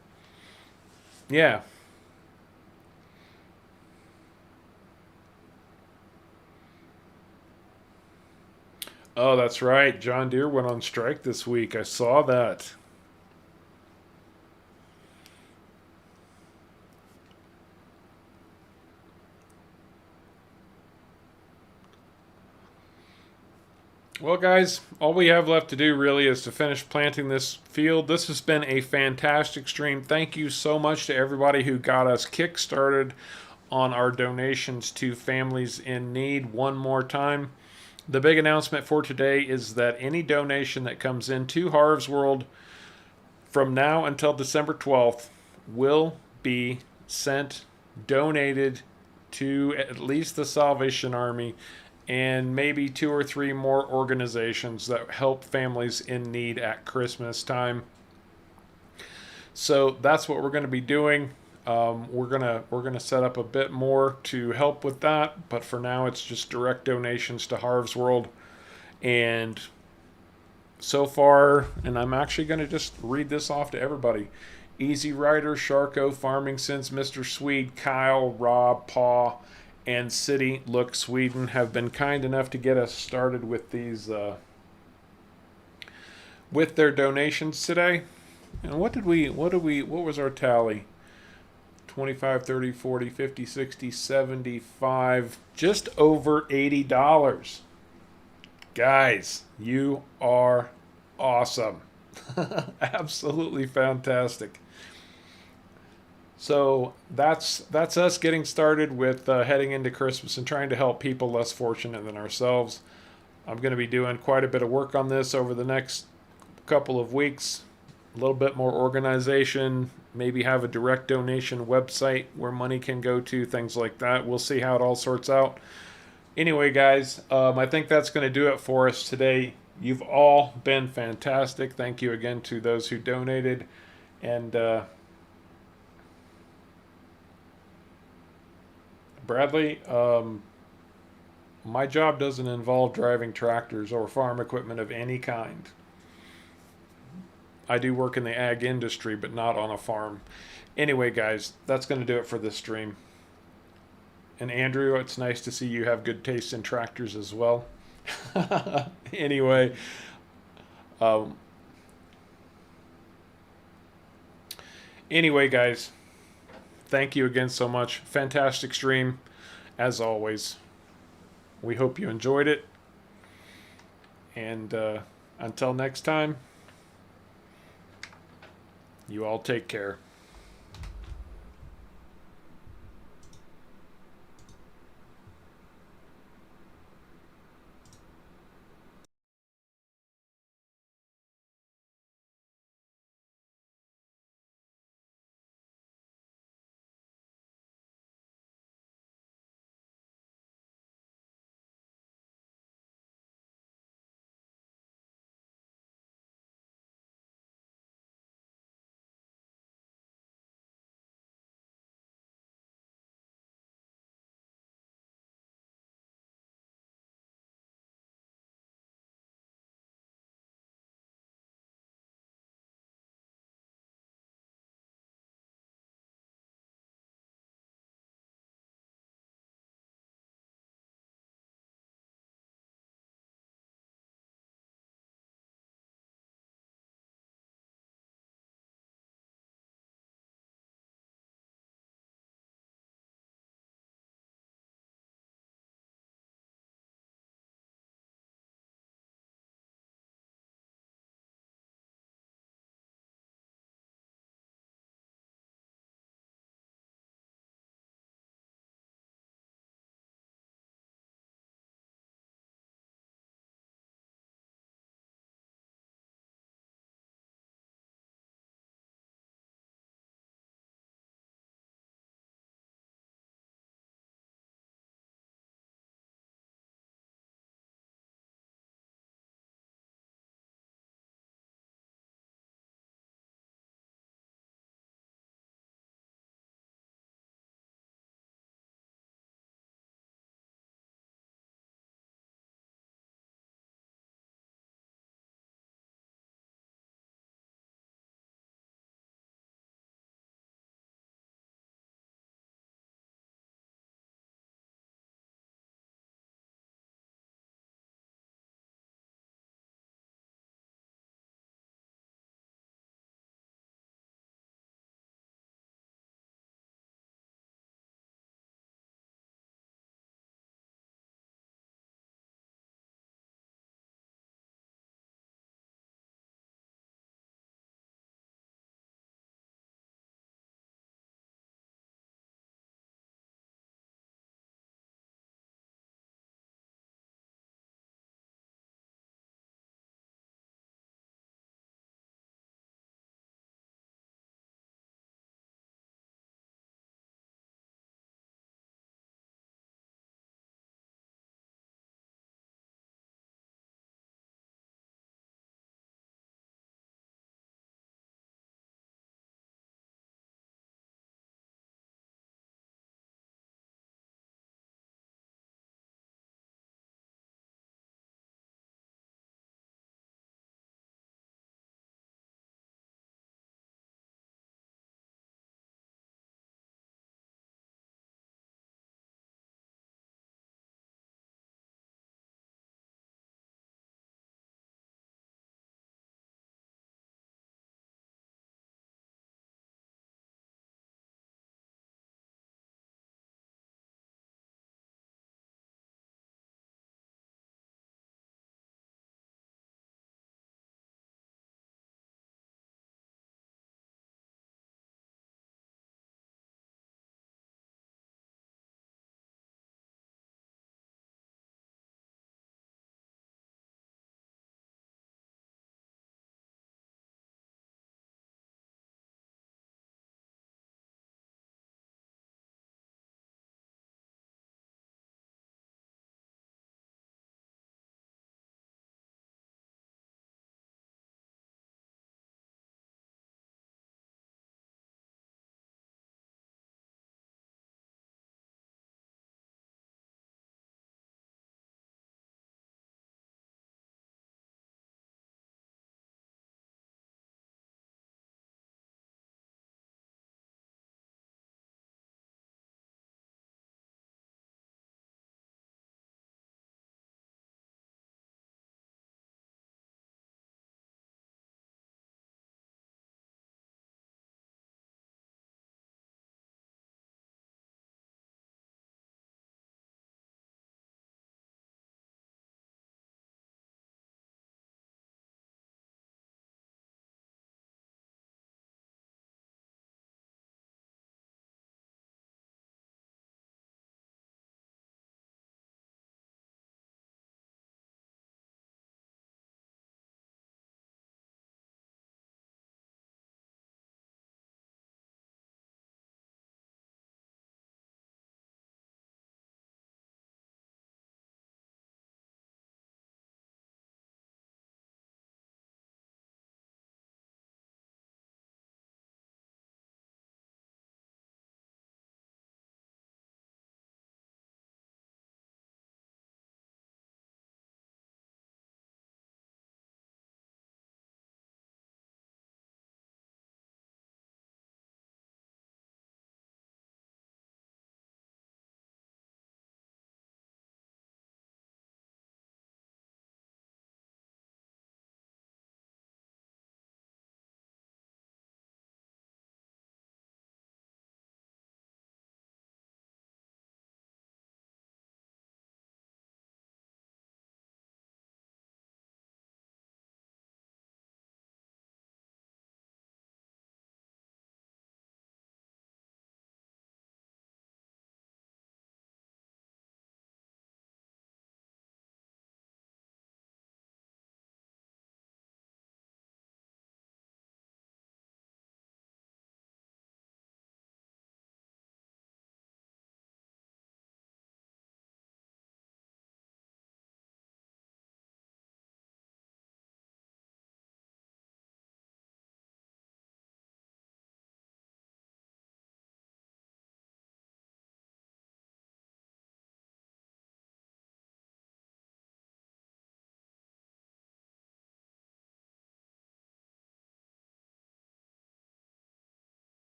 Yeah. Oh, that's right. John Deere went on strike this week. I saw that. Well, guys, all we have left to do really is to finish planting this field. This has been a fantastic stream. Thank you so much to everybody who got us kick-started on our donations to families in need. One more time, the big announcement for today is that any donation that comes into Harv's World from now until December 12th will be donated to at least the Salvation Army and maybe 2 or 3 more organizations that help families in need at Christmas time. So that's what we're going to be doing. We're gonna set up a bit more to help with that, but for now it's just direct donations to Harv's World. And so far, and I'm actually going to just read this off to everybody. Easy Rider, Sharko, Farming Sense, Mr. Swede, Kyle, Rob, Paw, and City Look Sweden have been kind enough to get us started with these with their donations today. And what was our tally? 25, 30, 40, 50, 60, 75, just over $80. Guys, you are awesome. Absolutely fantastic. So that's us getting started with heading into Christmas and trying to help people less fortunate than ourselves. I'm going to be doing quite a bit of work on this over the next couple of weeks. A little bit more organization, maybe have a direct donation website where money can go to, things like that. We'll see how it all sorts out. Anyway, guys, I think that's going to do it for us today. You've all been fantastic. Thank you again to those who donated. And Bradley, my job doesn't involve driving tractors or farm equipment of any kind. I do work in the ag industry, but not on a farm. Anyway, guys, that's going to do it for this stream. And Andrew, it's nice to see you have good taste in tractors as well. Anyway, guys, thank you again so much. Fantastic stream, as always. We hope you enjoyed it. And until next time, you all take care.